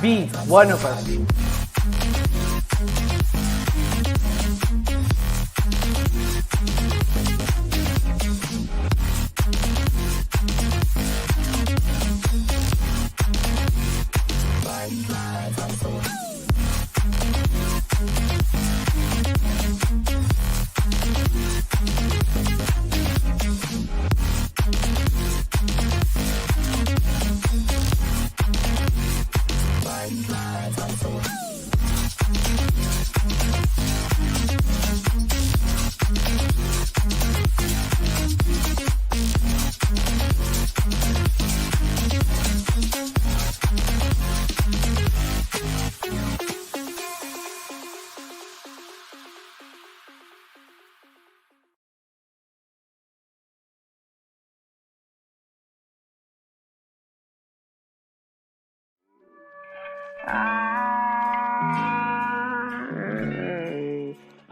Be one of us.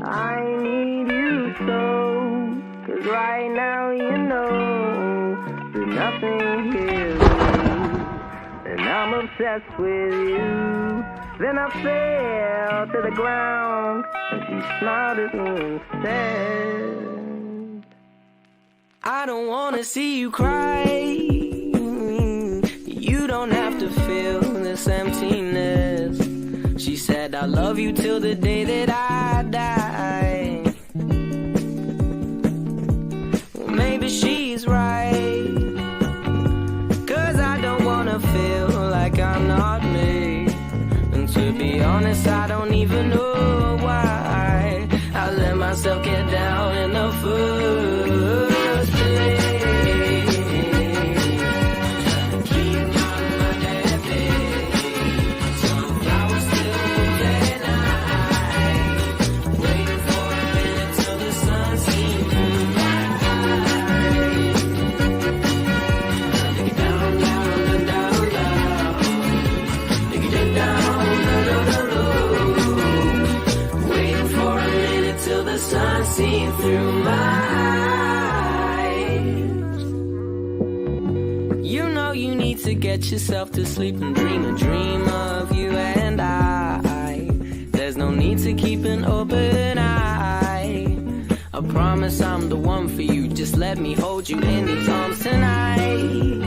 I need you so, 'cause right now you know there's nothing here with you, and I'm obsessed with you. Then I fell to the ground, and she smiled at me and said, I don't wanna see you cry. You don't have to feel this emptiness. She said, I love you till the day that I die. Well, maybe she's right, 'cause I don't wanna feel like I'm not me. And to be honest, I don't even know why I let myself get down in the first place. Seen through my eyes. You know you need to get yourself to sleep and dream a dream of you and I. There's no need to keep an open eye. I promise I'm the one for you. Just let me hold you in these arms tonight.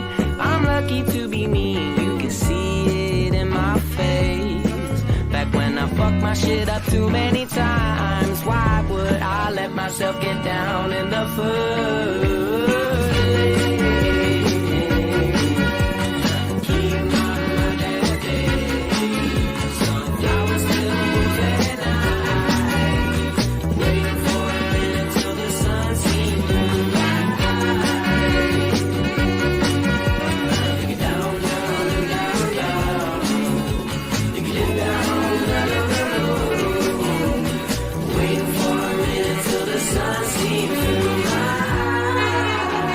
I'm lucky to be me. You can see it in my face. Back when I fucked my shit up too many times, why would I let myself get down in the first place? Keep my dead days, sunflowers still moving high, waiting for a minute till the sun seems through my eyes. Take it down, down, down, down. Take it down, down, down, down. Waiting for a minute till the sun seems through my eyes.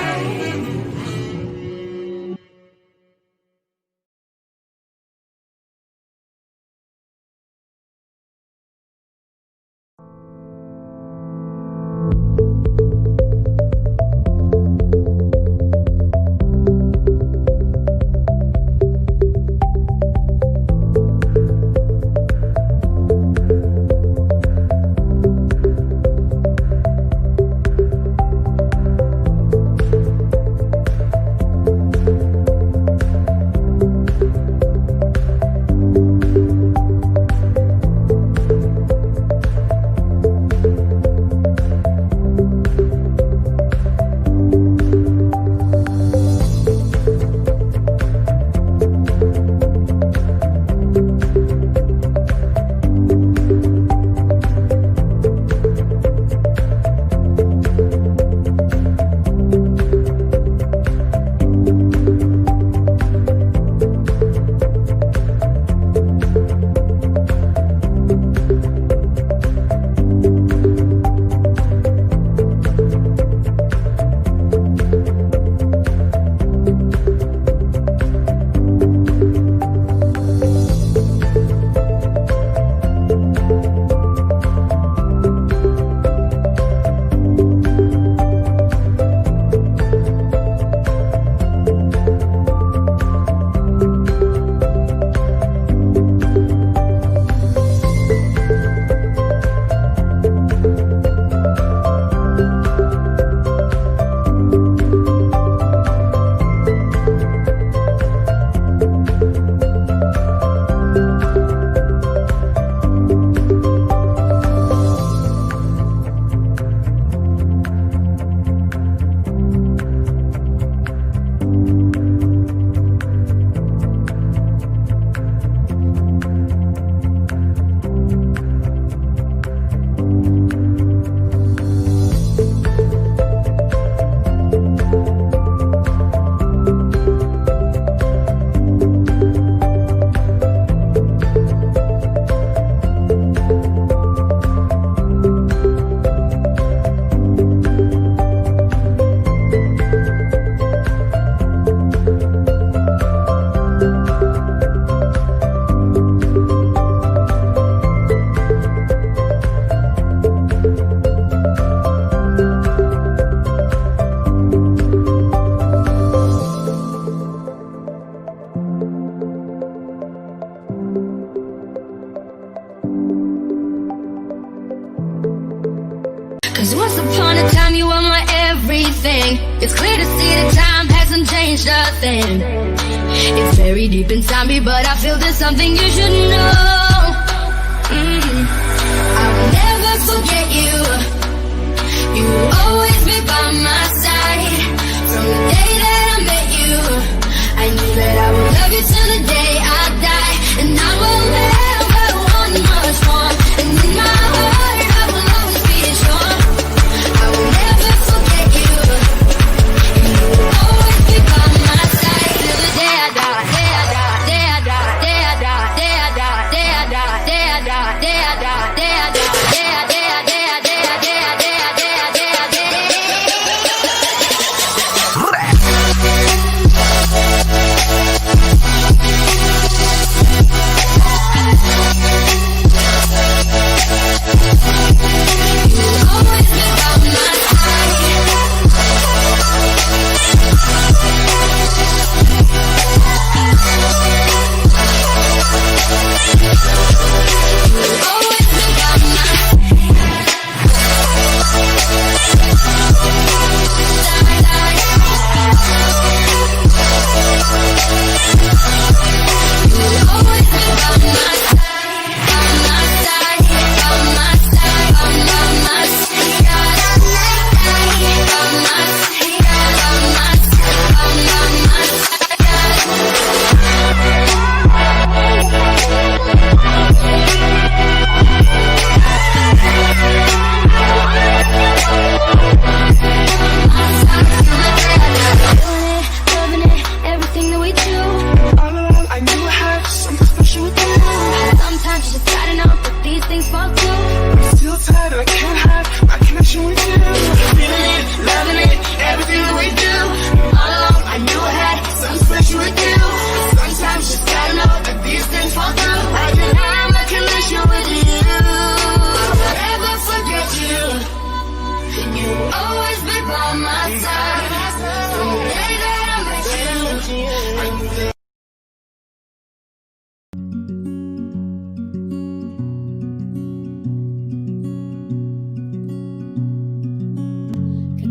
It's clear to see that time hasn't changed a thing. It's very deep inside me, but I feel there's something you should know. I will never forget you. You will always be by my side. From the day that I met you, I knew that I would love you till the day I die. And I will never want much more. And in my heart I will always be strong. I will never forget you. You will always be by my side till the day I die. Day I die, day I die, day I die, day I die, day I die, day I die, day I die, day I die, day I die, day I day I day I day I day I day I day I day.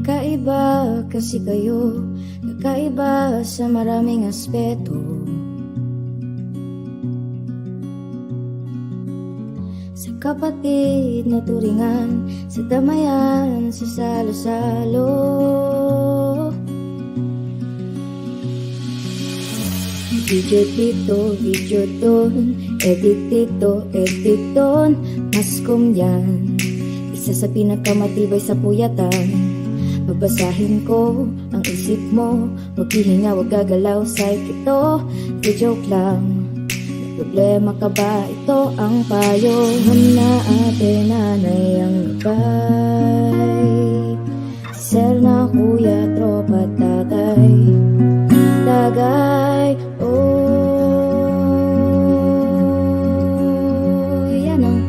Kakaiba kasi kayo, kakaiba sa maraming aspeto. Sa kapatid na turingan, sa damayan, sa salo-salo. Video dito, video doon, edit dito, edit doon. Mascom yan, isa sa pinakamatibay sa puyatan. Babasahin ko ang isip mo, huwag hihinga, huwag gagalaw, psych ito, di joke lang. May problema ka ba? Ito ang payo. Na ate, nanay ang nabay, sir na kuya, tropa, tatay, tagay, oh, yan ang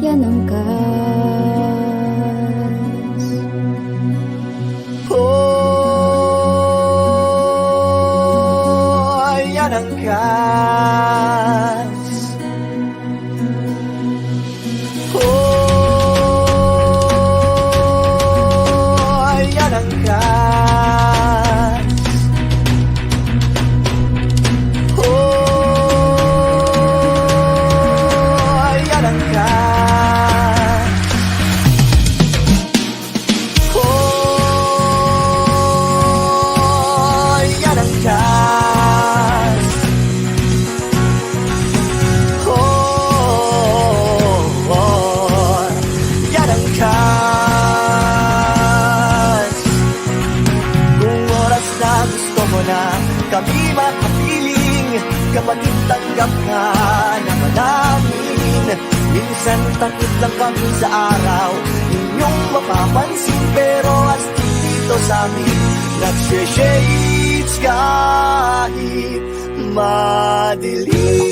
yan ang kas. Oh, yan ang kas. Oh, yan ang kas. Oh, yan ang kas. Oh, yan ang kas. Oh, yan ang kas. Kung oras na gusto mo na kami makapiling, kapatid tanggap ka naman namin. Minsan takot lang kami sa araw, inyong mapapansin, pero astig dito sa amin, nagse-shades kahit madilim.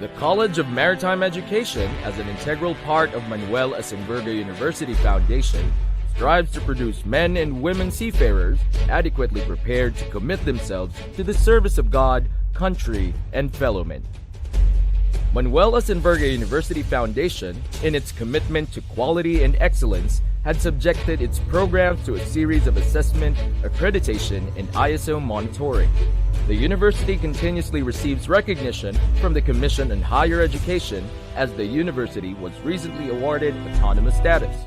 The College of Maritime Education, as an integral part of Manuel Asenberga University Foundation, strives to produce men and women seafarers adequately prepared to commit themselves to the service of God, country, and fellow men. Manuel Asenberga University Foundation, in its commitment to quality and excellence, had subjected its programs to a series of assessment, accreditation, and ISO monitoring. The university continuously receives recognition from the Commission on Higher Education, as the university was recently awarded autonomous status.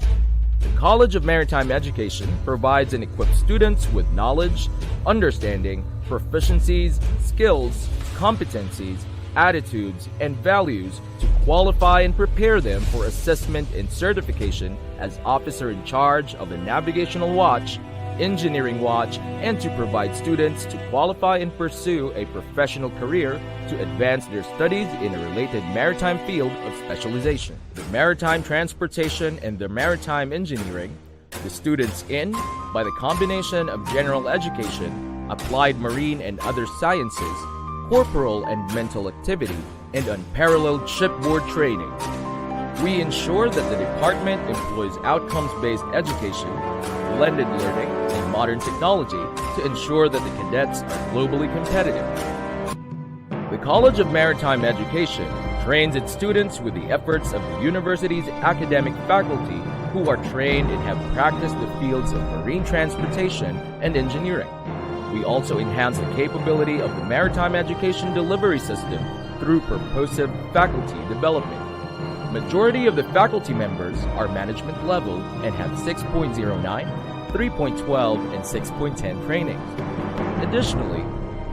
The College of Maritime Education provides and equips students with knowledge, understanding, proficiencies, skills, competencies, attitudes, and values to qualify and prepare them for assessment and certification as officer in charge of a navigational watch, engineering watch, and to provide students to qualify and pursue a professional career to advance their studies in a related maritime field of specialization. The maritime transportation and the maritime engineering, the students in, by the combination of general education, applied marine and other sciences, corporal and mental activity, and unparalleled shipboard training. We ensure that the department employs outcomes-based education, blended learning, and modern technology to ensure that the cadets are globally competitive. The College of Maritime Education trains its students with the efforts of the university's academic faculty who are trained and have practiced the fields of marine transportation and engineering. We also enhance the capability of the maritime education delivery system through purposive faculty development. Majority of the faculty members are management level and have 6.09, 3.12, and 6.10 trainings. Additionally,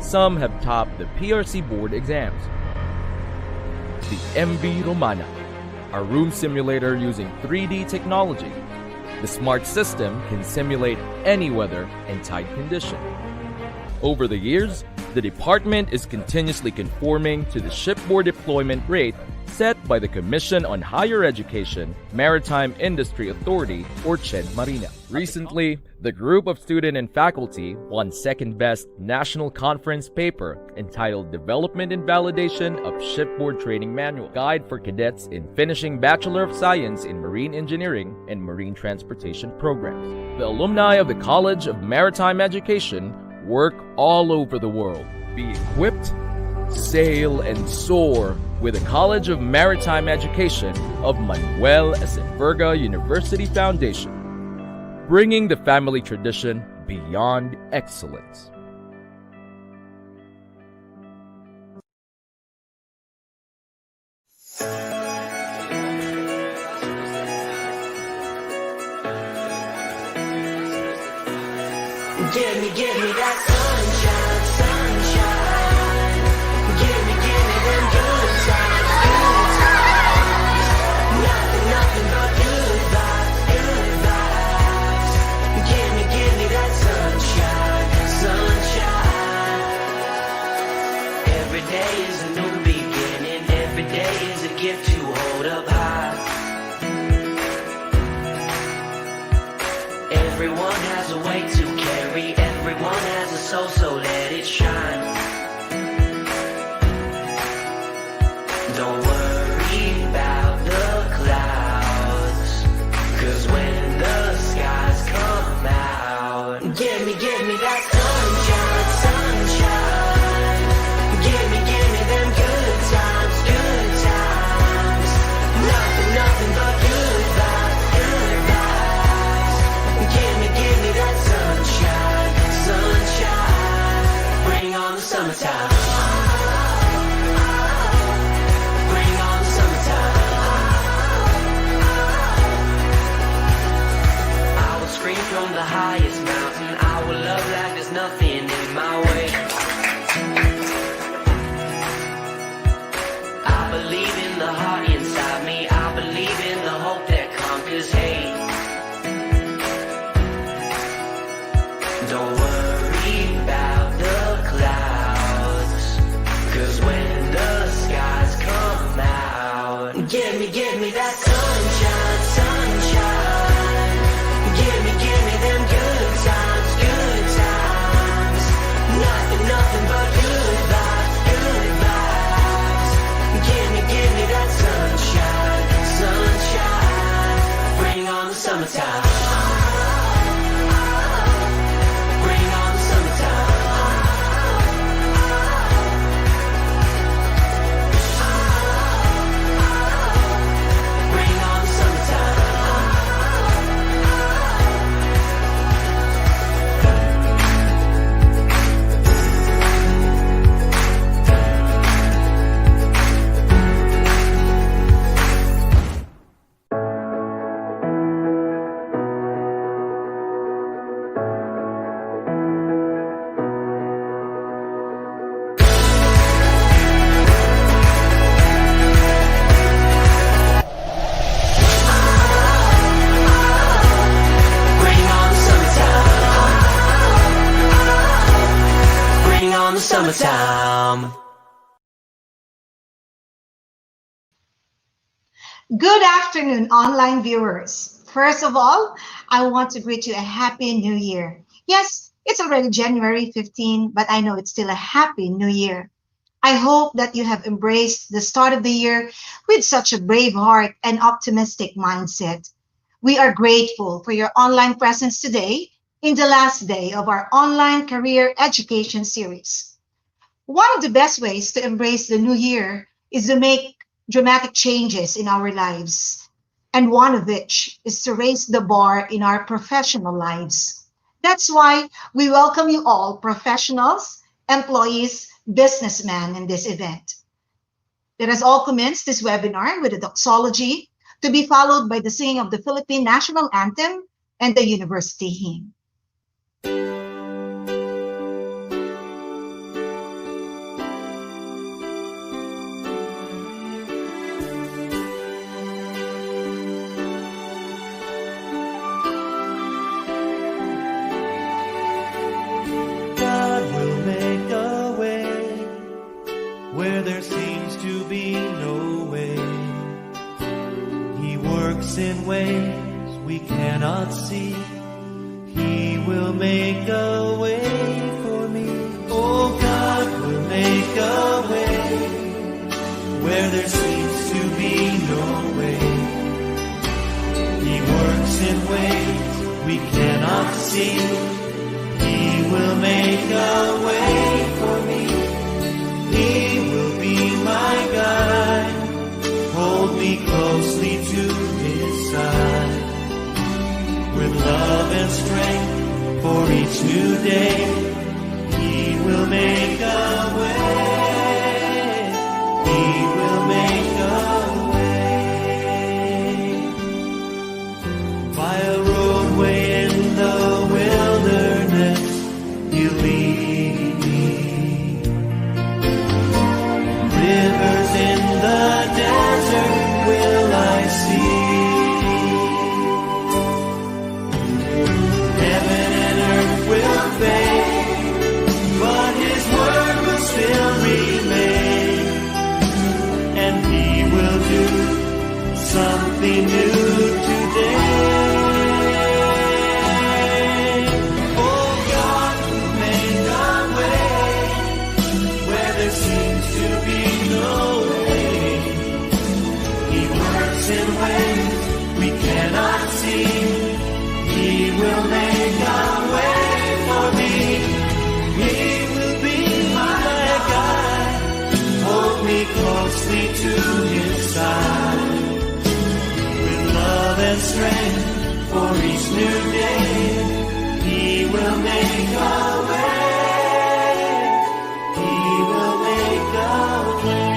some have topped the PRC board exams. The MV Romana, our room simulator using 3D technology. The smart system can simulate any weather and tide condition. Over the years, the department is continuously conforming to the shipboard deployment rate set by the Commission on Higher Education, Maritime Industry Authority, or CHED Marina. Recently, the group of student and faculty won second best national conference paper entitled Development and Validation of Shipboard Training Manual, Guide for Cadets in Finishing Bachelor of Science in Marine Engineering and Marine Transportation programs. The alumni of the College of Maritime Education work all over the world. Be equipped, sail, and soar with the College of Maritime Education of Manuel Asenberga University Foundation, bringing the family tradition beyond excellence. Give me that sunshine, sunshine. Give me them good times, good times. Nothing but good vibes, good vibes. Give me that sunshine, sunshine. Every day is a new beginning. Every day is a gift to hold up high. Everyone has a weight to carry. Everyone has a soul, so let it shine. Don't worry about the clouds, 'cause when the skies come out, give me that sunshine, sunshine. Give me them good times, good times. Nothing but good vibes, good vibes. Give me that sunshine, sunshine. Bring on the summertime. Bring on the summertime. I will scream from the highest mountain. I will love like there's nothing in my way. I believe in the heart inside me. I believe in the hope that conquers hate. Don't worry about the clouds, 'cause when the skies come out, give me that sunshine, sunshine. Give me them good times, good times. Nothing but good vibes, good vibes. Give me that sunshine, sunshine. Bring on the summertime. Bring on the summertime. Bring on the summertime. Bring on the summertime. Bring on the summertime. Good afternoon, online viewers. First of all, I want to greet you a happy new year. Yes, it's already January 15, but I know it's still a happy new year. I hope that you have embraced the start of the year with such a brave heart and optimistic mindset. We are grateful for your online presence today in the last day of our online career education series. One of the best ways to embrace the new year is to make dramatic changes in our lives, and one of which is to raise the bar in our professional lives. That's why we welcome you all, professionals, employees, businessmen, in this event. Let us all commence this webinar with a doxology to be followed by the singing of the Philippine National Anthem and the University Hymn. God will make a way where there seems to be no way. He works in ways we cannot see. He will make a way for me. Oh, God will make a way where there seems to be no way. He works in ways we cannot see. He will make a way for me. He will be my guide. Hold me closely to his side. With love and strength for each new day, he will make a way. He will make a way. By a roadway in the wilderness, he'll lead me. Rivers in the desert will I see. Heaven and earth will fade, but his word will and strength for each new day. He will make a way. He will make a way.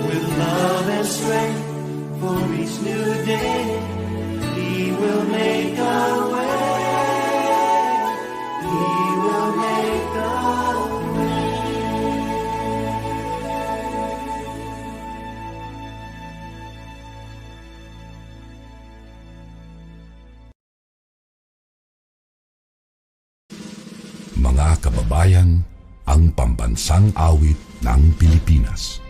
With love and strength for each new day, He will make a way. He will make a way. Mga kababayan, ang pambansang awit ng Pilipinas.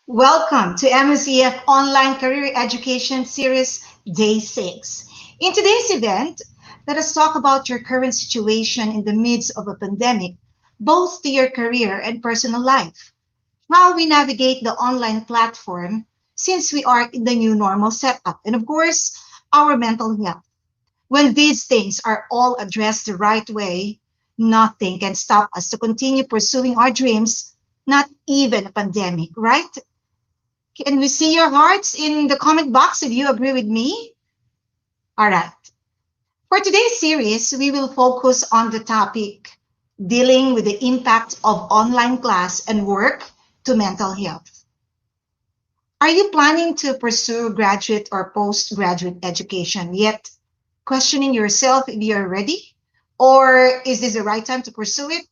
Welcome to MSEUF Online Career Education Series Day 6. In today's event, let us talk about your current situation in the midst of a pandemic, both to your career and personal life. How we navigate the online platform since we are in the new normal setup, and of course, our mental health. When these things are all addressed the right way, nothing can stop us to continue pursuing our dreams, not even a pandemic, right? Can we see your hearts in the comment box if you agree with me? All right. For today's series, we will focus on the topic dealing with the impact of online class and work to mental health. Are you planning to pursue graduate or postgraduate education, yet questioning yourself if you're ready? Or is this the right time to pursue it?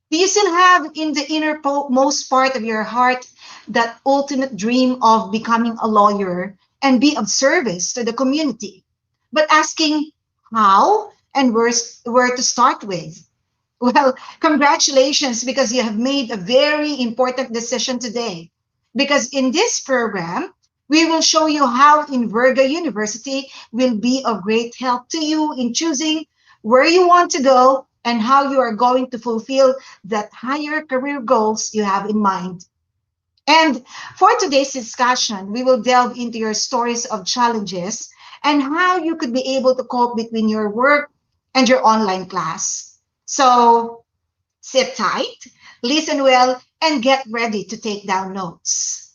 Do you still have in the innermost part of your heart that ultimate dream of becoming a lawyer and be of service to the community, but asking how and where to start with? Well, congratulations, because you have made a very important decision today. Because in this program, we will show you how Inverga University will be of great help to you in choosing where you want to go and how you are going to fulfill that higher career goals you have in mind. And for today's discussion, we will delve into your stories of challenges and how you could be able to cope between your work and your online class. So sit tight, listen well, and get ready to take down notes.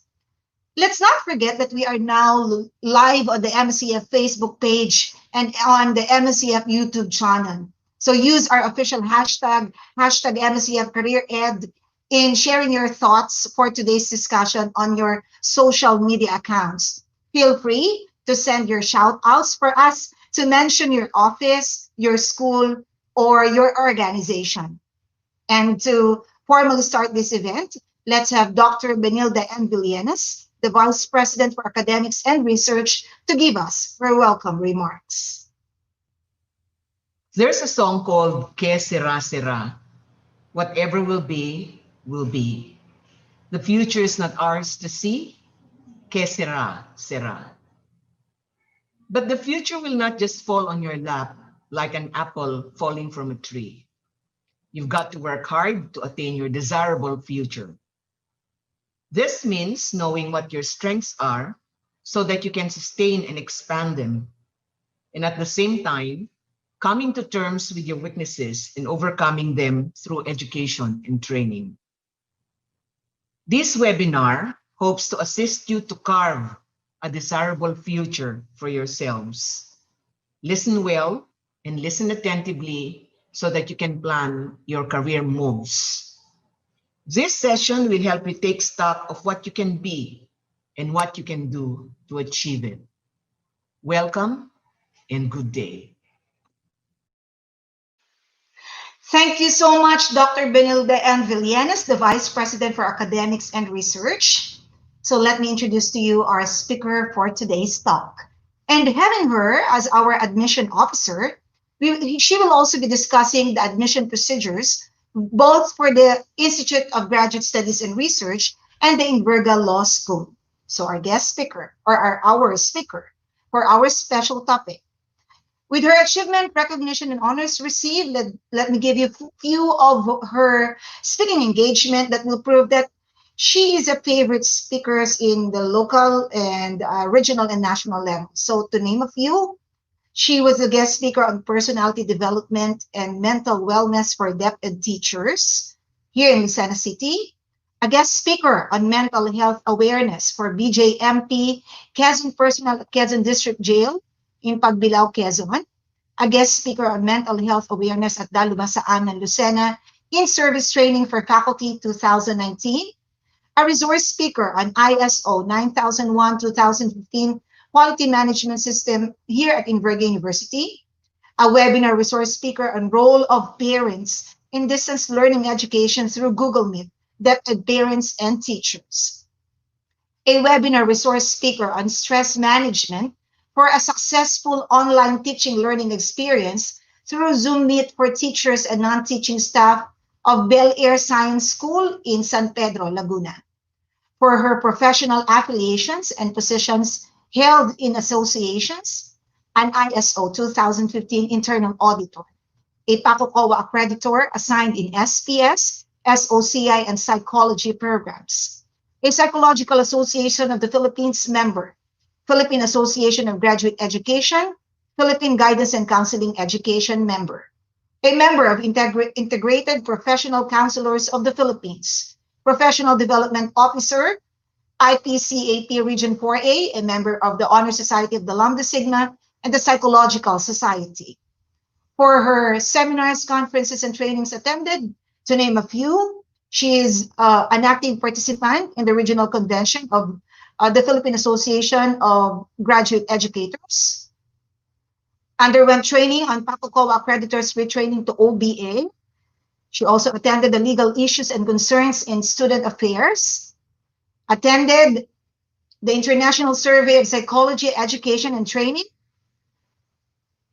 Let's not forget that we are now live on the MSEF Facebook page and on the MSEF YouTube channel. So use our official hashtag MSEF Career Ed in sharing your thoughts for today's discussion on your social media accounts. Feel free to to send your shout outs for us to mention your office, your school, or your organization. And to formally start this event, let's have Dr. Benilde N. Villenas, the Vice President for Academics and Research, to give us her welcome remarks. There's a song called Que Sera Sera. Whatever will be, will be. The future is not ours to see. Que sera, sera. But the future will not just fall on your lap like an apple falling from a tree. You've got to work hard to attain your desirable future. This means knowing what your strengths are so that you can sustain and expand them. And at the same time, coming to terms with your weaknesses and overcoming them through education and training. This webinar hopes to assist you to carve a desirable future for yourselves. Listen well and listen attentively so that you can plan your career moves. This session will help you take stock of what you can be and what you can do to achieve it. Welcome and good day. Thank you so much, Dr. Benilde N. Villenas, the Vice President for Academics and Research. So let me introduce to you our speaker for today's talk. And having her as our admission officer, she will also be discussing the admission procedures, both for the Institute of Graduate Studies and Research and the Inverga Law School. So our guest speaker, or our speaker for our special topic. With her achievement, recognition, and honors received, let me give you a few of her speaking engagement that will prove that she is a favorite speaker in the local and regional and national level. So to name a few, she was a guest speaker on personality development and mental wellness for deaf and teachers here in Lucena City, a guest speaker on mental health awareness for BJMP Quezon Personnel at Quezon District Jail in Pagbilao, Quezon, a guest speaker on mental health awareness at Dalubasaan and Lucena in service training for faculty 2019, a resource speaker on ISO 9001-2015 quality management system here at Inverga University, a webinar resource speaker on role of parents in distance learning education through Google Meet, deaf parents and teachers, a webinar resource speaker on stress management for a successful online teaching learning experience through Zoom Meet for teachers and non-teaching staff of Bel Air Science School in San Pedro, Laguna. For her professional affiliations and positions held in associations, an ISO 2015 internal auditor, a PACOCOA accreditor assigned in SPS, SOCI, and psychology programs, a Psychological Association of the Philippines member, Philippine Association of Graduate Education, Philippine Guidance and Counseling Education member, a member of Integrated Professional Counselors of the Philippines, Professional Development Officer, IPCAP Region 4A, a member of the Honor Society of the Lambda Sigma and the Psychological Society. For her seminars, conferences, and trainings attended, to name a few, she is an active participant in the regional convention of the Philippine Association of Graduate Educators, underwent training on PACOCOA accreditors retraining to OBA. She also attended the legal issues and concerns in student affairs, attended the International Survey of Psychology, Education, and Training,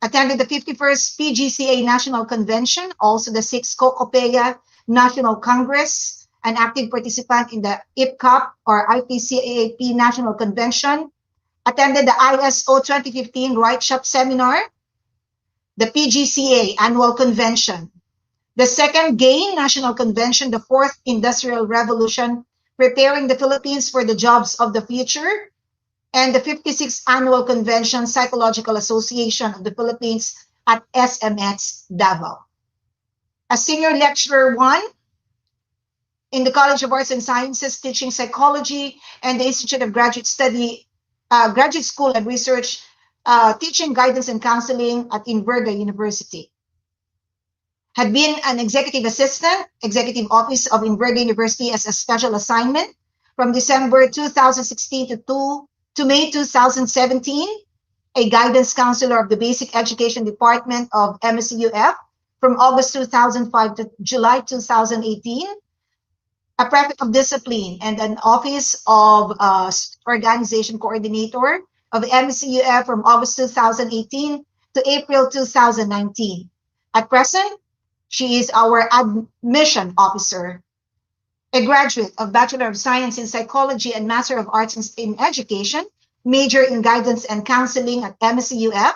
attended the 51st PGCA National Convention, also the 6th COCOPEA National Congress, an active participant in the IPCAP or IPCAAP National Convention, attended the ISO 2015 Right Shop Seminar, the PGCA Annual Convention, the 2nd GAIN National Convention, the 4th Industrial Revolution, Preparing the Philippines for the Jobs of the Future, and the 56th Annual Convention, Psychological Association of the Philippines at SMX Davao. A Senior Lecturer 1 in the College of Arts and Sciences, teaching psychology, and the Institute of Graduate School and Research, teaching guidance and counseling at Inverga University. Had been an executive assistant, executive office of Inverga University as a special assignment from December 2016 to May 2017, a guidance counselor of the Basic Education Department of MSEUF from August 2005 to July 2018, a prefect of discipline and an office of organization coordinator of MCUF from August 2018 to April 2019. At present, she is our admission officer, a graduate of Bachelor of Science in Psychology and Master of Arts in Education, major in guidance and counseling at MCUF,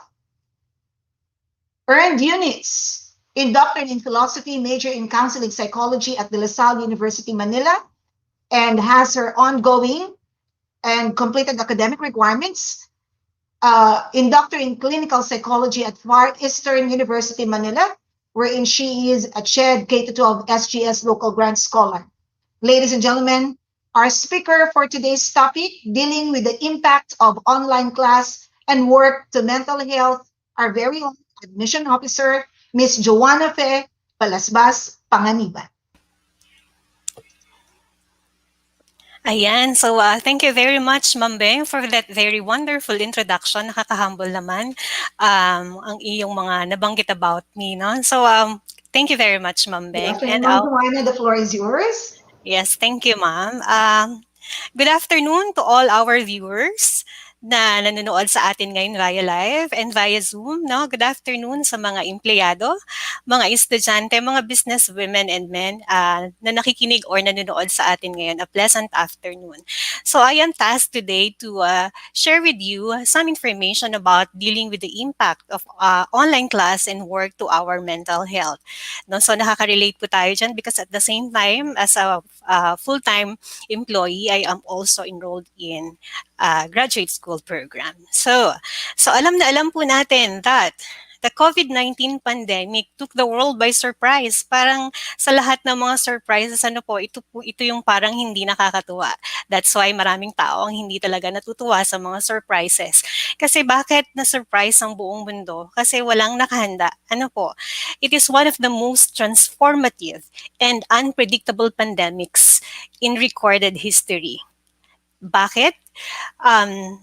earned units in Doctorate in Philosophy, major in Counseling Psychology at De La Salle University, Manila, and has her ongoing and completed academic requirements in Doctorate in Clinical Psychology at Far Eastern University, Manila, wherein she is a CHED K-12 SGS Local Grant Scholar. Ladies and gentlemen, our speaker for today's topic, dealing with the impact of online class and work to mental health, our very own admission officer, Ms. Joanna Fe Palasbas Panganiban. Ayan, so thank you very much, Ma'am Beng, for that very wonderful introduction. Nakaka-humble naman ang iyong mga nabanggit about me, no? So thank you very much, Ma'am Good Beng. afternoon, And Ma'am Joanna. The floor is yours. yes, thank you, Ma'am. Good afternoon to all our viewers na nanonood sa atin ngayon via live and via Zoom. No? Good afternoon sa mga empleyado, mga estudyante, mga business women and men na nakikinig or nanonood sa atin ngayon. A pleasant afternoon. So I am tasked today to share with you some information about dealing with the impact of online class and work to our mental health. No? So nakaka-relate po tayo dyan because at the same time, as a full-time employee, I am also enrolled in graduate school program. So alam na alam po natin that the COVID-19 pandemic took the world by surprise. Parang sa lahat ng mga surprises, ito yung parang hindi nakakatuwa. That's why maraming tao ang hindi talaga natutuwa sa mga surprises. Kasi bakit na-surprise ang buong mundo? Kasi walang nakahanda. Ano po? It is one of the most transformative and unpredictable pandemics in recorded history. Bakit?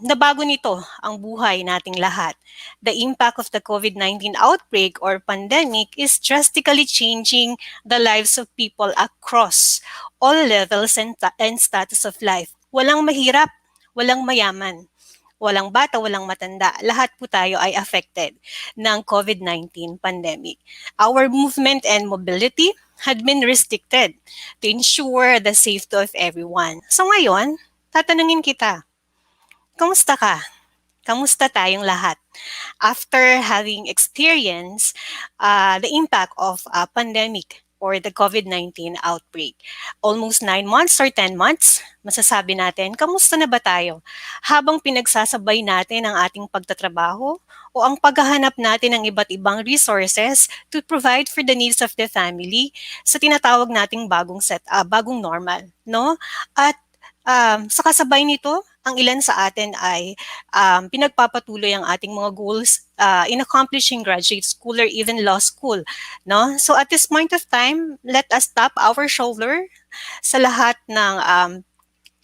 Nabago nito ang buhay nating lahat. The impact of the COVID-19 outbreak or pandemic is drastically changing the lives of people across all levels and status of life. Walang mahirap, walang mayaman, walang bata, walang matanda. Lahat po tayo ay affected ng COVID-19 pandemic. Our movement and mobility had been restricted to ensure the safety of everyone. So ngayon, tatanungin kita, kamusta ka? Kamusta tayong lahat? After having experienced the impact of pandemic or the COVID-19 outbreak. Almost 9 months or 10 months, masasabi natin, kamusta na ba tayo? Habang pinagsasabay natin ang ating pagtatrabaho o ang paghahanap natin ng iba't ibang resources to provide for the needs of the family sa tinatawag nating bagong normal, no? At sa kasabay nito, ang ilan sa atin ay pinagpapatuloy ang ating mga goals in accomplishing graduate school or even law school. No? So at this point of time, let us tap our shoulder sa lahat ng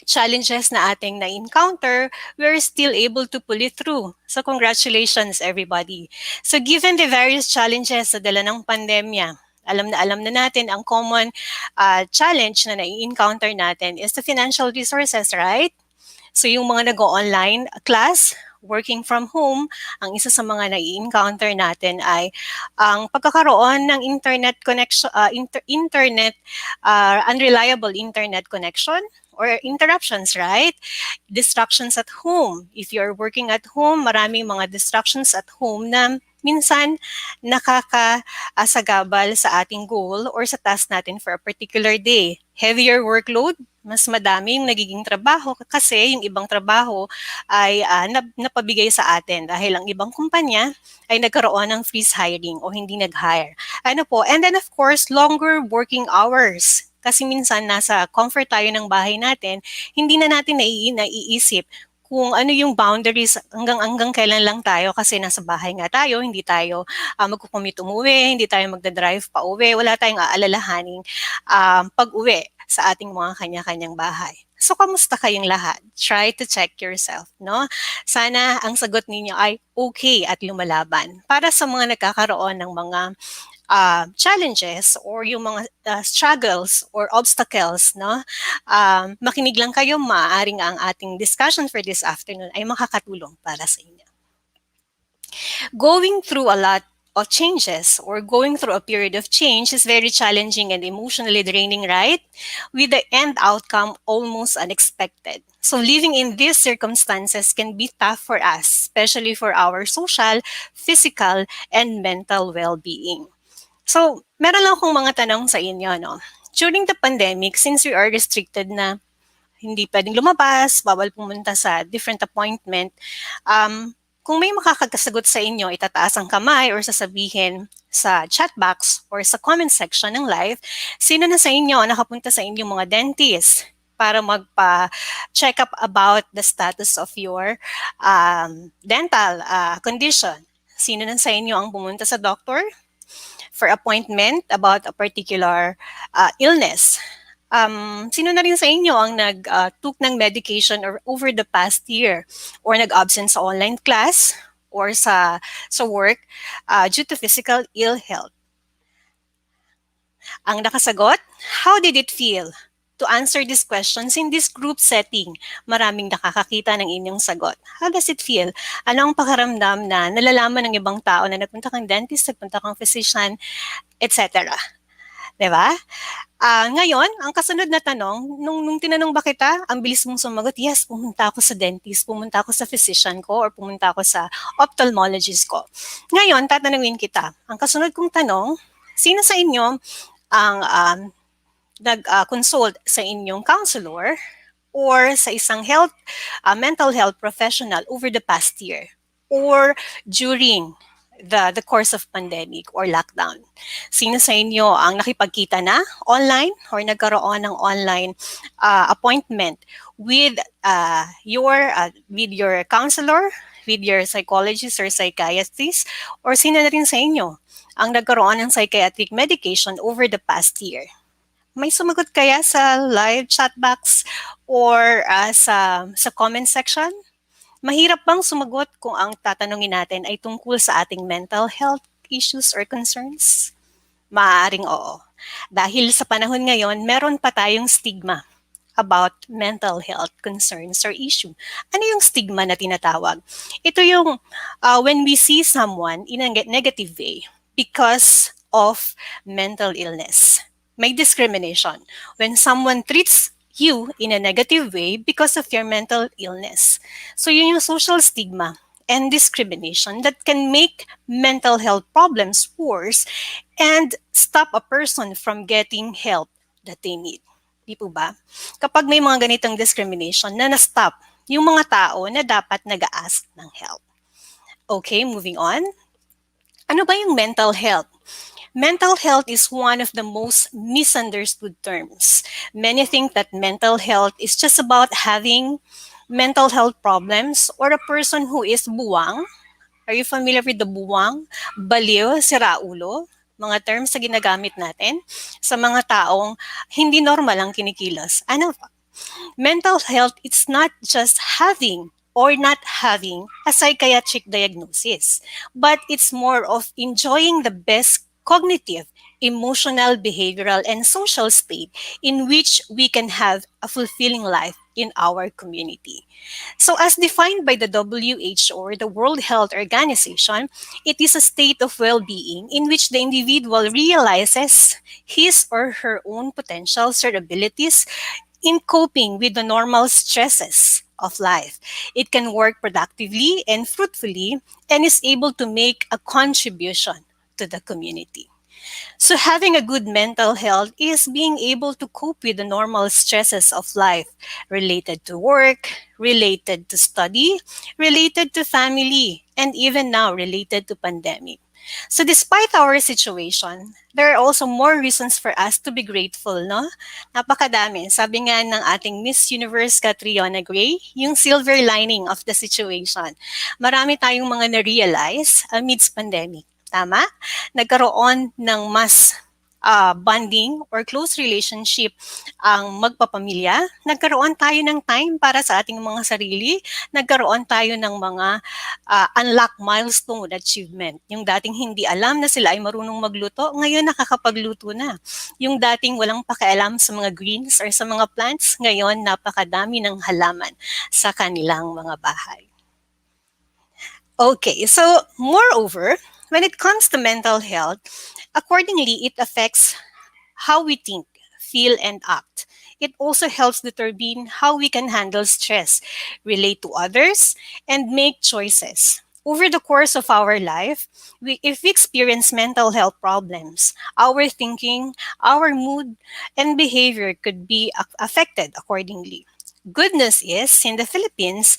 challenges na ating na-encounter, we're still able to pull it through. So congratulations everybody. So given the various challenges sa dala ng pandemya, alam na natin ang common challenge na nai-encounter natin is the financial resources, right? So yung mga nag-online class, working from home, ang isa sa mga nai-encounter natin ay ang pagkakaroon ng internet connection, unreliable internet connection or interruptions, right? Distractions at home. If you're working at home, maraming mga distractions at home na minsan nakakasagabal sa ating goal or sa task natin for a particular day. Heavier workload, mas madami yung nagiging trabaho kasi yung ibang trabaho ay napabigay sa atin dahil ang ibang kumpanya ay nagkaroon ng freeze hiring o hindi nag-hire. Ano po? And then of course, longer working hours. Kasi minsan nasa comfort tayo ng bahay natin, hindi na natin naiisip kung ano yung boundaries hanggang kailan lang tayo kasi nasa bahay nga tayo, hindi tayo magkukumit umuwi, hindi tayo magdadrive pa uwi, wala tayong aalalahaning pag-uwi sa ating mga kanya-kanyang bahay. So, kamusta kayong lahat? Try to check yourself, no? Sana ang sagot ninyo ay okay at lumalaban. Para sa mga nagkakaroon ng mga challenges or yung mga struggles or obstacles, no? Makinig lang kayo, maaaring ang ating discussion for this afternoon ay makakatulong para sa inyo. Going through a lot of changes or going through a period of change is very challenging and emotionally draining, right? With the end outcome almost unexpected. So living in these circumstances can be tough for us, especially for our social, physical, and mental well-being. So, meron lang akong mga tanong sa inyo, no? During the pandemic, since we are restricted na hindi pwedeng lumabas, bawal pumunta sa different appointment, kung may makakasagot sa inyo, itataas ang kamay or sasabihin sa chat box or sa comment section ng live, sino na sa inyo nakapunta sa inyong mga dentist para magpa-check up about the status of your dental condition? Sino na sa inyo ang pumunta sa doctor for appointment about a particular illness? Sino na rin sa inyo ang nag-took ng medication or over the past year or nag-absent sa online class or sa work due to physical ill health? Ang nakasagot, how did it feel to answer these questions in this group setting? Maraming nakakakita ng inyong sagot. How does it feel? Ano ang pakiramdam na nalalaman ng ibang tao na nagpunta kang dentist, nagpunta kang physician, etc.? Diba? Ngayon, ang kasunod na tanong, nung tinanong ba kita, ang bilis mong sumagot, yes, pumunta ako sa dentist, pumunta ako sa physician ko, or pumunta ako sa ophthalmologist ko. Ngayon, tatanungin kita, ang kasunod kong tanong, sino sa inyo ang nag-consult sa inyong counselor or sa isang mental health professional over the past year or during the course of pandemic or lockdown? Sino sa inyo ang nakipagkita na online or nagkaroon ng online appointment with your counselor, with your psychologist or psychiatrist, or sino na rin sa inyo ang nagkaroon ng psychiatric medication over the past year? May sumagot kaya sa live chat box or sa comment section? Mahirap bang sumagot kung ang tatanungin natin ay tungkol sa ating mental health issues or concerns? Maaaring oo. Dahil sa panahon ngayon, meron pa tayong stigma about mental health concerns or issue. Ano yung stigma na tinatawag? Ito yung when we see someone in a negative way because of mental illness. May discrimination. When someone treats you in a negative way because of your mental illness. So yun yung social stigma and discrimination that can make mental health problems worse and stop a person from getting help that they need. Di po ba? Kapag may mga ganitong discrimination na na-stop yung mga tao na dapat nag-a-ask ng help. Okay, moving on. Ano ba yung mental health? Mental health is one of the most misunderstood terms. Many think that mental health is just about having mental health problems or a person who is buwang. Are you familiar with the buwang? Baliw, siraulo? Mga terms na ginagamit natin sa mga taong hindi normal ang kinikilos. Ano? Mental health, it's not just having or not having a psychiatric diagnosis, but it's more of enjoying the best cognitive, emotional, behavioral, and social state in which we can have a fulfilling life in our community. So as defined by the WHO or the World Health Organization, it is a state of well-being in which the individual realizes his or her own potentials or abilities in coping with the normal stresses of life. It can work productively and fruitfully and is able to make a contribution to the community. So having a good mental health is being able to cope with the normal stresses of life related to work, related to study, related to family, and even now related to pandemic. So despite our situation, there are also more reasons for us to be grateful, no? Napakadami. Sabi nga ng ating Miss Universe Catriona Gray, yung silver lining of the situation. Marami tayong mga na-realize amidst pandemic. Tama? Nagkaroon ng mas bonding or close relationship ang magpapamilya, nagkaroon tayo ng time para sa ating mga sarili, nagkaroon tayo ng mga unlock milestone achievement. Yung dating hindi alam na sila ay marunong magluto, ngayon nakakapagluto na. Yung dating walang pakialam sa mga greens or sa mga plants, ngayon napakadami ng halaman sa kanilang mga bahay. Okay, so moreover, when it comes to mental health, accordingly, it affects how we think, feel, and act. It also helps determine how we can handle stress, relate to others, and make choices. Over the course of our life, if we experience mental health problems, our thinking, our mood, and behavior could be affected accordingly. Good news is, in the Philippines,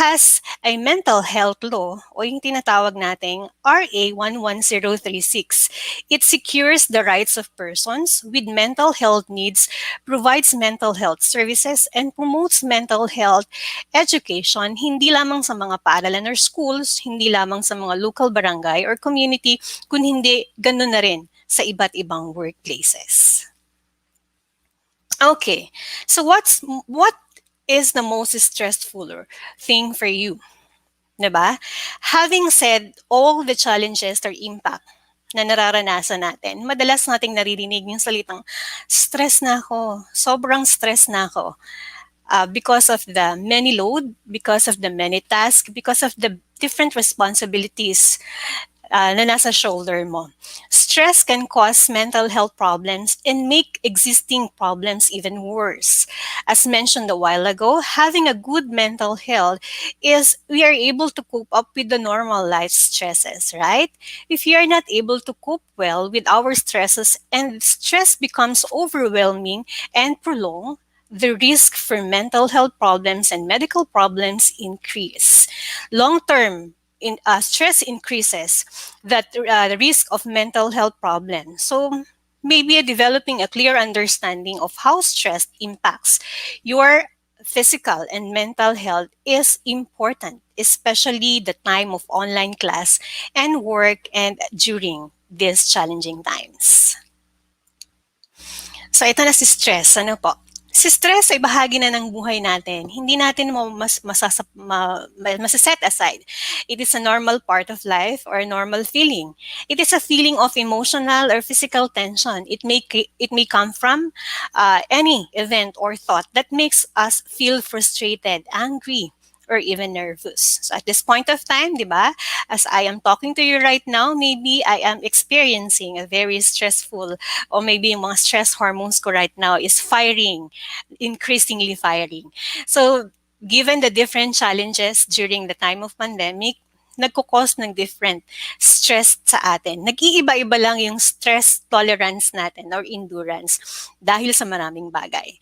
has a mental health law o yung tinatawag nating RA 11036. It secures the rights of persons with mental health needs, provides mental health services, and promotes mental health education hindi lamang sa mga paaralan or schools, hindi lamang sa mga local barangay or community, kundi ganun na rin sa iba't ibang workplaces. Okay, so what is the most stressful thing for you? Diba? Having said all the challenges or impact na nararanasan natin, madalas nating naririnig yung salitang, stress na ako, sobrang stress na ako. Because of the many load, because of the many tasks, because of the different responsibilities na nasa shoulder mo. Stress can cause mental health problems and make existing problems even worse. As mentioned a while ago, having a good mental health is we are able to cope up with the normal life stresses, right? If you are not able to cope well with our stresses and stress becomes overwhelming and prolonged, the risk for mental health problems and medical problems increase. Long-term stress increases the risk of mental health problems. So maybe developing a clear understanding of how stress impacts your physical and mental health is important, especially the time of online class and work and during these challenging times. So ito na si stress. Ano po? Si stress ay bahagi na ng buhay natin. Hindi natin set aside. It is a normal part of life or a normal feeling. It is a feeling of emotional or physical tension. It may come from any event or thought that makes us feel frustrated, angry, or even nervous. So at this point of time, di ba, as I am talking to you right now, maybe I am experiencing a very stressful, or maybe yung mga stress hormones ko right now is firing, increasingly firing. So given the different challenges during the time of pandemic, nagkukos ng different stress sa atin. Nag-iiba-iba lang yung stress tolerance natin or endurance dahil sa maraming bagay.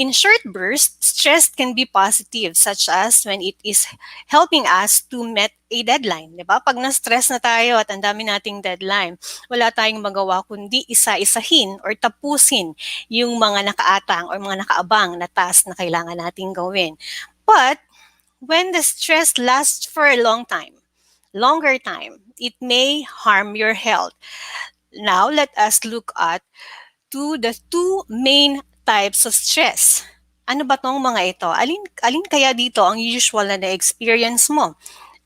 In short bursts, stress can be positive, such as when it is helping us to meet a deadline. Diba? Pag na-stress na tayo at ang dami nating deadline, wala tayong magawa kundi isa-isahin or tapusin yung mga nakaatang or mga nakaabang na task na kailangan nating gawin. But when the stress lasts for a longer time, it may harm your health. Now, let us look at the two main types of stress. Ano ba tong mga ito? Alin kaya dito ang usual na na-experience mo?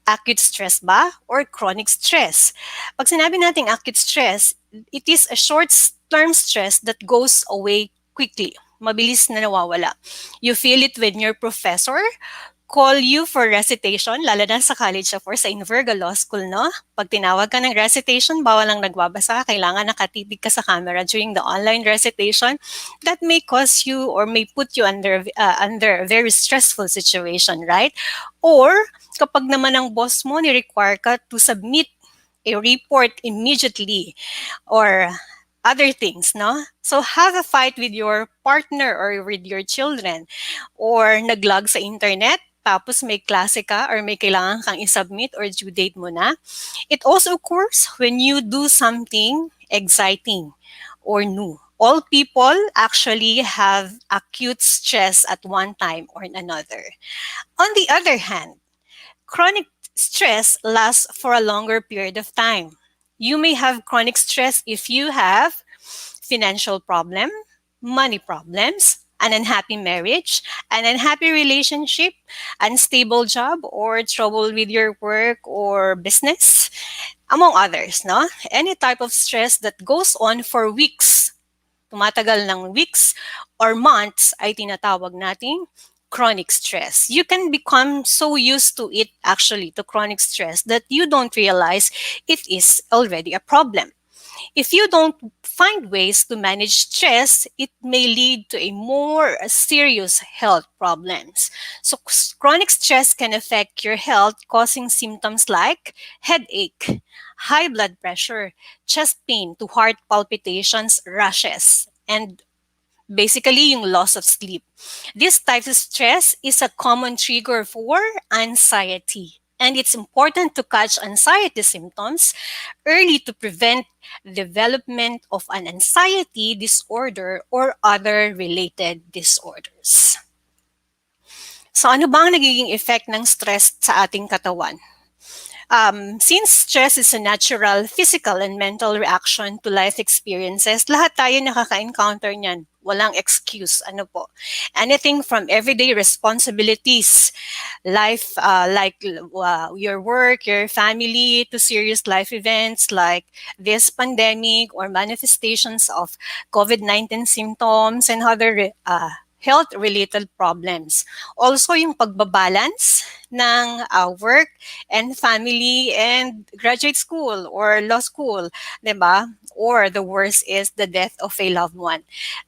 Acute stress ba or chronic stress? Pag sinabi nating acute stress, it is a short-term stress that goes away quickly. Mabilis na nawawala. You feel it when your professor call you for recitation, lalo na sa college or sa Inverga Law School, no? Pag tinawag ka ng recitation, bawal lang nagbabasa, kailangan nakatitig ka sa camera during the online recitation. That may cause you or may put you under a very stressful situation, right? Or kapag naman ang boss mo ni-require ka to submit a report immediately or other things, no? So have a fight with your partner or with your children or naglag sa internet, tapos may klase ka or may kailangan kang i-submit or due date mo na. It also occurs when you do something exciting or new. All people actually have acute stress at one time or another. On the other hand, chronic stress lasts for a longer period of time. You may have chronic stress if you have financial problem, money problems, an unhappy marriage, an unhappy relationship, unstable job, or trouble with your work or business, among others, no? Any type of stress that goes on for weeks, tumatagal ng weeks or months ay tinatawag nating chronic stress. You can become so used to it actually, to chronic stress, that you don't realize it is already a problem. If you don't find ways to manage stress, it may lead to a more serious health problems. So chronic stress can affect your health, causing symptoms like headache, high blood pressure, chest pain to heart palpitations, rashes, and basically yung loss of sleep. This type of stress is a common trigger for anxiety. And it's important to catch anxiety symptoms early to prevent development of an anxiety disorder or other related disorders. So ano ba ang nagiging effect ng stress sa ating katawan? Since stress is a natural physical and mental reaction to life experiences, lahat tayo nakaka-encounter niyan. Walang excuse. Ano po? Anything from everyday responsibilities, life like your work, your family, to serious life events like this pandemic or manifestations of COVID-19 symptoms and other health-related problems. Also, yung pagbabalance ng work and family and graduate school or law school, diba? Or the worst is the death of a loved one.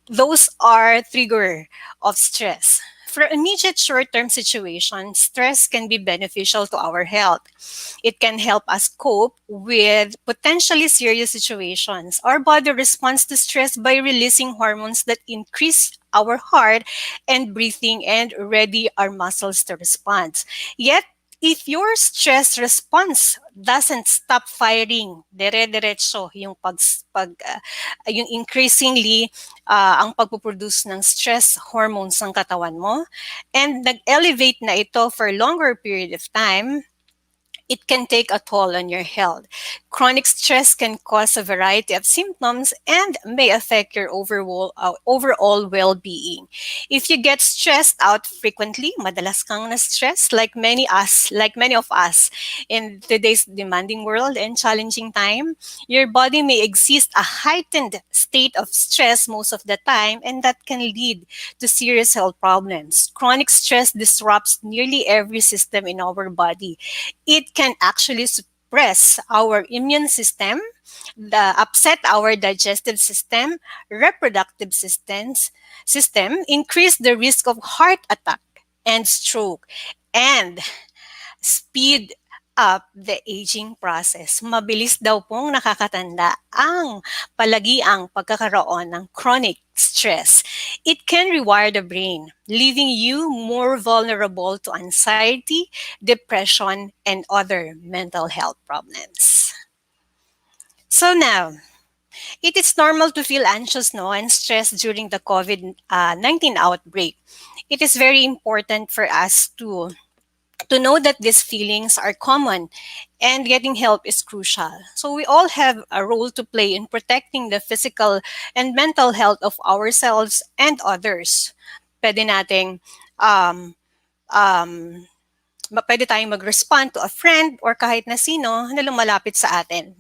Those are trigger of stress. For immediate short-term situations, stress can be beneficial to our health. It can help us cope with potentially serious situations. Our body responds to stress by releasing hormones that increase our heart and breathing and ready our muscles to respond. Yet, if your stress response doesn't stop firing, dire-diretso yung yung increasingly ang pagpuproduce ng stress hormones ng katawan mo, and nag-elevate na ito for longer period of time, it can take a toll on your health. Chronic stress can cause a variety of symptoms and may affect your overall well-being. If you get stressed out frequently, madalas kang na-stress like many of us in today's demanding world and challenging time, your body may exist a heightened state of stress most of the time, and that can lead to serious health problems. Chronic stress disrupts nearly every system in our body. It can actually suppress our immune system, upset our digestive system, reproductive system, increase the risk of heart attack and stroke, and speed up the aging process. Mabilis daw pong nakakatanda ang palagiang pagkakaroon ng chronic stress. It can rewire the brain, leaving you more vulnerable to anxiety, depression, and other mental health problems. So now, it is normal to feel anxious and stressed during the COVID-19 outbreak. It is very important for us to know that these feelings are common and getting help is crucial. So we all have a role to play in protecting the physical and mental health of ourselves and others. Pwede nating pwede tayong mag-respond to a friend or kahit na sino na lumalapit sa atin,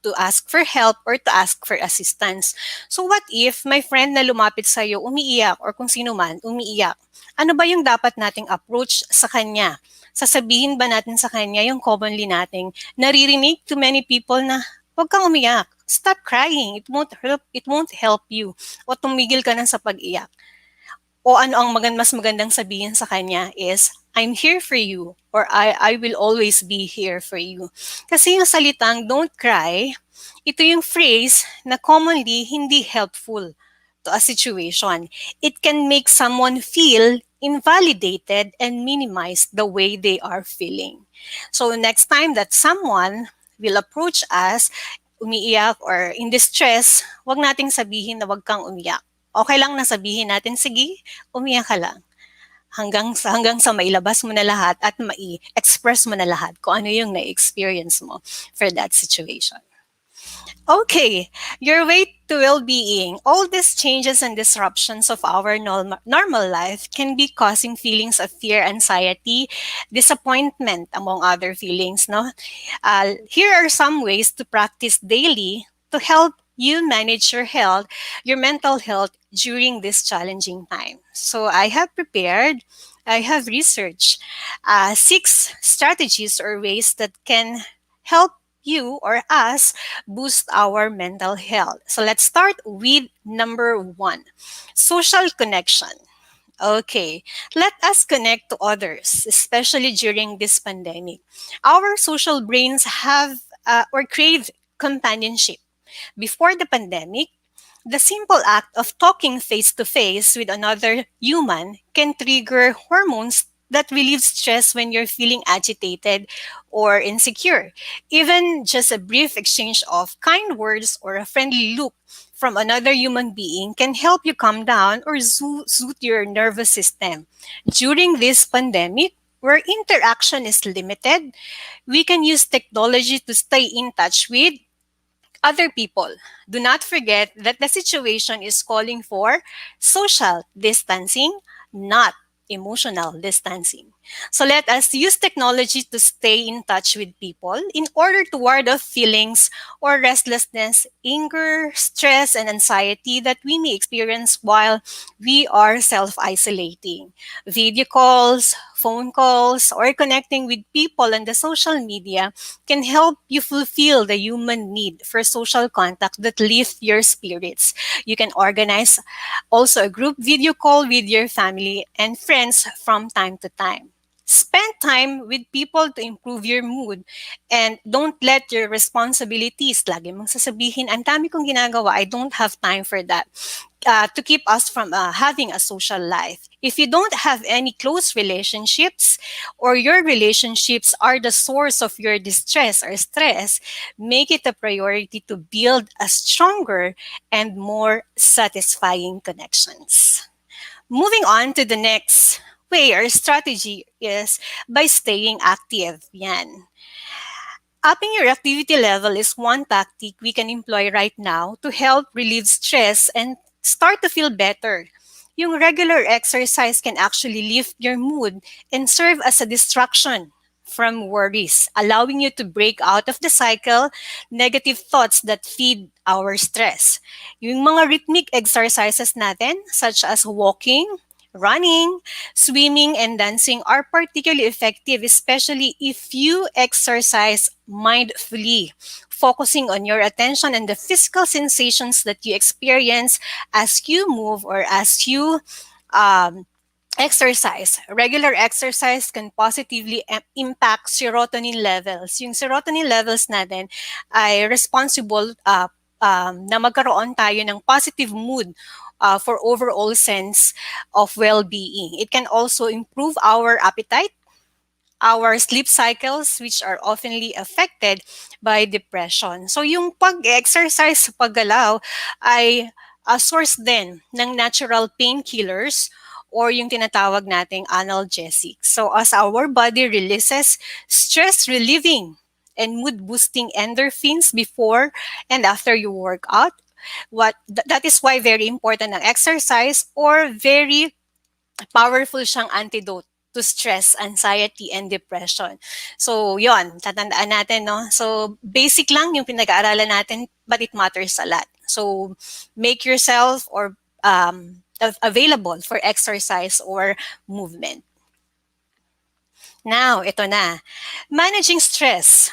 to ask for help or to ask for assistance. So what if my friend na lumapit sa iyo umiiyak or kung sino man umiiyak? Ano ba yung dapat nating approach sa kanya? Sasabihin ba natin sa kanya yung commonly nating naririnig to many people na huwag kang umiyak, stop crying, it won't help you, o tumigil ka na sa pag-iyak? O ano ang mas magandang sabihin sa kanya is, I'm here for you, or I will always be here for you. Kasi yung salitang don't cry, ito yung phrase na commonly hindi helpful to a situation. It can make someone feel invalidated and minimize the way they are feeling. So next time that someone will approach us, umiiyak or in distress, wag nating sabihin na wag kang umiyak. Okay lang na sabihin natin, sige, umiyak ka lang. Hanggang sa mailabas mo na lahat at mai-express mo na lahat kung ano yung na-experience mo for that situation. Okay, your way to well-being. All these changes and disruptions of our normal life can be causing feelings of fear, anxiety, disappointment, among other feelings. No, here are some ways to practice daily to help you manage your health, your mental health during this challenging time. So I have prepared. I have researched 6 strategies or ways that can help you or us boost our mental health. So let's start with number 1, social connection. Okay, let us connect to others, especially during this pandemic. Our social brains have or crave companionship. Before the pandemic, the simple act of talking face to face with another human can trigger hormones that relieve stress when you're feeling agitated or insecure. Even just a brief exchange of kind words or a friendly look from another human being can help you calm down or soothe your nervous system. During this pandemic, where interaction is limited, we can use technology to stay in touch with other people. Do not forget that the situation is calling for social distancing, not emotional distancing. So let us use technology to stay in touch with people in order to ward off feelings or restlessness, anger, stress, and anxiety that we may experience while we are self isolating. Video calls, phone calls, or connecting with people on the social media can help you fulfill the human need for social contact that lifts your spirits. You can organize also a group video call with your family and friends from time to time. Spend time with people to improve your mood and don't let your responsibilities, lagi mong sasabihin, ang dami kong ginagawa, I don't have time for that. To keep us from having a social life. If you don't have any close relationships or your relationships are the source of your distress or stress, make it a priority to build a stronger and more satisfying connections. Moving on to the next way or strategy is by staying active. Yan. Upping your activity level is one tactic we can employ right now to help relieve stress and start to feel better. Yung regular exercise can actually lift your mood and serve as a distraction from worries, allowing you to break out of the cycle, negative thoughts that feed our stress. Yung mga rhythmic exercises natin, such as walking, running, swimming, and dancing are particularly effective, especially if you exercise mindfully, focusing on your attention and the physical sensations that you experience as you move or as you um, exercise. Regular exercise can positively impact serotonin levels. Yung serotonin levels natin ay responsible na magkaroon tayo ng positive mood for overall sense of well-being. It can also improve our appetite, our sleep cycles, which are oftenly affected by depression. So yung pag-exercise, paggalaw, ay a source din ng natural painkillers or yung tinatawag nating analgesics. So as our body releases stress-relieving and mood-boosting endorphins before and after you work out, that is why very important ang exercise or very powerful siyang antidote to stress, anxiety, and depression. So, yon, tatandaan natin, no? So, basic lang yung pinag-aaralan natin, but it matters a lot. So, make yourself or available for exercise or movement. Now, ito na. Managing stress.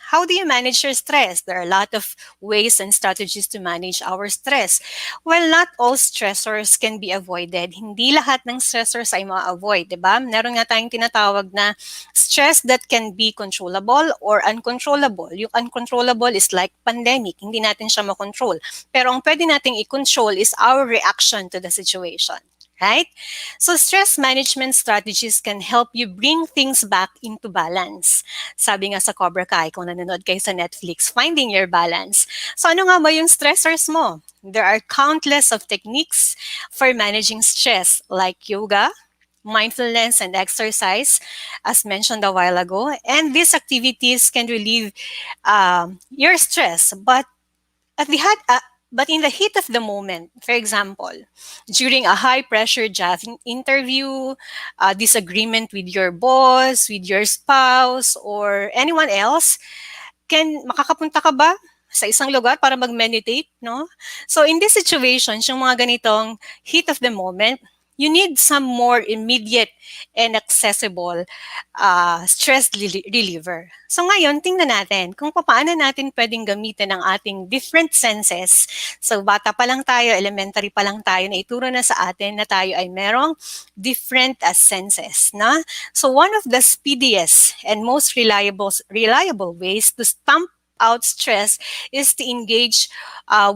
How do you manage your stress? There are a lot of ways and strategies to manage our stress. While not all stressors can be avoided, hindi lahat ng stressors ay ma-avoid, di ba? Meron nga tayong tinatawag na stress that can be controllable or uncontrollable. Yung uncontrollable is like pandemic, hindi natin siya makontrol. Pero ang pwede nating i-control is our reaction to the situation. Right? So stress management strategies can help you bring things back into balance. Sabi nga sa Cobra Kai, kung nanonood kayo sa Netflix, finding your balance. So ano nga ba yung stressors mo? There are countless of techniques for managing stress like yoga, mindfulness, and exercise, as mentioned a while ago. And these activities can relieve your stress, but At the had but in the heat of the moment, for example, during a high pressure job interview, a disagreement with your boss, with your spouse, or anyone else, makakapunta ka ba sa isang lugar para mag-meditate, no? So in this situation, yung mga ganitong heat of the moment, you need some more immediate and accessible stress reliever. So ngayon, tingnan natin kung paano natin pwedeng gamitin ang ating different senses. So bata pa lang tayo, elementary pa lang tayo, na ituro na sa atin na tayo ay merong different senses. Na? So one of the speediest and most reliable ways to stamp out stress is to engage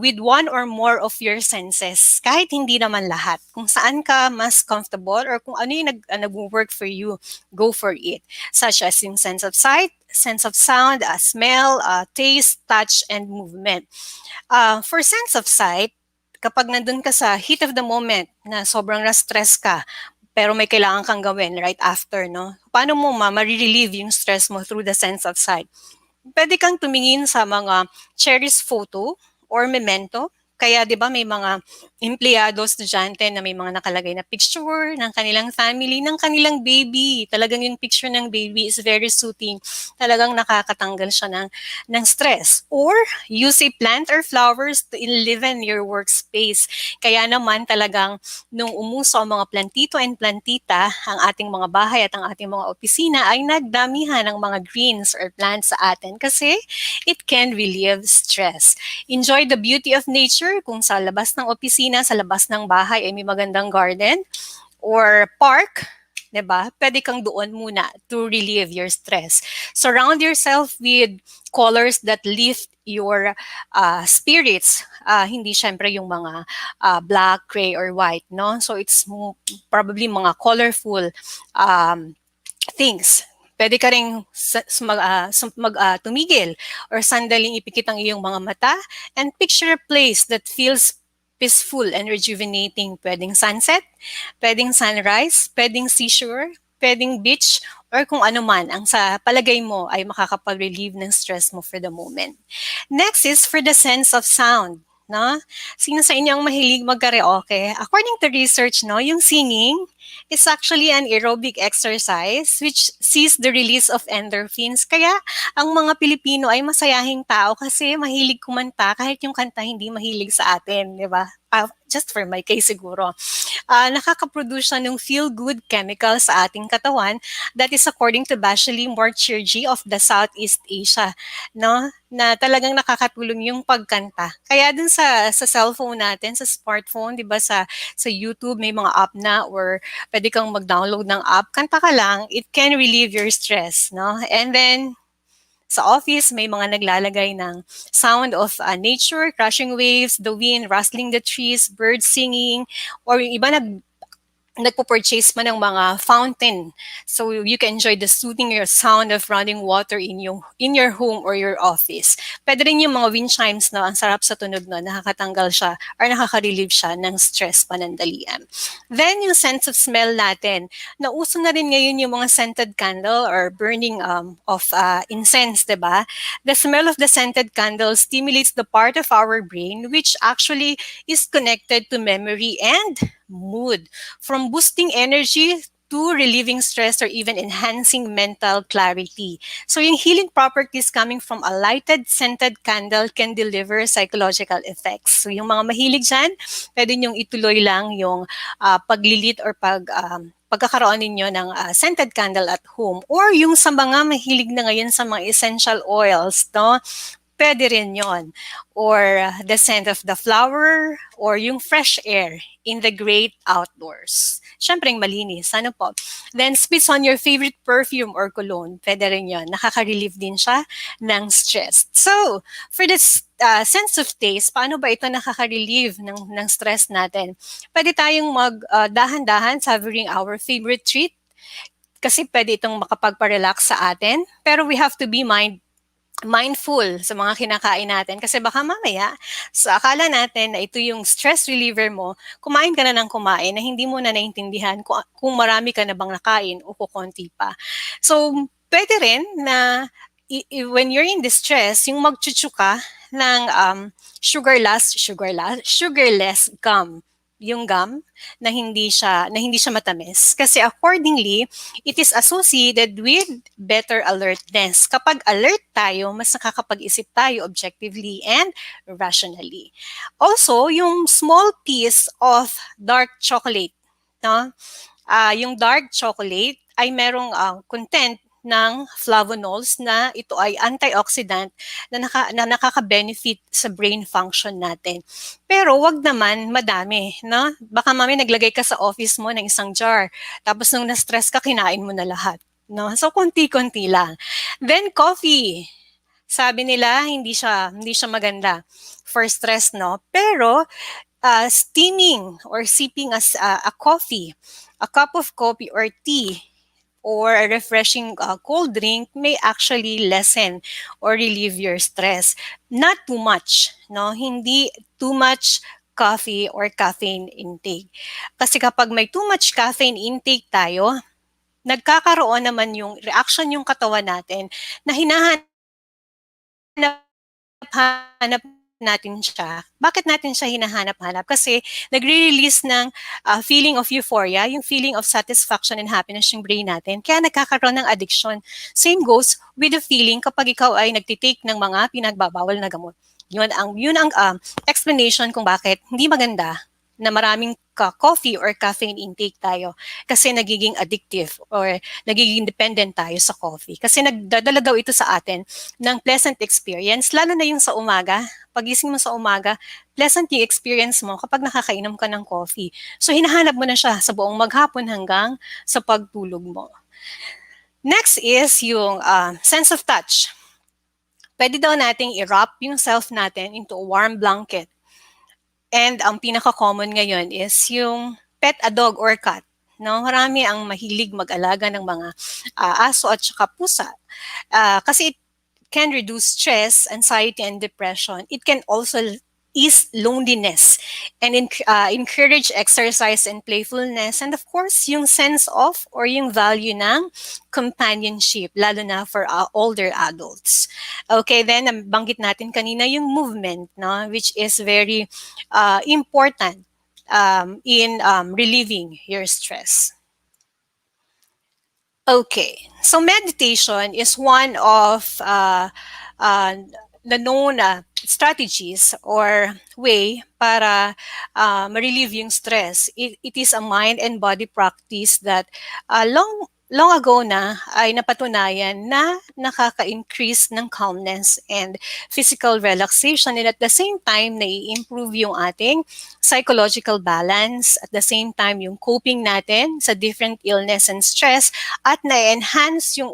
with one or more of your senses. Kahit hindi naman lahat. Kung saan ka mas comfortable or kung ano yung nag-work for you, go for it. Such as yung sense of sight, sense of sound, smell, taste, touch, and movement. For sense of sight, kapag nandun ka sa heat of the moment na sobrang na-stress ka, pero may kailangan kang gawin right after, no? Paano mo ma-relieve yung stress mo through the sense of sight? Pwede kang tumingin sa mga cherished photo or memento. Kaya 'di ba may mga empleyado, estudyante na may mga nakalagay na picture ng kanilang family, ng kanilang baby. Talagang yung picture ng baby is very soothing. Talagang nakakatanggal siya ng stress. Or use a plant or flowers to enliven your workspace. Kaya naman talagang nung umuso ang mga plantito and plantita, ang ating mga bahay at ang ating mga opisina ay nagdamihan ng mga greens or plants sa atin kasi it can relieve stress. Enjoy the beauty of nature kung sa labas ng opisina, sa labas ng bahay ay may magandang garden or park, 'di ba? Pwede kang doon muna to relieve your stress. Surround yourself with colors that lift your spirits. Hindi syempre yung mga black, gray, or white, no? So it's probably mga colorful things. Pwede ka rin tumigil or sandaling ipikit ang iyong mga mata and picture a place that feels peaceful and rejuvenating. Pwedeng sunset, pwedeng sunrise, pwedeng seashore, pwedeng beach, or kung ano man ang sa palagay mo ay makakapag-relieve ng stress mo for the moment. Next is for the sense of sound. No? Sino sa inyo ang mahilig mag-karaoke? According to research, no, yung singing is actually an aerobic exercise which sees the release of endorphins. Kaya ang mga Pilipino ay masayahing tao kasi mahilig kumanta kahit yung kanta hindi mahilig sa atin, di ba? Just for my case siguro. Nakakaproduce siya ng feel-good chemical sa ating katawan that is according to Bashley Morchirji of the Southeast Asia, no? Na talagang nakakatulong yung pagkanta. Kaya dun sa cellphone natin, sa smartphone, 'di ba sa YouTube may mga app na or pwede kang mag-download ng app, kanta ka lang, it can relieve your stress, no? And then sa office, may mga naglalagay ng sound of nature, crashing waves, the wind, rustling the trees, birds singing, or yung iba nagpo-purchase man ng mga fountain. So you can enjoy the soothing your sound of running water in your home or your office. Pwede rin yung mga wind chimes, no? Ang sarap sa tunog, no? Nakakatanggal siya or nakaka-relieve siya ng stress panandalian. Then yung sense of smell natin. Nauso na rin ngayon yung mga scented candle or burning of incense, diba? The smell of the scented candle stimulates the part of our brain which actually is connected to memory and mood. From boosting energy to relieving stress or even enhancing mental clarity. So yung healing properties coming from a lighted scented candle can deliver psychological effects. So yung mga mahilig dyan, pwede nyong ituloy lang yung paglilit or pagkakaroon ninyo ng scented candle at home. Or yung sa mga mahilig na ngayon sa mga essential oils, no? Pwede rin yon. Or the scent of the flower or yung fresh air in the great outdoors. Siyempre, malinis. Ano po? Then, spits on your favorite perfume or cologne. Pwede rin yon. Nakaka-relieve din siya ng stress. So, for this sense of taste, paano ba ito nakaka-relieve ng stress natin? Pwede tayong dahan-dahan savoring our favorite treat kasi pwede itong makapagpa-relax sa atin. Pero we have to be mindful sa mga kinakain natin kasi baka mamaya sa akala natin na ito yung stress reliever mo, kumain ka na ng kumain na hindi mo na naintindihan kung marami ka na bang nakain o kukonti pa. So, pwede rin na when you're in distress, yung magchuchu ka ng sugarless gum, yung gum na hindi siya matamis, kasi accordingly it is associated with better alertness. Kapag alert tayo, mas nakakapag-isip tayo objectively and rationally. Also, yung small piece of dark chocolate, no? Yung dark chocolate ay merong content ng flavonols na ito ay antioxidant na nakaka-benefit sa brain function natin. Pero wag naman madami, no? Baka mami naglagay ka sa office mo ng isang jar, tapos nung na-stress ka, kinain mo na lahat. No? So, konti-konti lang. Then, coffee. Sabi nila, hindi siya maganda for stress, no? Pero, steaming or sipping as a coffee, a cup of coffee or tea, or a refreshing cold drink may actually lessen or relieve your stress. Not too much, no? Hindi too much coffee or caffeine intake. Kasi kapag may too much caffeine intake tayo, nagkakaroon naman yung reaction yung katawan natin na hinahanap natin siya. Bakit natin siya hinahanap-hanap? Kasi nagre-release ng feeling of euphoria, yung feeling of satisfaction and happiness yung brain natin. Kaya nagkakaroon ng addiction. Same goes with the feeling kapag ikaw ay nagtitake ng mga pinagbabawal na gamot. Yun ang explanation kung bakit hindi maganda na maraming coffee or caffeine intake tayo, kasi nagiging addictive or nagiging dependent tayo sa coffee. Kasi nagdadala daw ito sa atin ng pleasant experience, lalo na yung sa umaga. Pagising mo sa umaga, pleasant yung experience mo kapag nakakainom ka ng coffee. So hinahanap mo na siya sa buong maghapon hanggang sa pagtulog mo. Next is yung sense of touch. Pwede daw nating i-wrap yung self natin into a warm blanket. And ang pinaka-common ngayon is yung pet a dog or cat. No? Marami ang mahilig mag-alaga ng mga aso at saka pusa. Kasi it can reduce stress, anxiety, and depression. It can also ease loneliness and encourage exercise and playfulness. And of course, yung sense of or yung value ng companionship, lalo na for older adults. Okay, then banggit natin kanina yung movement, no, which is very important in relieving your stress. Okay, so meditation is one of the known strategies or way para ma-relieve yung stress. It is a mind and body practice that long ago na ay napatunayan na nakaka-increase ng calmness and physical relaxation, and at the same time nai-improve yung ating psychological balance, at the same time yung coping natin sa different illness and stress, at na-enhance yung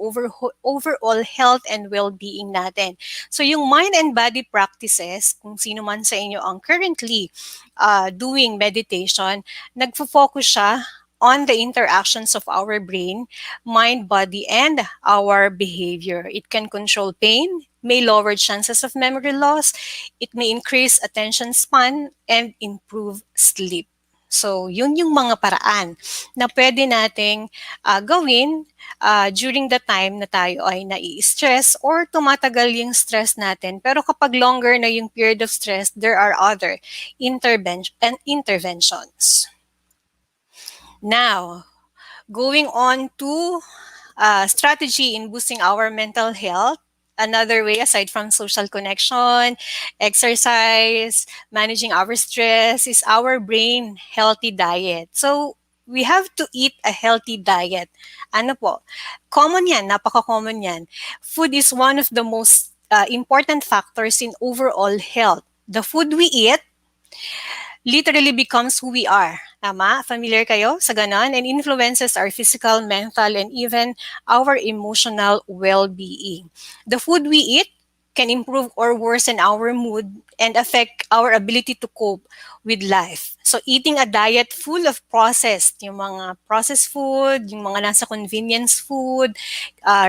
overall health and well-being natin. So yung mind and body practices, kung sino man sa inyo ang currently doing meditation, nagfo-focus siya on the interactions of our brain, mind, body, and our behavior. It can control pain, may lower chances of memory loss, it may increase attention span, and improve sleep. So, yun yung mga paraan na pwede nating gawin during the time na tayo ay nai-stress or tumatagal yung stress natin. Pero kapag longer na yung period of stress, there are other interventions. Now, going on to strategy in boosting our mental health, another way aside from social connection, exercise, managing our stress is our brain healthy diet. So, we have to eat a healthy diet. Ano po? Common yan, napaka-common yan. Food is one of the most important factors in overall health. The food we eat literally becomes who we are. Tama? Familiar kayo sa ganon? And influences our physical, mental, and even our emotional well-being. The food we eat can improve or worsen our mood and affect our ability to cope with life. So eating a diet full of processed, yung mga processed food, yung mga nasa convenience food,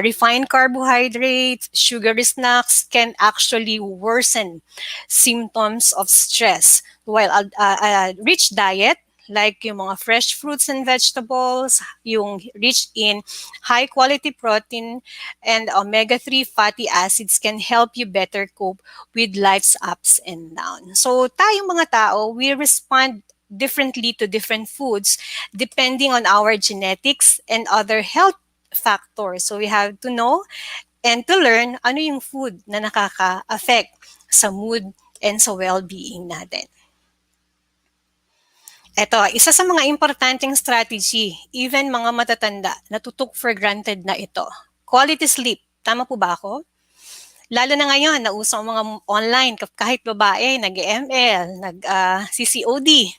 refined carbohydrates, sugary snacks can actually worsen symptoms of stress. While a rich diet like yung mga fresh fruits and vegetables, yung rich in high quality protein and omega-3 fatty acids can help you better cope with life's ups and downs. So tayong mga tao, we respond differently to different foods depending on our genetics and other health factors. So we have to know and to learn ano yung food na nakaka-affect sa mood and sa well-being natin. Ito, isa sa mga importanteng strategy, even mga matatanda, natutok for granted na ito. Quality sleep. Tama po ba ako? Lalo na ngayon, nauso ang mga online, kahit babae, nag-ML, nag-CCOD.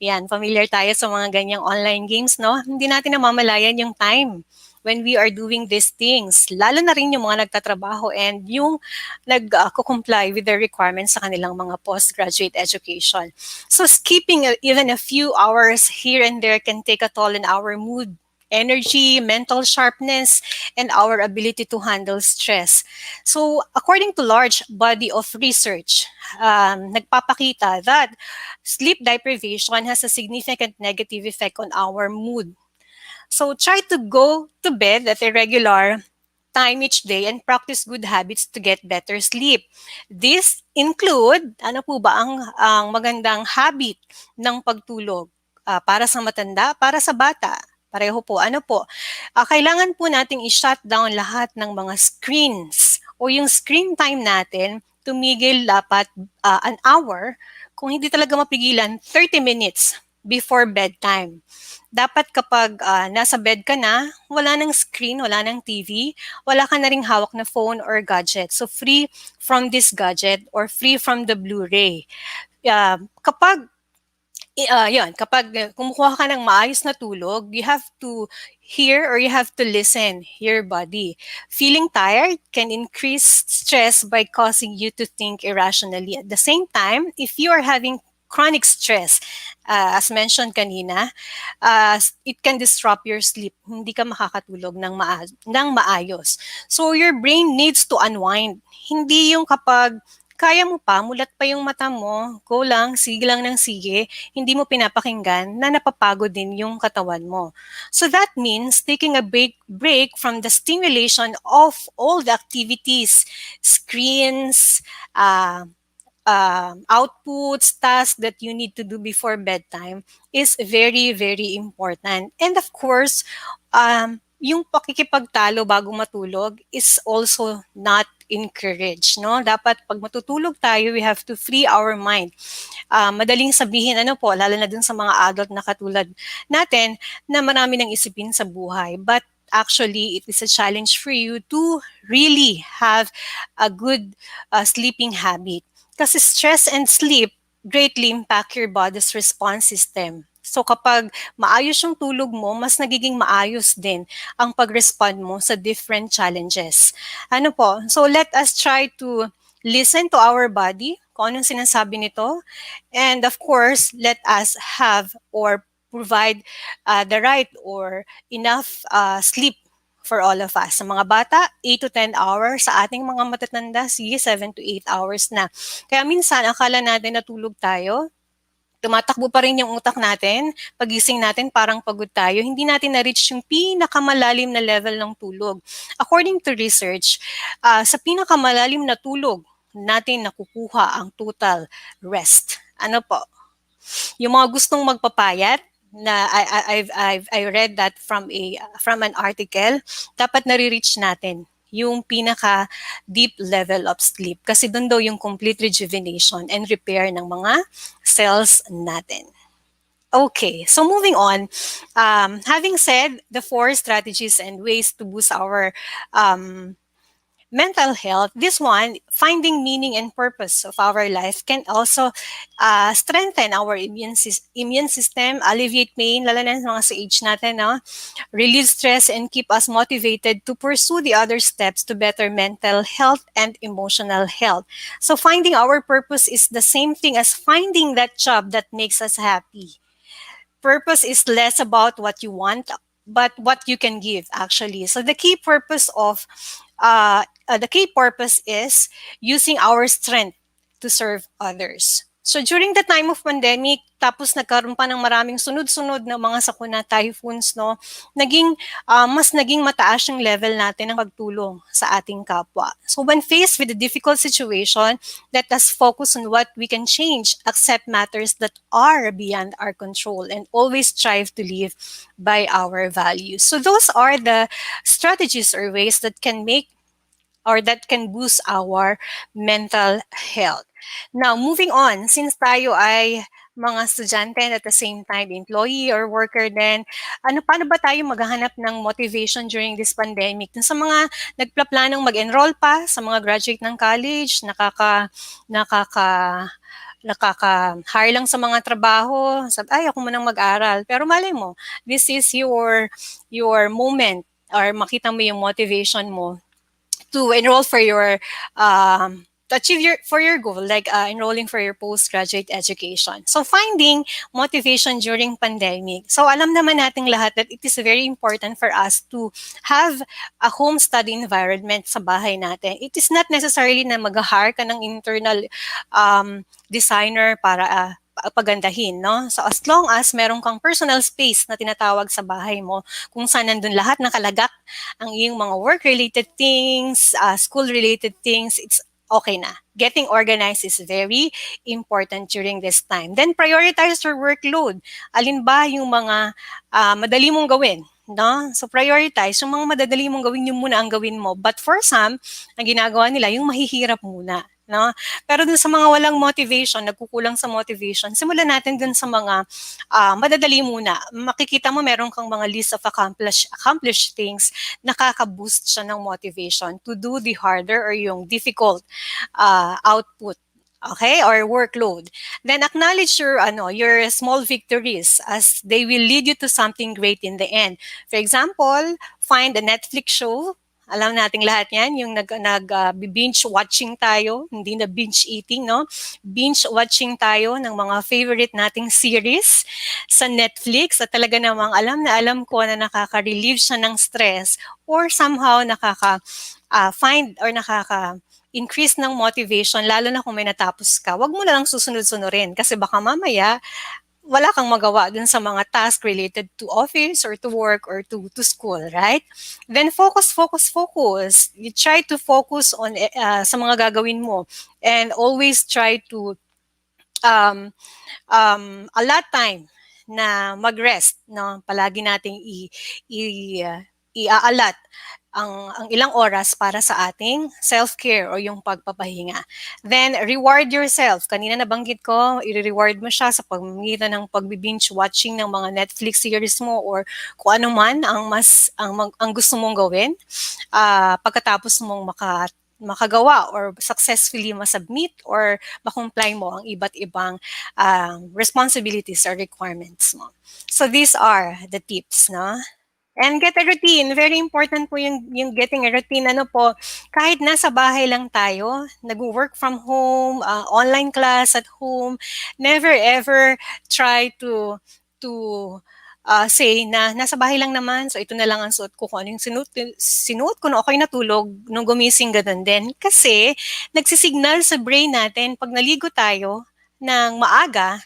Yan, familiar tayo sa mga ganyang online games, no? Hindi natin namamalayan yung time when we are doing these things. Lalo na rin yung mga nagtatrabaho and yung nag-comply with the requirements sa kanilang mga postgraduate education. So skipping even a few hours here and there can take a toll on our mood, energy, mental sharpness, and our ability to handle stress. So according to large body of research, nagpapakita that sleep deprivation has a significant negative effect on our mood. So try to go to bed at a regular time each day and practice good habits to get better sleep. This include, ano po ba ang magandang habit ng pagtulog para sa matanda, para sa bata? Pareho po. Ano po? Kailangan po nating i-shut down lahat ng mga screens o yung screen time natin, tumigil dapat an hour. Kung hindi talaga mapigilan, 30 minutes before bedtime. Dapat kapag nasa bed ka na, wala nang screen, wala nang TV, wala ka na ring hawak na phone or gadget. So free from this gadget or free from the Blu-ray. Kapag kumukuha ka ng maayos na tulog, you have to hear or you have to listen your body. Feeling tired can increase stress by causing you to think irrationally. At the same time, if you are having chronic stress, as mentioned kanina, it can disrupt your sleep. Hindi ka makakatulog ng maayos. So your brain needs to unwind. Hindi yung kapag kaya mo pa, mulat pa yung mata mo, go lang, sige lang ng sige, hindi mo pinapakinggan na napapagod din yung katawan mo. So that means taking a break from the stimulation of all the activities, screens, outputs, tasks that you need to do before bedtime is very, very important. And of course, yung pakikipagtalo bago matulog is also not encouraged, no? Dapat pag matutulog tayo, we have to free our mind. Madaling sabihin, ano po, lalo na dun sa mga adult na katulad natin, na marami nang isipin sa buhay. But actually, it is a challenge for you to really have a good sleeping habit. Kasi stress and sleep greatly impact your body's response system. So kapag maayos yung tulog mo, mas nagiging maayos din ang pag-respond mo sa different challenges. Ano po? So let us try to listen to our body, kung anong sinasabi nito. And of course, let us have or provide the right or enough sleep for all of us. Sa mga bata, 8 to 10 hours. Sa ating mga matatanda, sige, 7 to 8 hours na. Kaya minsan, akala natin natulog tayo, tumatakbo pa rin yung utak natin, pagising natin parang pagod tayo, hindi natin na-reach yung pinakamalalim na level ng tulog. According to research, sa pinakamalalim na tulog, natin nakukuha ang total rest. Ano po? Yung mga gustong magpapayat, na I read that from an article, dapat nare-reach natin yung pinaka deep level of sleep kasi doon daw yung complete rejuvenation and repair ng mga cells natin. Okay, so moving on, having said the 4 strategies and ways to boost our mental health, this one, finding meaning and purpose of our life can also strengthen our immune system, alleviate pain, lalo na mga sa age natin, no? Release stress, and keep us motivated to pursue the other steps to better mental health and emotional health. So finding our purpose is the same thing as finding that job that makes us happy. Purpose is less about what you want, but what you can give, actually. So the key purpose is using our strength to serve others. So during the time of pandemic, tapos nagkaroon pa ng maraming sunod-sunod na mga sakuna, typhoons, no, mas naging mataas yung level natin ng pagtulong sa ating kapwa. So when faced with a difficult situation, let us focus on what we can change, accept matters that are beyond our control, and always strive to live by our values. So those are the strategies or ways that can make or that can boost our mental health. Now, moving on, since tayo ay mga estudyante and at the same time employee or worker din, paano ba tayo maghahanap ng motivation during this pandemic? Dun sa mga nagpaplanong mag-enroll pa, sa mga graduate ng college, nakaka nakaka-hire lang sa mga trabaho, sabi, ay, ako munang mag-aral. Pero malay mo, this is your moment or makita mo yung motivation mo to enroll for your to achieve your goal, like enrolling for your postgraduate education. So finding motivation during pandemic. So alam naman nating lahat that it is very important for us to have a home study environment sa bahay natin. It is not necessarily na mag-hire ka ng internal designer para pagandahin, no? So as long as meron kang personal space na tinatawag sa bahay mo, kung saan nandun lahat nakalagak ang iyong mga work-related things, school-related things, it's okay na. Getting organized is very important during this time. Then prioritize your workload. Alin ba yung mga madali mong gawin? No? So prioritize, yung mga madadali mong gawin, yung muna ang gawin mo. But for some, ang ginagawa nila, yung mahihirap muna. No? Pero dun sa mga walang motivation, nagkukulang sa motivation, simulan natin dun sa mga madadali muna. Makikita mo meron kang mga list of accomplished things, nakaka-boost siya ng motivation to do the harder or yung difficult output. Okay, or workload. Then acknowledge your small victories as they will lead you to something great in the end. For example, find a Netflix show. Alam nating lahat yan, yung binge watching tayo, hindi na binge eating, no? Binge watching tayo ng mga favorite nating series sa Netflix at talaga namang alam na alam ko na nakaka-relieve siya ng stress or somehow find or increase ng motivation, lalo na kung may natapos ka. Huwag mo na lang susunod-sunurin kasi baka mamaya wala kang magawa dun sa mga task related to office or to work or to school, right? Then focus. You try to focus on sa mga gagawin mo and always try to allot time na mag-rest, no? Palagi nating i-allot ang ilang oras para sa ating self-care o yung pagpapahinga. Then, reward yourself. Kanina nabanggit ko, i-reward mo siya sa pamamagitan ng pag-binge watching ng mga Netflix series mo or kung ano man ang gusto mong gawin pagkatapos mong makagawa or successfully masubmit or makomply mo ang iba't ibang responsibilities or requirements mo. So these are the tips, no? And get a routine. Very important po yung getting a routine. Kahit nasa bahay lang tayo, nag-work from home, online class at home, never ever try to say na nasa bahay lang naman, so ito na lang ang suot ko. Kung ano yung sinuot ko na ako'y natulog, nung gumising ganun din. Kasi nagsisignal sa brain natin, pag naligo tayo ng maaga,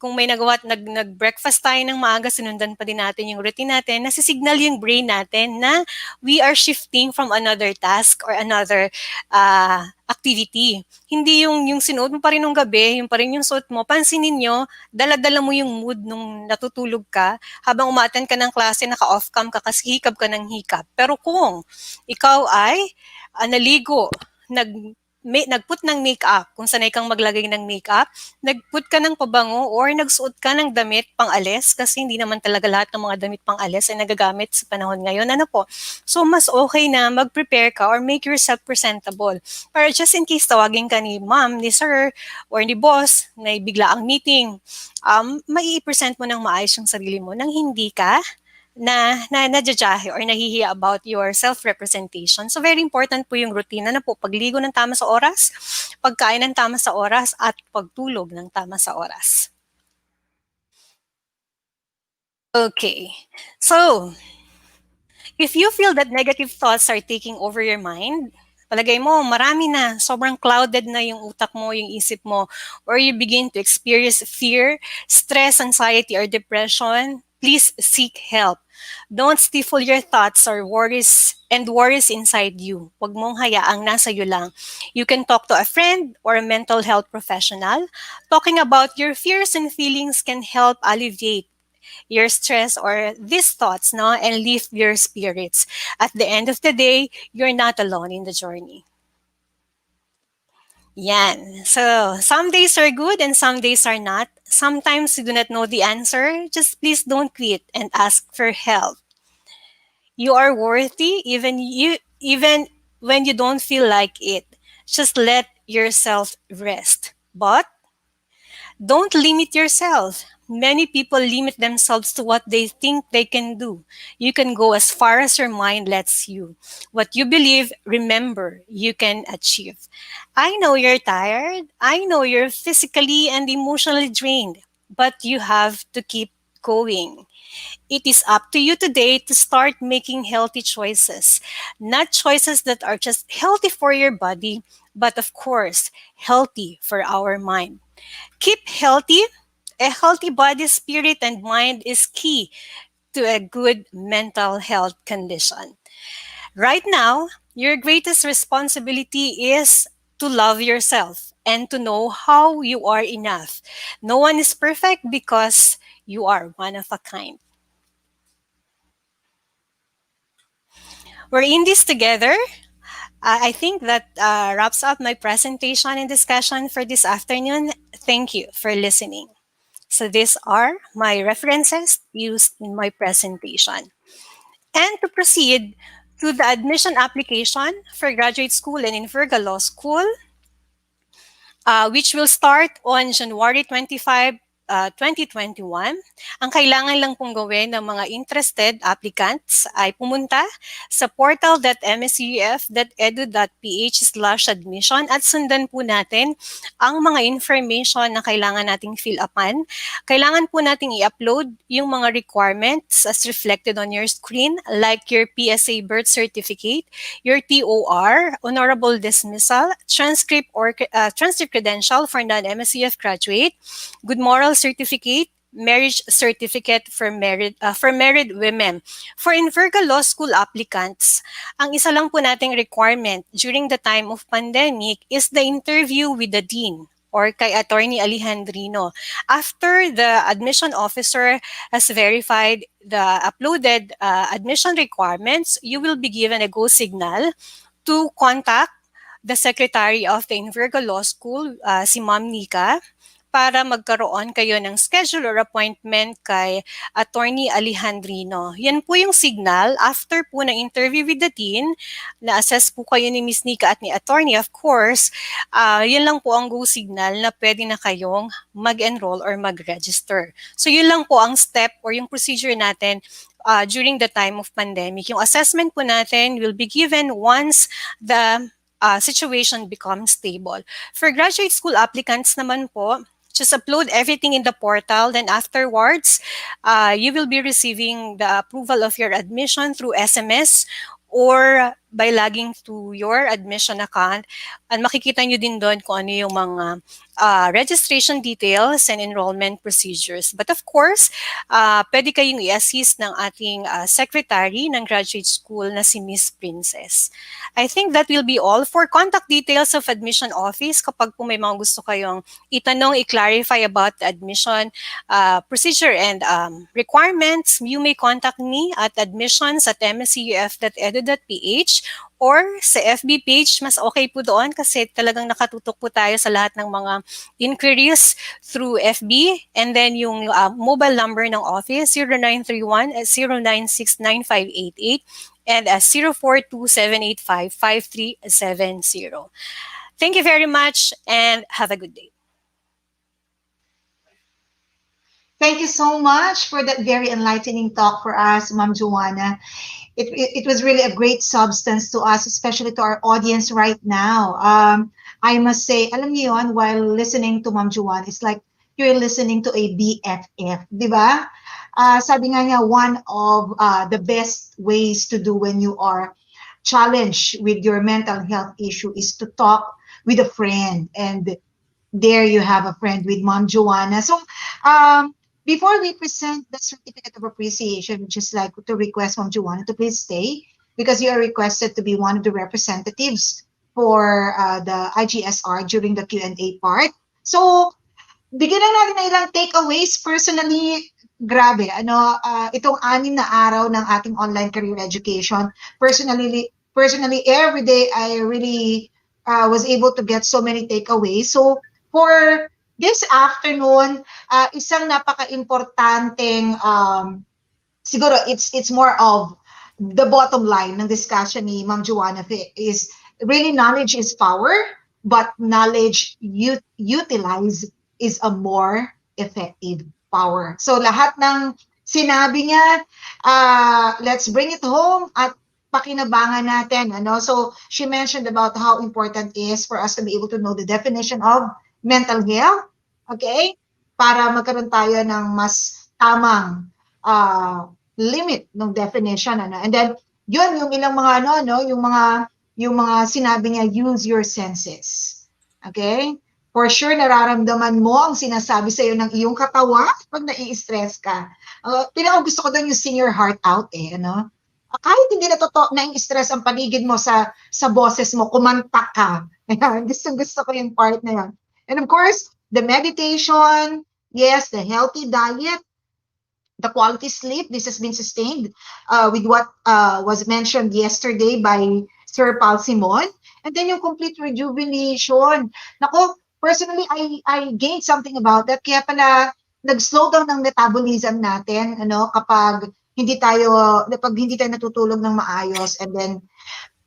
kung may nagawa at nag-breakfast tayo ng maaga, sinundan pa din natin yung routine natin, nasisignal yung brain natin na we are shifting from another task or another activity. Hindi yung sinuot mo pa rin nung gabi, yung pa rin yung suot mo. Pansinin nyo, dala-dala mo yung mood nung natutulog ka, habang umattend ka ng klase, naka-off cam ka kasi hikab ka ng hikab. Pero kung ikaw ay naligo, nagput ng makeup, kung sanay kang maglagay ng makeup, nagput ka ng pabango or nagsuot ka ng damit pang-alis kasi hindi naman talaga lahat ng mga damit pang-alis ay nagagamit sa panahon ngayon. So, mas okay na mag-prepare ka or make yourself presentable. Para just in case tawagin ka ni ma'am, ni sir, or ni boss na bigla ang meeting, mai-present mo ng maayos yung sarili mo nang hindi ka nadyajahe or nahihiya about your self-representation. So very important po yung routine pagligo ng tama sa oras, pagkain ng tama sa oras, at pagtulog ng tama sa oras. Okay. So, if you feel that negative thoughts are taking over your mind, Palagay mo, marami na, sobrang clouded na yung utak mo, yung isip mo, or you begin to experience fear, stress, anxiety, or depression, please seek help. Don't stifle your thoughts or worries inside you. Huwag mong hayaang nasa iyo lang. You can talk to a friend or a mental health professional. Talking about your fears and feelings can help alleviate your stress or these thoughts, no, and lift your spirits. At the end of the day, you're not alone in the journey. Yan. So, some days are good and some days are not. Sometimes you do not know the answer. Just please don't quit and ask for help. You are worthy even when you don't feel like it. Just let yourself rest. But don't limit yourself. Many people limit themselves to what they think they can do. You can go as far as your mind lets you. What you believe, remember, you can achieve. I know you're tired. I know you're physically and emotionally drained, but you have to keep going. It is up to you today to start making healthy choices. Not choices that are just healthy for your body, but of course, healthy for our mind. Keep healthy. A healthy body, spirit, and mind is key to a good mental health condition. Right now, your greatest responsibility is to love yourself and to know how you are enough. No one is perfect because you are one of a kind. We're in this together. I think that wraps up my presentation and discussion for this afternoon. Thank you for listening. So these are my references used in my presentation. And to proceed to the admission application for graduate school and in Virga Law School, which will start on January 25, 2021. Ang kailangan lang pong gawin ng mga interested applicants ay pumunta sa portal.mseuf.edu.ph/admission at sundan po natin ang mga information na kailangan nating fill upan. Kailangan po nating i-upload yung mga requirements as reflected on your screen like your PSA birth certificate, your TOR, honorable dismissal, transcript or transcript credential for non-MSEUF graduate, good moral certificate, marriage certificate for married women. For Inverga Law School applicants, ang isa lang po nating requirement during the time of pandemic is the interview with the dean or kay Attorney Alejandrino. After the admission officer has verified the uploaded admission requirements, you will be given a go signal to contact the Secretary of the Inverga Law School, si Ma'am Nika, para magkaroon kayo ng schedule or appointment kay Attorney Alejandrino. Yan po yung signal after po ng interview with the dean, na-assess po kayo ni Ms. Nika at ni Attorney, of course, yan lang po ang go signal na pwede na kayong mag-enroll or mag-register. So yun lang po ang step or yung procedure natin during the time of pandemic. Yung assessment po natin will be given once the situation becomes stable. For graduate school applicants naman po, just upload everything in the portal. Then afterwards, you will be receiving the approval of your admission through SMS or by logging to your admission account. And makikita nyo din doon kung ano yung mga registration details and enrollment procedures. But of course, pwede kayong i-assist ng ating secretary ng graduate school na si Miss Princess. I think that will be all. For contact details of admission office, kapag po may mga gusto kayong itanong, i-clarify about the admission procedure and requirements, you may contact me at admissions@mseuf.edu.ph or sa FB page. Mas okay po doon kasi talagang nakatutok po tayo sa lahat ng mga inquiries through FB. And then yung mobile number ng office, 0931-0969588 and 0427855370. Thank you very much and have a good day. Thank you so much for that very enlightening talk for us, Ma'am Joanna. It was really a great substance to us, especially to our audience right now. I must say, alam niyo yun, while listening to Ma'am Joanna, it's like you're listening to a BFF, di ba? Sabi nga niya, one of the best ways to do when you are challenge with your mental health issue is to talk with a friend. And there you have a friend with Mom Joanna. So, before we present the certificate of appreciation, just like to request Mom Joanna to please stay because you are requested to be one of the representatives for the IGSR during the Q&A part. So, bigyan lang natin ng ilang takeaways. Personally, grabe, itong 6 na araw ng ating online career education, personally every day, I really was able to get so many takeaways. So, for this afternoon, isang napaka-importanteng, siguro it's more of the bottom line ng discussion ni Ma'am Joanna is really knowledge is power, but knowledge utilized is a more effective power. So lahat ng sinabi niya, let's bring it home at pakinabangan natin. So she mentioned about how important it is for us to be able to know the definition of mental health, okay? Para magkaroon tayo ng mas tamang limit ng definition. And then, yun, yung ilang mga, yung mga sinabi niya, use your senses. Okay? For sure, nararamdaman mo ang sinasabi sa'yo ng iyong katawan pag nai-stress ka. Pinaka gusto ko doon yung sing your heart out kahit hindi na totoo na yung stress ang paligid mo sa boses mo, kumanta ka. Gusto ko yung part na yun. And of course, the meditation, yes, the healthy diet, the quality sleep, this has been sustained with what was mentioned yesterday by Sir Paul Simon. And then yung complete rejuvenation. Nako, personally, I gained something about that. Kaya pala, nag-slow down ng metabolism natin, kapag hindi tayo natutulog ng maayos, and then,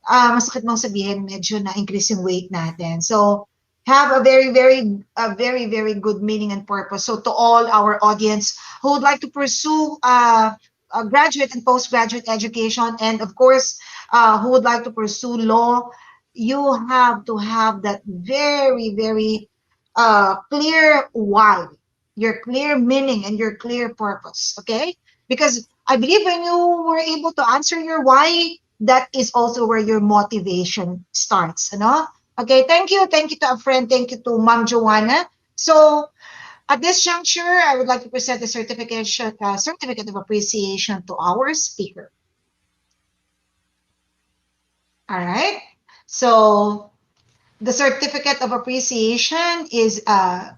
masakit mong sabihin, medyo na-increase yung weight natin. So, have a very, very good meaning and purpose. So to all our audience who would like to pursue a graduate and postgraduate education, and of course, who would like to pursue law, you have to have that very, very clear why, your clear meaning and your clear purpose, okay? Because I believe when you were able to answer your why, that is also where your motivation starts, Okay, thank you to a friend, thank you to Ma'am Joanna. So, at this juncture, I would like to present the certificate of appreciation to our speaker. All right, so the certificate of appreciation is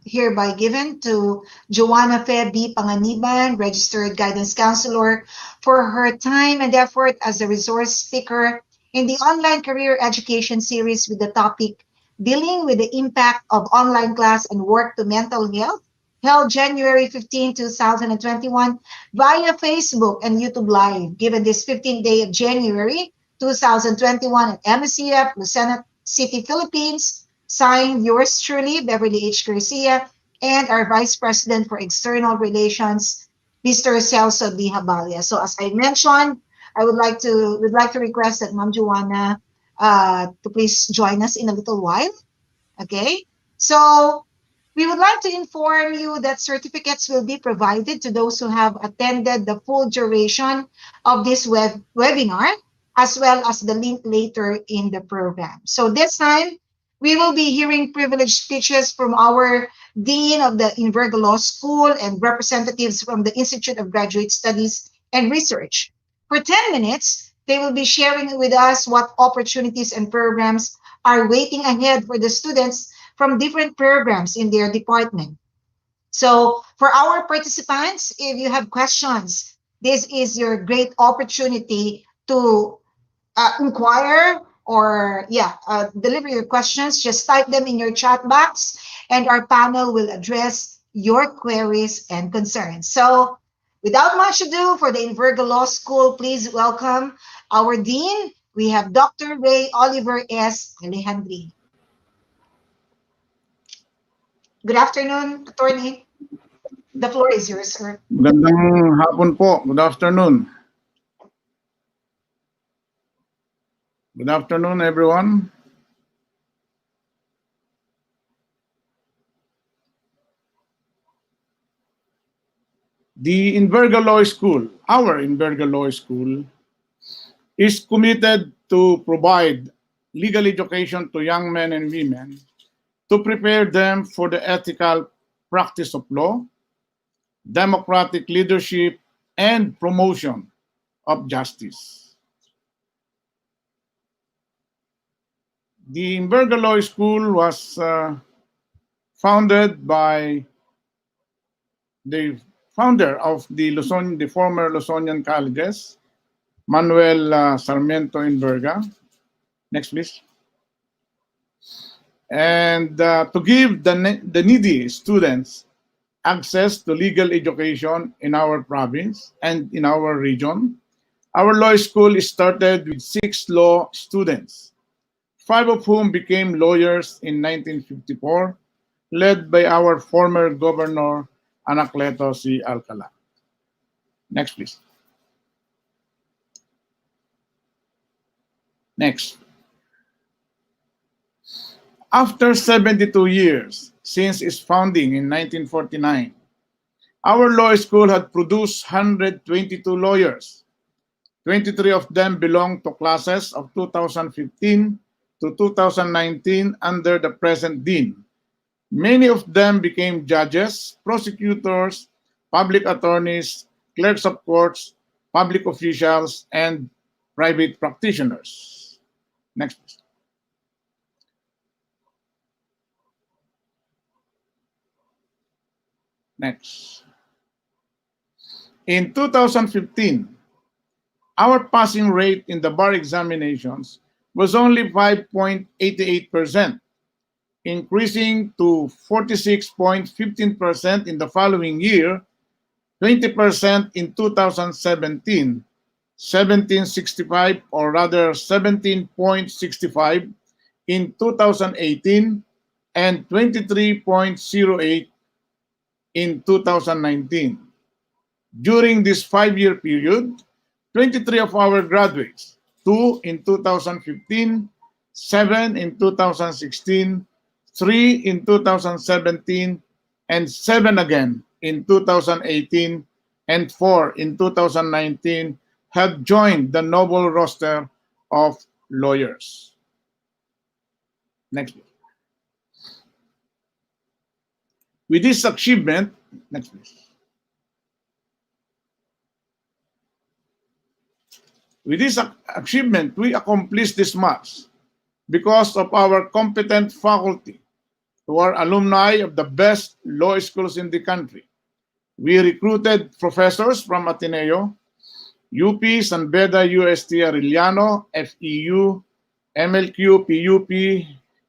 hereby given to Joanna Fe B. Panganiban, registered guidance counselor, for her time and effort as a resource speaker in the online career education series with the topic Dealing with the Impact of Online Class and Work to Mental Health, held January 15, 2021 via Facebook and YouTube Live, given this 15th day of January 2021 at MSEUF, Lucena City, Philippines. Signed, yours truly, Beverly H. Garcia, and our Vice President for External Relations, Mr. Celso D. Habalia. So as I mentioned, I would like to request that Ma'am Joanna to please join us in a little while. Okay, so we would like to inform you that certificates will be provided to those who have attended the full duration of this webinar, as well as the link later in the program. So this time, we will be hearing privileged speeches from our Dean of the Invergro Law School and representatives from the Institute of Graduate Studies and Research. For 10 minutes, they will be sharing with us what opportunities and programs are waiting ahead for the students from different programs in their department. So for our participants, if you have questions, this is your great opportunity to inquire or deliver your questions. Just type them in your chat box and our panel will address your queries and concerns. So without much ado, for the Invergro Law School, please welcome our Dean. We have Dr. Ray Oliver S. Alejandri. Good afternoon, Attorney. The floor is yours, sir. Magandang hapon po. Good afternoon. Good afternoon, everyone. The Invergro Law School, our Invergro Law School, is committed to provide legal education to young men and women to prepare them for the ethical practice of law, democratic leadership, and promotion of justice. The Imberga Law School was founded by the founder of the former Luzonian colleges, Manuel Sarmiento Imberga. Next, please. And to give the needy students access to legal education in our province and in our region, our law school started with 6 law students, 5 of whom became lawyers in 1954, led by our former governor, Anacleto C. Alcala. Next, please. Next. After 72 years since its founding in 1949, our law school had produced 122 lawyers. 23 of them belong to classes of 2015 to 2019 under the present dean. Many of them became judges, prosecutors, public attorneys, clerks of courts, public officials, and private practitioners. Next, please. Next. In 2015, our passing rate in the bar examinations was only 5.88%, increasing to 46.15% in the following year, 20% in 2017, 1765 or rather 17.65 in 2018, and 23.08 in 2019. During this 5-year period, 23 of our graduates, 2 in 2015, 7 in 2016, 3 in 2017, and 7 again in 2018, and 4 in 2019 have joined the noble roster of lawyers. Next, please. With this achievement, next, please. With this achievement, we accomplished this much because of our competent faculty, who are alumni of the best law schools in the country. We recruited professors from Ateneo, UP, San Beda, UST Arellano, FEU, MLQ, PUP,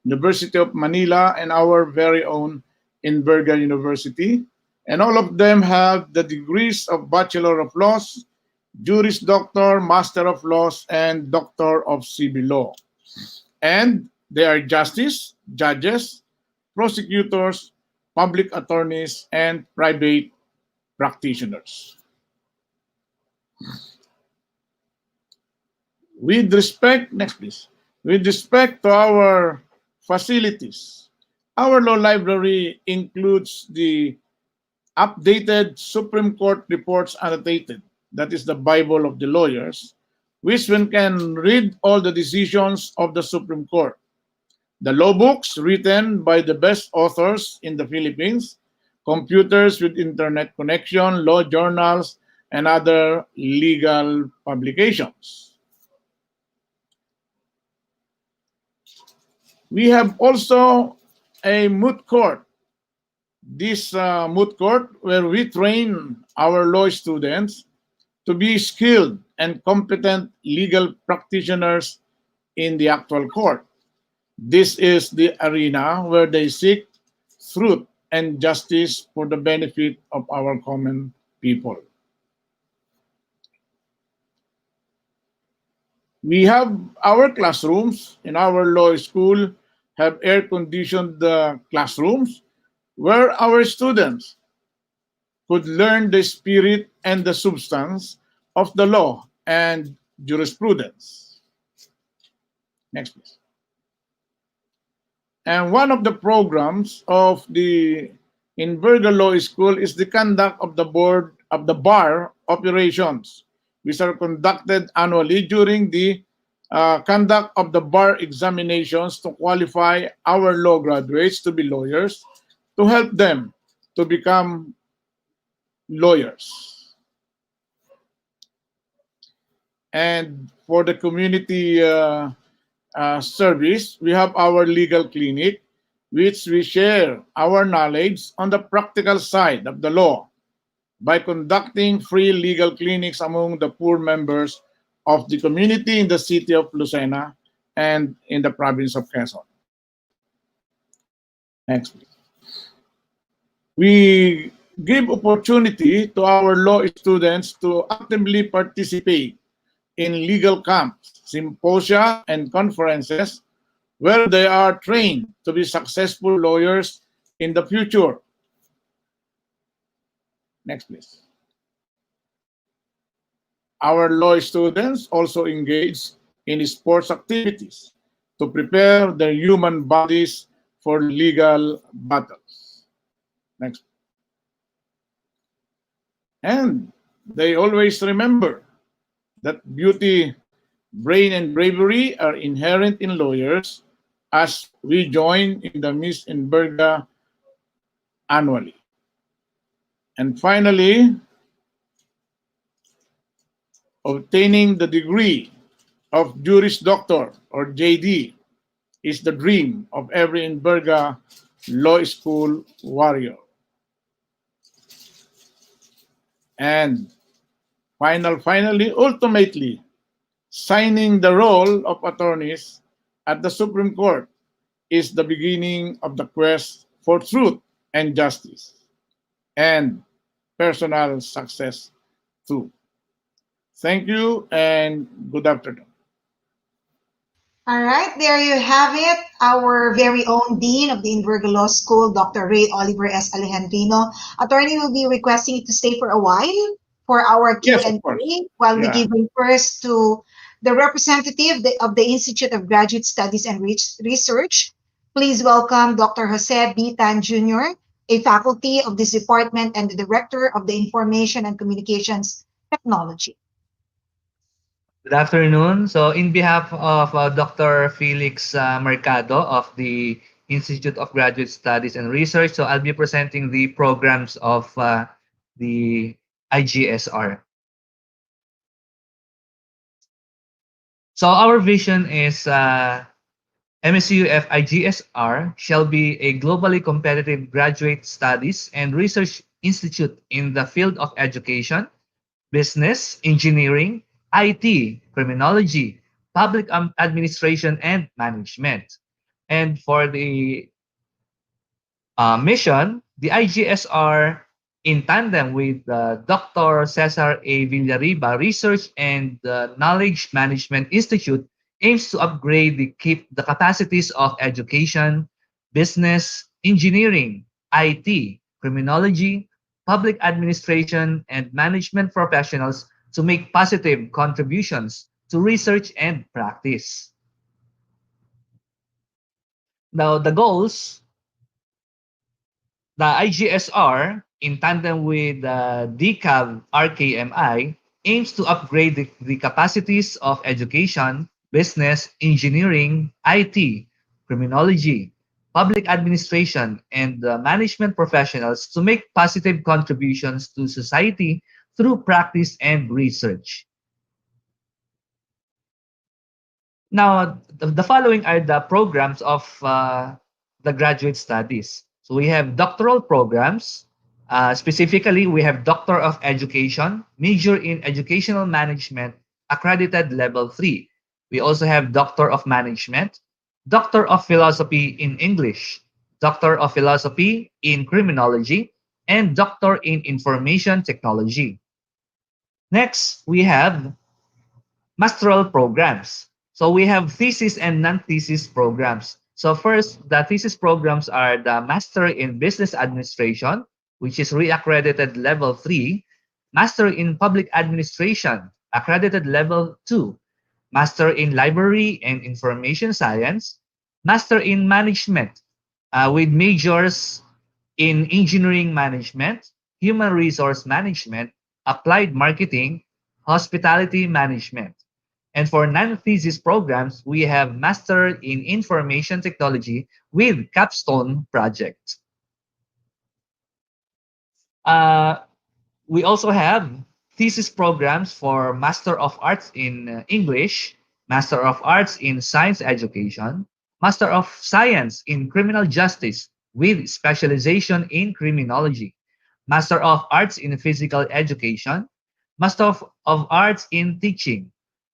University of Manila, and our very own Imberga University. And all of them have the degrees of Bachelor of Laws, Juris Doctor, Master of Laws, and Doctor of Civil Law. And they are justice, judges, prosecutors, public attorneys, and private practitioners. With respect, next please, with respect to our facilities, our law library includes the updated Supreme Court reports annotated, that is the Bible of the lawyers, which one can read all the decisions of the Supreme Court. The law books written by the best authors in the Philippines, computers with internet connection, law journals, and other legal publications. We have also a moot court. This moot court where we train our law students to be skilled and competent legal practitioners in the actual court. This is the arena where they seek truth and justice for the benefit of our common people. We have our classrooms in our law school have air-conditioned classrooms where our students could learn the spirit and the substance of the law and jurisprudence. Next, please. And one of the programs of the Imberga Law School is the conduct of the board of the bar operations, which are conducted annually during the conduct of the bar examinations to qualify our law graduates to be lawyers, to help them to become lawyers. And for the community service, we have our legal clinic, which we share our knowledge on the practical side of the law by conducting free legal clinics among the poor members of the community in the city of Lucena and in the province of Quezon. Next, please. We give opportunity to our law students to actively participate in legal camps, symposia, and conferences where they are trained to be successful lawyers in the future. Next, please. Our law students also engage in sports activities to prepare their human bodies for legal battles. Next. And they always remember that beauty, brain, and bravery are inherent in lawyers as we join in the Miss Inverga annually. And finally, obtaining the degree of Juris Doctor or JD is the dream of every Inverga Law School warrior. And finally, ultimately, signing the role of attorneys at the Supreme Court is the beginning of the quest for truth and justice and personal success too. Thank you and good afternoon. All right, there you have it. Our very own Dean of the Inverga Law School, Dr. Ray Oliver S. Alejandrino. Attorney will be requesting you to stay for a while for our Yes, Q&A of course. while we Yeah. give way first to the representative of the Institute of Graduate Studies and Research. Please welcome Dr. Jose B. Tan Jr., a faculty of this department and the Director of the Information and Communications Technology. Good afternoon. So, in behalf of Dr. Felix Mercado of the Institute of Graduate Studies and Research, so I'll be presenting the programs of the IGSR. So, our vision is MSEUF IGSR shall be a globally competitive graduate studies and research institute in the field of education, business, engineering, IT, criminology, public administration, and management. And for the mission, the IGSR, in tandem with Dr. Cesar A. Villariba Research and the Knowledge Management Institute, aims to upgrade the capacities of education, business, engineering, IT, criminology, public administration, and management professionals to make positive contributions to research and practice. Now, the goals, the IGSR, in tandem with the DCAV RKMI, aims to upgrade the capacities of education, business, engineering, IT, criminology, public administration, and management professionals to make positive contributions to society through practice and research. Now, the following are the programs of the graduate studies. So we have doctoral programs. Specifically, we have Doctor of Education, major in Educational Management, accredited level 3. We also have Doctor of Management, Doctor of Philosophy in English, Doctor of Philosophy in Criminology, and Doctor in Information Technology. Next, we have masteral programs. So we have thesis and non-thesis programs. So first, the thesis programs are the Master in Business Administration, which is re-accredited level 3, Master in Public Administration, accredited level 2, Master in Library and Information Science, Master in Management, with majors in Engineering Management, Human Resource Management, Applied Marketing, Hospitality Management. And for non-thesis programs, we have Master in Information Technology with Capstone Project. Uh, we also have thesis programs for Master of Arts in English, Master of Arts in Science Education, Master of Science in Criminal Justice with specialization in criminology, Master of Arts in Physical Education, Master of Arts in Teaching,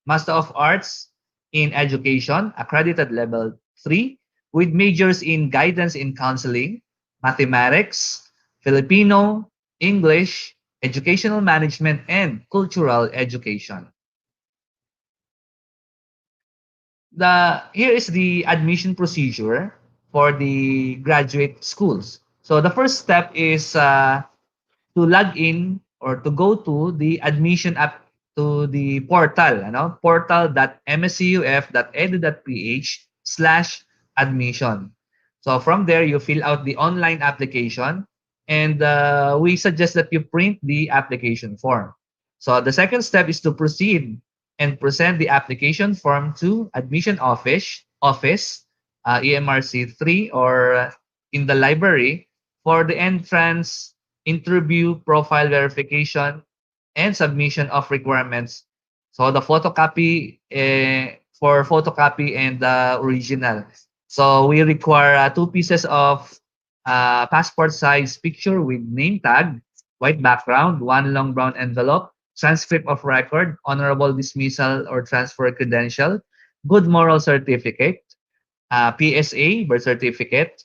Master of Arts in Education, accredited level 3, with majors in Guidance in Counseling, Mathematics, Filipino, English, Educational Management, and Cultural Education. Here is the admission procedure for the graduate schools. So the first step is to log in or to go to the admission app to the portal, portal.mseuf.edu.ph/admission. So from there, you fill out the online application, and we suggest that you print the application form. So the second step is to proceed and present the application form to admission office EMRC 3 or in the library for the entrance interview, profile verification, and submission of requirements. So the photocopy for photocopy and the original. So we require two pieces of passport size picture with name tag, white background, one long brown envelope, transcript of record, honorable dismissal or transfer credential, good moral certificate, PSA, birth certificate,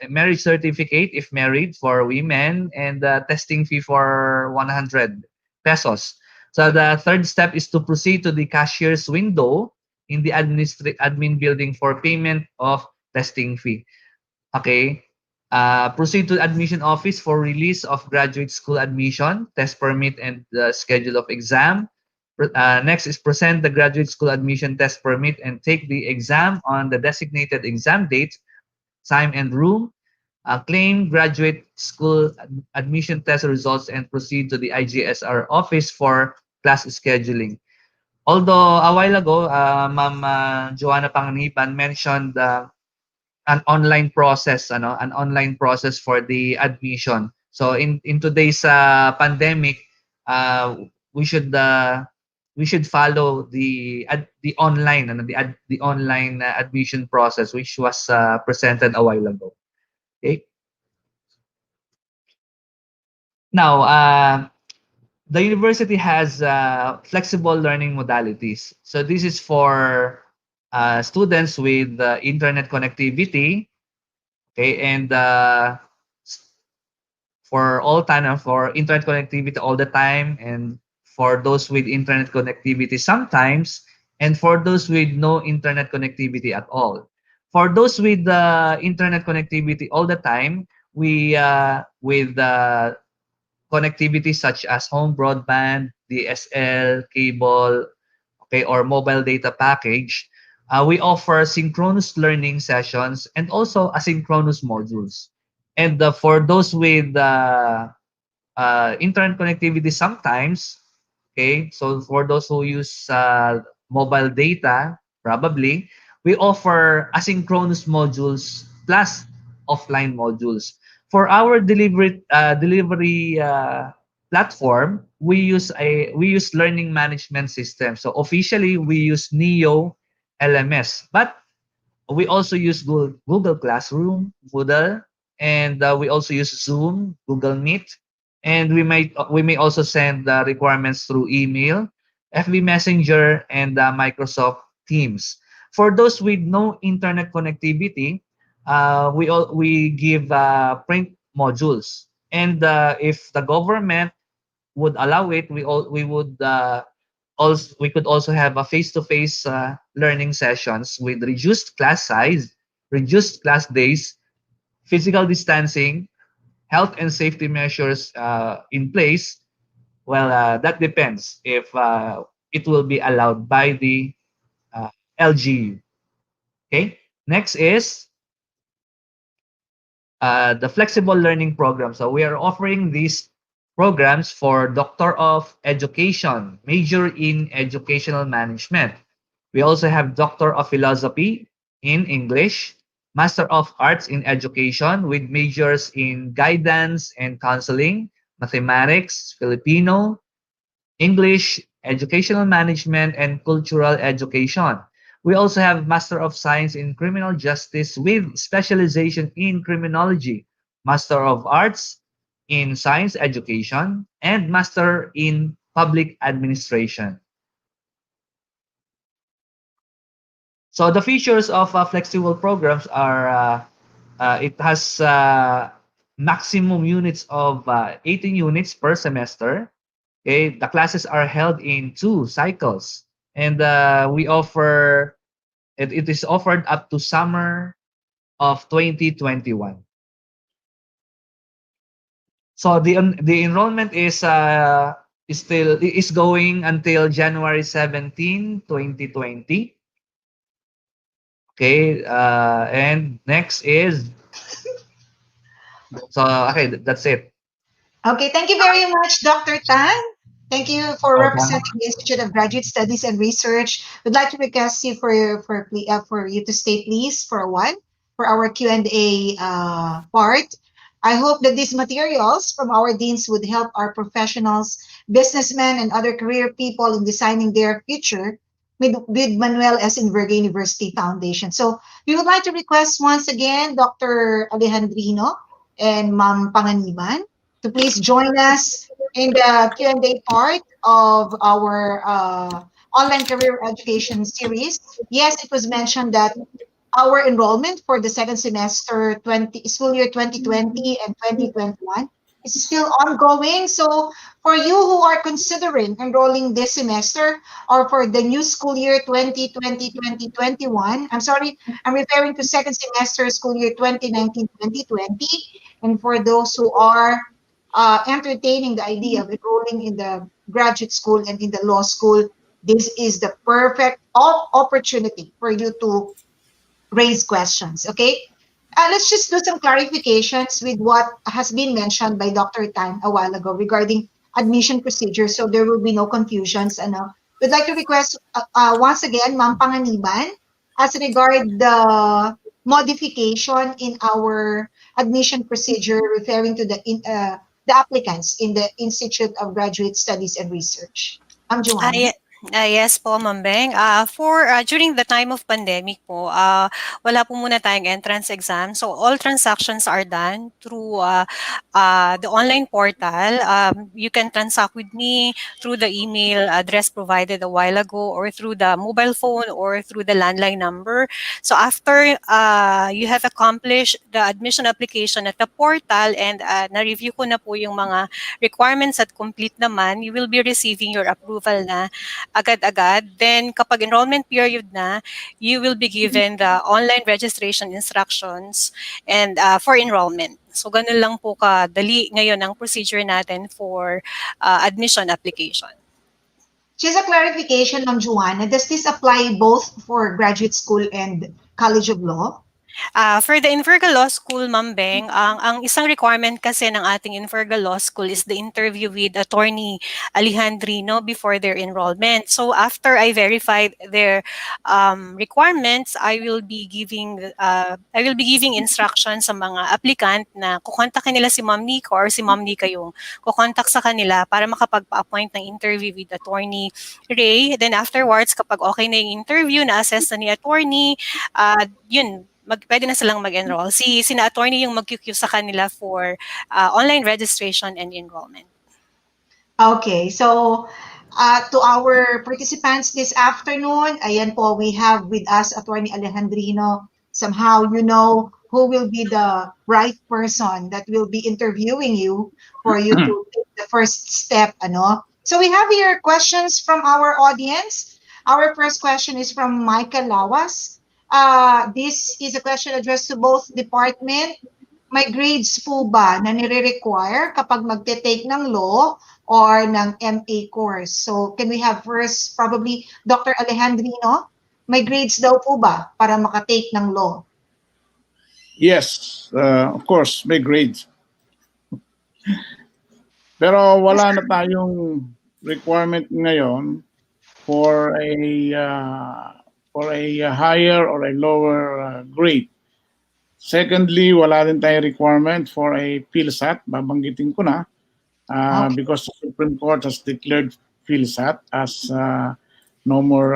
marriage certificate if married for women, and the testing fee for 100 pesos. So the third step is to proceed to the cashier's window in the admin building for payment of testing fee. Okay. Proceed to admission office for release of graduate school admission, test permit, and the schedule of exam. Next is present the graduate school admission test permit and take the exam on the designated exam date, time, and room. Claim graduate school admission test results and proceed to the IGSR office for class scheduling. Although a while ago, Ma'am Joanna Panganiban mentioned an online process, an online process for the admission. So in today's pandemic, uh, we should uh, we should follow the online the online admission process, which was presented a while ago. Okay. Now, the university has flexible learning modalities. So this is for students with internet connectivity, okay, and for all time and for internet connectivity all the time, and for those with internet connectivity sometimes, and for those with no internet connectivity at all. For those with internet connectivity all the time, we with connectivity such as home broadband, DSL, cable, okay, or mobile data package, we offer synchronous learning sessions and also asynchronous modules. And for those with internet connectivity sometimes, okay, so for those who use mobile data, probably, we offer asynchronous modules plus offline modules. For our delivery platform, we use learning management system. So officially, we use Neo LMS, but we also use Google Classroom, Moodle, and we also use Zoom, Google Meet, and we may also send the requirements through email, FB Messenger, and Microsoft Teams. For those with no internet connectivity, we give print modules, and if the government would allow it, we could also have a face-to-face learning sessions with reduced class size, reduced class days, physical distancing, health and safety measures in place. Well, that depends if it will be allowed by the LGU. Okay. Next is the flexible learning program. So we are offering these programs for Doctor of Education, major in Educational Management. We also have Doctor of Philosophy in English, Master of Arts in Education with majors in Guidance and Counseling, Mathematics, Filipino, English, Educational Management, and Cultural Education. We also have Master of Science in Criminal Justice with specialization in Criminology, Master of Arts in Science Education, and Master in Public Administration. So the features of flexible programs are it has maximum units of 18 units per semester. Okay, the classes are held in 2 cycles, and we offer it is offered up to summer of 2021. So the enrollment is going until January 17, 2020. Okay, and next is so okay, that's it. Okay, thank you very much, Dr. Tan. Thank you for Welcome. representing the Institute of Graduate Studies and Research. We'd like to request you for you to stay, please, for a while for our Q&A part. I hope that these materials from our deans would help our professionals, businessmen, and other career people in designing their future with Manuel S. Enverga University Foundation. So we would like to request once again Dr. Alejandrino and Ma'am Panganiban to please join us in the Q&A part of our online career education series. Yes, it was mentioned that our enrollment for the second semester school year 2020 and 2021 is still ongoing. So for you who are considering enrolling this semester or for the new school year 2020-2021, I'm sorry, I'm referring to second semester school year 2019-2020. And for those who are entertaining the idea of enrolling in the graduate school and in the law school, this is the perfect opportunity for you to raise questions. Okay, let's just do some clarifications with what has been mentioned by Dr. Tan a while ago regarding admission procedures, so there will be no confusions. We'd like to request once again, Ma'am Panganiban, as regard the modification in our admission procedure referring to the applicants in the Institute of Graduate Studies and Research. Joanne. Yes po, Ma'am Beng. During the time of pandemic po, wala po muna tayong entrance exam. So all transactions are done through the online portal. You can transact with me through the email address provided a while ago or through the mobile phone or through the landline number. So after you have accomplished the admission application at the portal and na-review ko na po yung mga requirements at complete naman, you will be receiving your approval na agad-agad. Then kapag enrollment period na, you will be given the online registration instructions and for enrollment. So ganun lang po kadali ngayon ang procedure natin for admission application. Just a clarification, Ma'am Joanna, does this apply both for graduate school and College of Law? For the Inverga Law School, Ma'am Beng, ang isang requirement kasi ng ating Inverga Law School is the interview with Attorney Alejandrino before their enrollment. So after I verified their requirements, I will be giving instructions sa mga applicant na kukontakin nila si Ma'am Nico or si Ma'am Nika yung kukontak sa kanila para makapagpa-appoint ng interview with Attorney Ray. Then afterwards, kapag okay na yung interview, na-assess na ni Attorney, yun, pwede na silang mag-enroll. Sina attorney yung mag-queue sa kanila for online registration and enrollment. Okay, so to our participants this afternoon, ayan po, we have with us Attorney Alejandrino. Somehow you know who will be the right person that will be interviewing you for you to take the first step. So we have here questions from our audience. Our first question is from Michael Lawas. This is a question addressed to both department. May grades po ba na nire-require kapag magte-take ng law or ng MA course? So can we have first probably Dr. Alejandrino? May grades daw po ba para makatake ng law? Yes, of course, may grades. Pero wala na tayong requirement ngayon for a higher or a lower grade. Secondly, wala din tayong requirement for a PhilSat. Babanggitin ko na Okay. because the Supreme Court has declared PhilSat as no more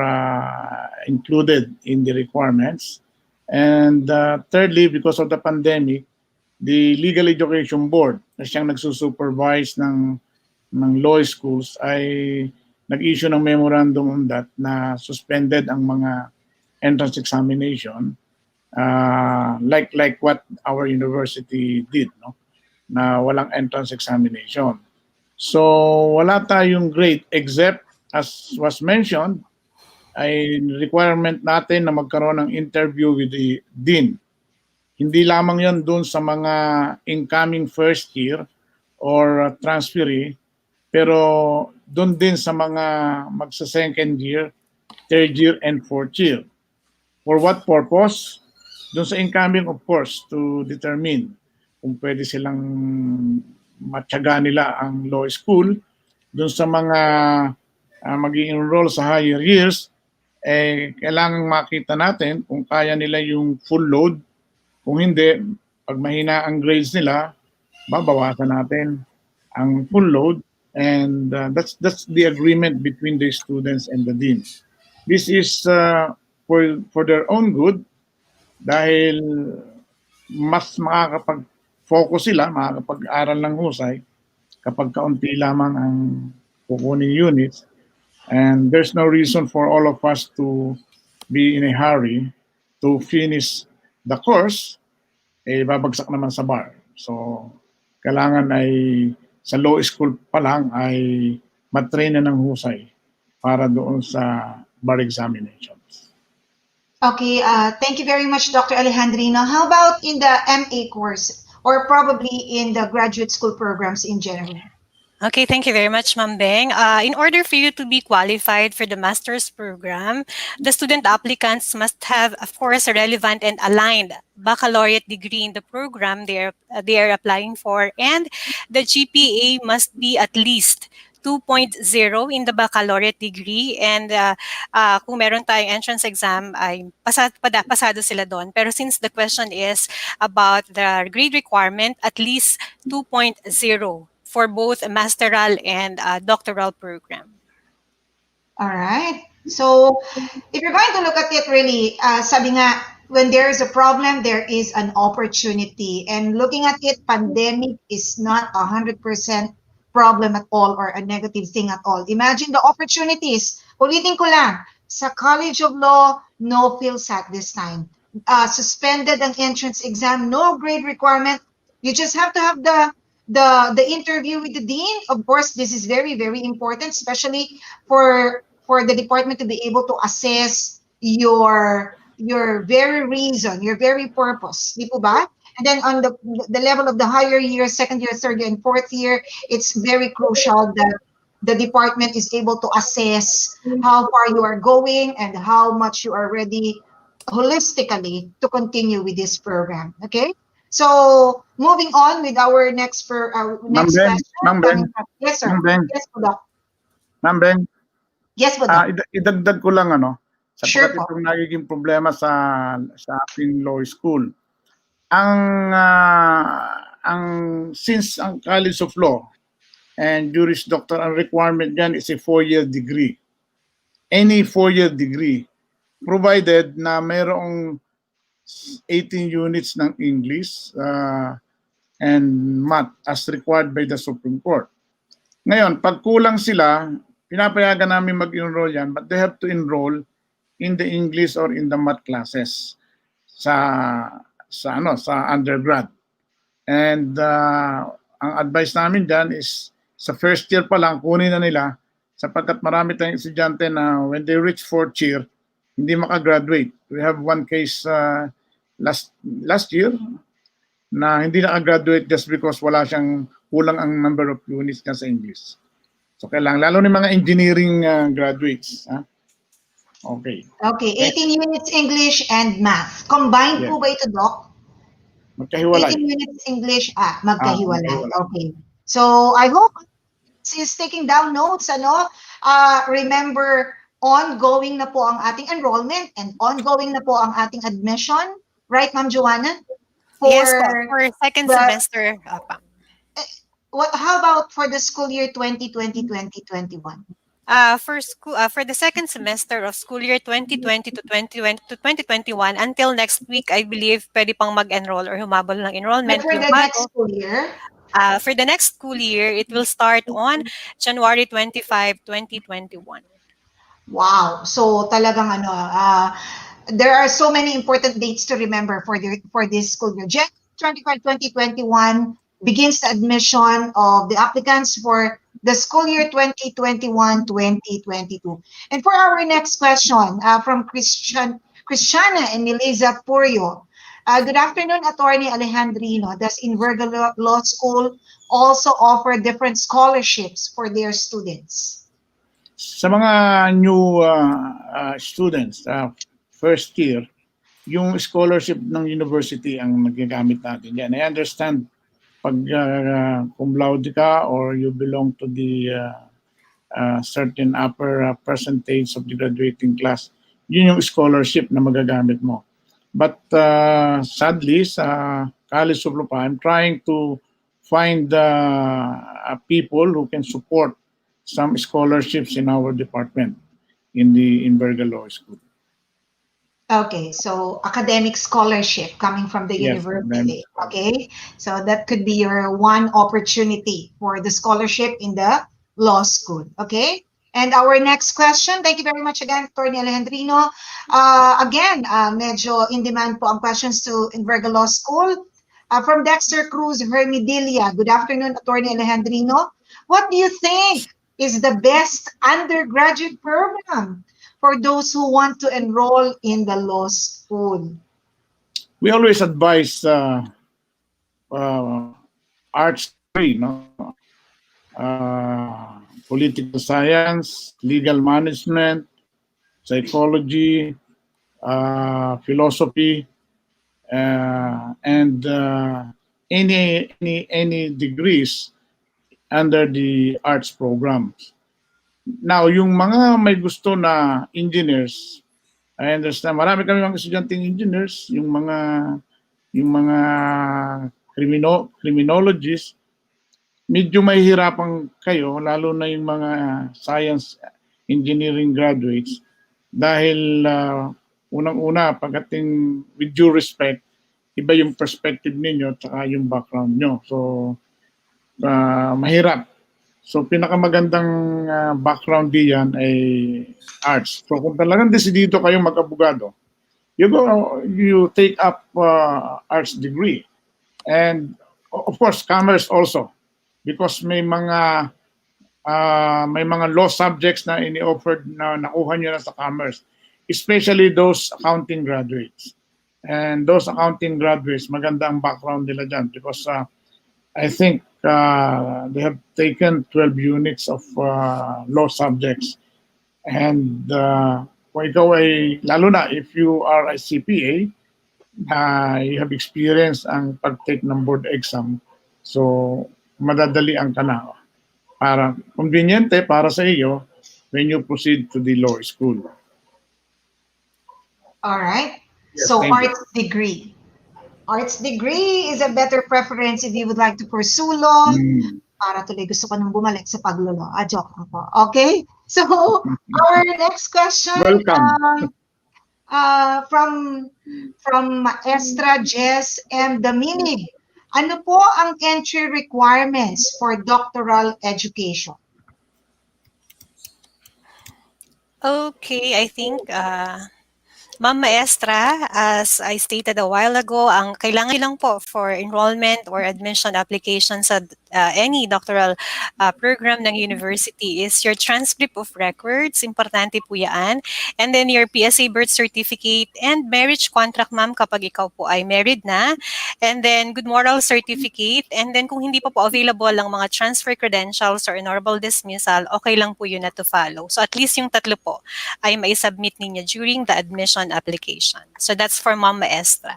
included in the requirements. And thirdly, because of the pandemic, the Legal Education Board na siyang nagsusupervise ng law schools ay nag-issue ng memorandum on that na suspended ang mga entrance examination like what our university did, no? Na walang entrance examination. So wala tayong grade except as was mentioned ay requirement natin na magkaroon ng interview with the dean. Hindi lamang 'yon doon sa mga incoming first year or transferee, pero doon din sa mga magsa second year, third year, and fourth year. For what purpose? Doon sa incoming, of course, to determine kung pwede silang matyaga nila ang law school. Doon sa mga mag-i-enroll sa higher years, kailangan makita natin kung kaya nila yung full load. Kung hindi, pag mahina ang grades nila, babawasan natin ang full load, and that's the agreement between the students and the dean. This is for their own good dahil mas makakapag-focus sila, makakapag-aral ng husay kapag kaunti lamang ang kukuning units, and there's no reason for all of us to be in a hurry to finish the course, babagsak naman sa bar. So, kailangan ay sa law school pa lang ay matrain na ng husay para doon sa bar examinations. Okay, thank you very much, Dr. Alejandrino. How about in the MA course or probably in the graduate school programs in general? Okay, thank you very much, Ma'am Beng. In order for you to be qualified for the master's program, the student applicants must have, of course, a relevant and aligned baccalaureate degree in the program they are applying for, and the GPA must be at least 2.0 in the baccalaureate degree, and kung meron tayong entrance exam ay pasado sila doon. Pero since the question is about the grade requirement, at least 2.0 for both a masteral and doctoral program. All right. So if you're going to look at it really, sabi nga, when there is a problem, there is an opportunity. And looking at it, pandemic is not 100% problem at all or a negative thing at all. Imagine the opportunities. Ulitin ko lang, sa College of Law, no PhilSat this time. Suspended an entrance exam, no grade requirement. You just have to have the interview with the dean. Of course, this is very, very important, especially for the department to be able to assess your very reason, your very purpose. Di po ba? And then on the level of the higher year, second year, third year, and fourth year, it's very crucial that the department is able to assess how far you are going and how much you are ready holistically to continue with this program. Okay? So moving on with our next question. Ma'am Beng. Yes, sir. Ma'am Beng. Yes, po, Doc. Ma'am Beng, Yes, po, Doc. idagdag ko lang Sure sapagkat po. itong nagiging problema sa ating law school. Ang since ang College of Law and Juris Doctor, ang requirement diyan is a 4-year degree. Any 4-year degree, provided na mayroong 18 units ng English and math as required by the Supreme Court. Ngayon, pag kulang sila, pinapayagan namin mag-enroll yan, but they have to enroll in the English or in the math classes sa undergrad. And ang advice namin dyan is sa first year pa lang, kunin na nila sapagkat marami tayong estudyante na when they reach fourth year, hindi makagraduate. We have one case last year na hindi nakagraduate just because wala siyang kulang ang number of units niya sa English. So kailangan, lalo ng mga engineering graduates. Okay. Okay, 18 units English and math. Combined po ba ito, Doc? Magkahiwalay. 18 units English, magkahiwalay. Magkahiwalay. Okay. So I hope is taking down notes, ano? Remember, ongoing na po ang ating enrollment and ongoing na po ang ating admission. Right, Ma'am Joanna? Yes po, For for second the, semester. how about for the school year 2020-2021? For the second semester of school year 2020 to 2021 until next week, I believe pwede pang mag-enroll or humabol ng But enrollment for yung the next bago. school year? For the next school year, it will start on January 25, 2021. Wow. So talagang ano, there are so many important dates to remember for this school year. January 25, 2021 begins the admission of the applicants for the school year 2021-2022. And for our next question from Christiana and Melissa Purio. Good afternoon, Attorney Alejandrino. Does Invergalo Law School also offer different scholarships for their students? Sa mga new students, first year, yung scholarship ng university ang magagamit natin yan. I understand pag cum laude ka or you belong to the certain upper percentage of the graduating class, yun yung scholarship na magagamit mo. But sadly, sa College of Lupa, I'm trying to find people who can support some scholarships in our department in the Invergalo Law School. Okay, so academic scholarship coming from the Yes, university. Okay, so that could be your one opportunity for the scholarship in the law school. Okay, and our next question, thank you very much again, Attorney Alejandrino. Again, medyo in demand po ang questions to Invergalo Law School. From Dexter Cruz Hermidilia, good afternoon, Attorney Alejandrino. What do you think is the best undergraduate program for those who want to enroll in the law school? We always advise arts degree, no? Political science, legal management, psychology, philosophy, and any degrees under the arts programs. Now, yung mga may gusto na engineers, I understand, marami kami mga estudyanteng engineers, yung mga criminologists, medyo mahihirapan kayo, lalo na yung mga science engineering graduates, dahil unang-una, pagdating with due respect, iba yung perspective ninyo at yung background nyo. So, mahirap. So, pinakamagandang background diyan ay arts. So, kung talagang desidido kayong mag-abogado, you take up arts degree. And, of course, commerce also. Because may mga law subjects na ini-offered na nakuha nyo na sa commerce. Especially those accounting graduates. And those accounting graduates, maganda ang background nila dyan. Because I think they have taken 12 units of law subjects. And kung ikaw ay, lalo na if you are a CPA, you have experience ang pag-take ng board exam. So, madadali ang ka na. Para, conveniente para sa iyo when you proceed to the law school. All right. Yes, so, thank you. arts degree. Arts degree is a better preference if you would like to pursue law. Para tuloy gusto ko nang bumalik sa paglolo. Joke lang po. Okay? So, our next question from Maestra Jess M. Daminig. Ano po ang entry requirements for doctoral education? Okay, I think Ma'am Maestra, as I stated a while ago, ang kailangan lang po for enrollment or admission application sa any doctoral program ng university is your transcript of records, importante po yan, and then your PSA birth certificate and marriage contract, ma'am, kapag ikaw po ay married na, and then good moral certificate, and then kung hindi pa po available ang mga transfer credentials or honorable dismissal, okay lang po yun na to follow. So at least yung tatlo po ay mai-submit ninyo during the admission application. So that's for Ma'am Maestra.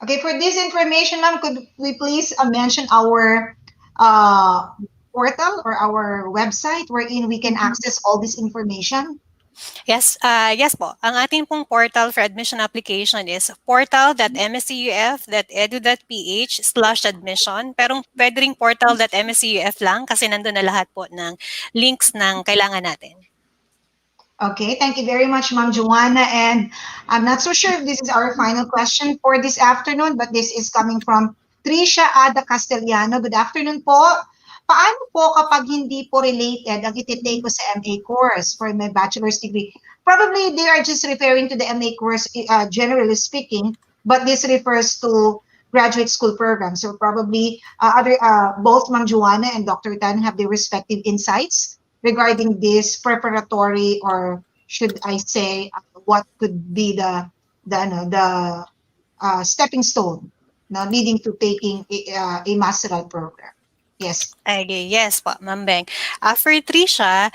Okay, for this information, ma'am, could we please mention our uh, portal or our website wherein we can access all this information? Yes, yes po. Ang ating pong portal for admission application is portal.mseuf.edu.ph/admission. Pero pwede ring portal.mseuf lang kasi nandun na lahat po ng links ng kailangan natin. Okay, thank you very much, Ma'am Joanna. And I'm not so sure if this is our final question for this afternoon, but this is coming from Trisha Ada Castellano. Good afternoon po. Paano po kapag hindi po related ang ititake ko sa MA course for my bachelor's degree? Probably they are just referring to the MA course, generally speaking, but this refers to graduate school programs. So probably both Ma'am Joanna and Dr. Tan have their respective insights regarding this preparatory, or should I say, what could be the stepping stone leading to taking a masteral program. Yes. Okay, yes po, Ma'am Beng. For Trisha,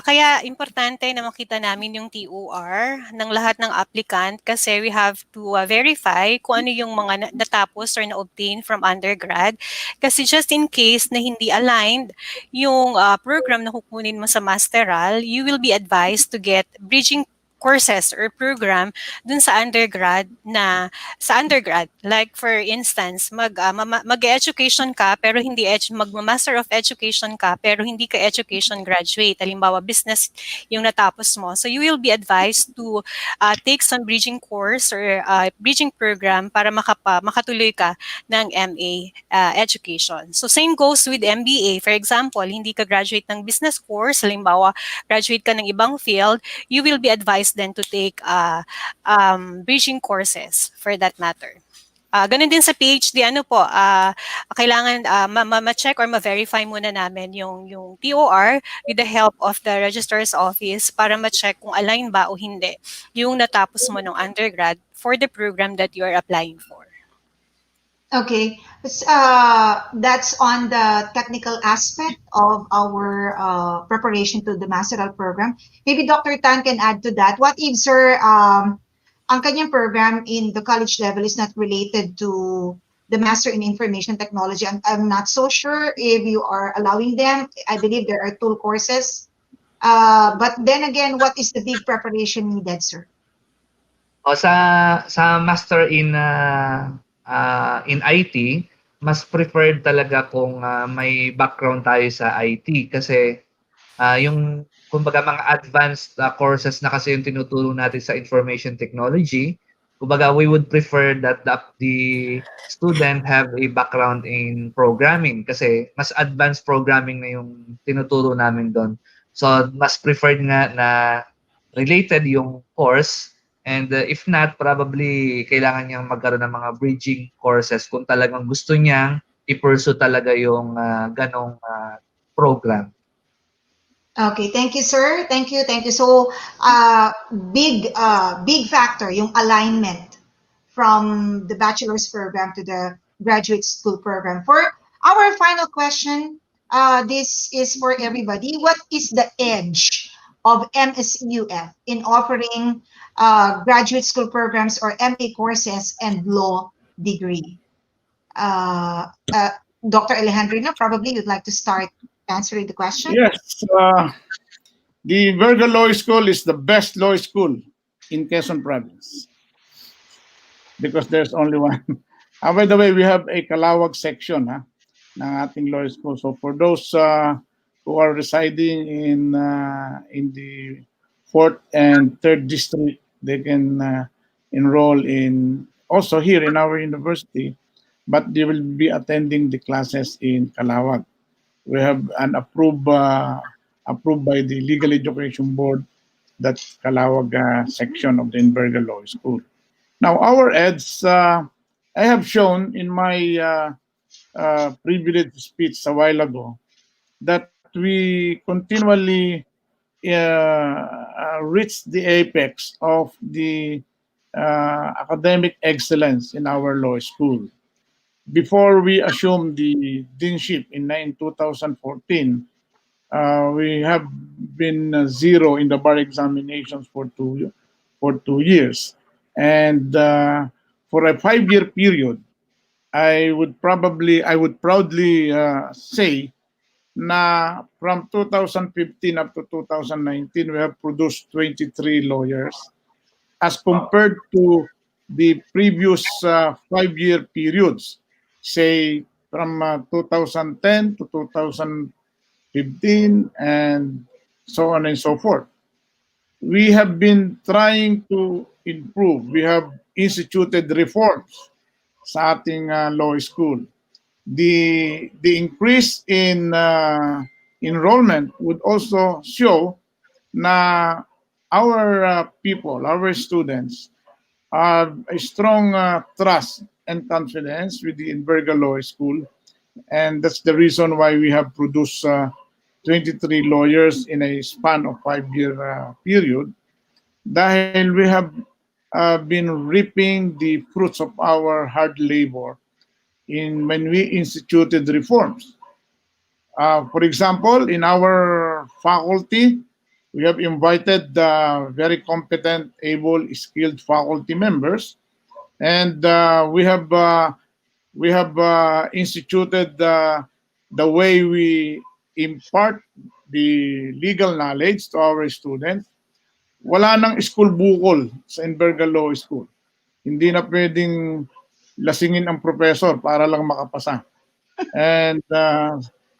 kaya importante na makita namin yung TOR ng lahat ng applicant kasi we have to verify kung ano yung mga natapos or na-obtain from undergrad. Kasi just in case na hindi aligned yung program na kukunin mo sa masteral, you will be advised to get bridging courses or program dun sa undergrad. Like for instance, mag-education ka pero hindi mag-master of education ka pero hindi ka education graduate. Halimbawa, business yung natapos mo. So you will be advised to take some bridging course or bridging program para makatuloy ka ng MA education. So same goes with MBA. For example, hindi ka graduate ng business course, halimbawa, graduate ka ng ibang field, you will be advised then to take bridging courses for that matter. Ganun din sa PhD, kailangan ma-check or ma-verify muna namin yung TOR with the help of the Registrar's Office para ma-check kung align ba o hindi yung natapos mo ng undergrad for the program that you are applying for. Okay, that's on the technical aspect of our preparation to the masteral program. Maybe Dr. Tan can add to that. What if, sir, ang kanyang program in the college level is not related to the Master in Information Technology? I'm not so sure if you are allowing them. I believe there are tool courses. But then again, what is the big preparation needed, sir? Sa master in IT, mas preferred talaga kung may background tayo sa IT kasi yung kumbaga mga advanced courses na kasi yung tinuturo natin sa information technology, kumbaga we would prefer that the student have a background in programming kasi mas advanced programming na yung tinuturo namin doon. So mas preferred nga na related yung course. And if not, probably kailangan niyang magkaroon ng mga bridging courses kung talagang gusto niyang i-pursue talaga yung ganong program. Okay, thank you, sir. Thank you. So, big factor yung alignment from the bachelor's program to the graduate school program. For our final question, this is for everybody. What is the edge of MSEUF in offering graduate school programs or MA courses and law degree? Dr. Alejandrino, probably you'd like to start answering the question. Yes, the Virgo Law School is the best law school in Quezon Province because there's only one. By the way, we have a Calawag section ng ating law school. So for those who are residing in the 4th and 3rd district, they can enroll in also here in our university, but they will be attending the classes in Calawag. We have an approved by the Legal Education Board that Calawag section of the Invergel Law School. Now, our eds, I have shown in my privileged speech a while ago that we continually reach the apex of the academic excellence in our law school. Before we assumed the deanship in 2014, we have been zero in the bar examinations for 2 years. And for a 5-year period, I would proudly say na from 2015 up to 2019, we have produced 23 lawyers as compared to the previous 5-year periods, say from 2010 to 2015 and so on and so forth. We have been trying to improve. We have instituted reforms sa ating law school. The increase in enrollment would also show na our people, our students, have a strong trust and confidence with the Inverga Law School, and that's the reason why we have produced 23 lawyers in a span of 5-year period. Dahil we have been reaping the fruits of our hard labor in when we instituted reforms. For example, in our faculty, we have invited very competent, able, skilled faculty members, and we have instituted the way we impart the legal knowledge to our students. Wala nang school bukol sa Inverga Law School. Hindi na pwedeng lasingin ang professor para lang makapasa. And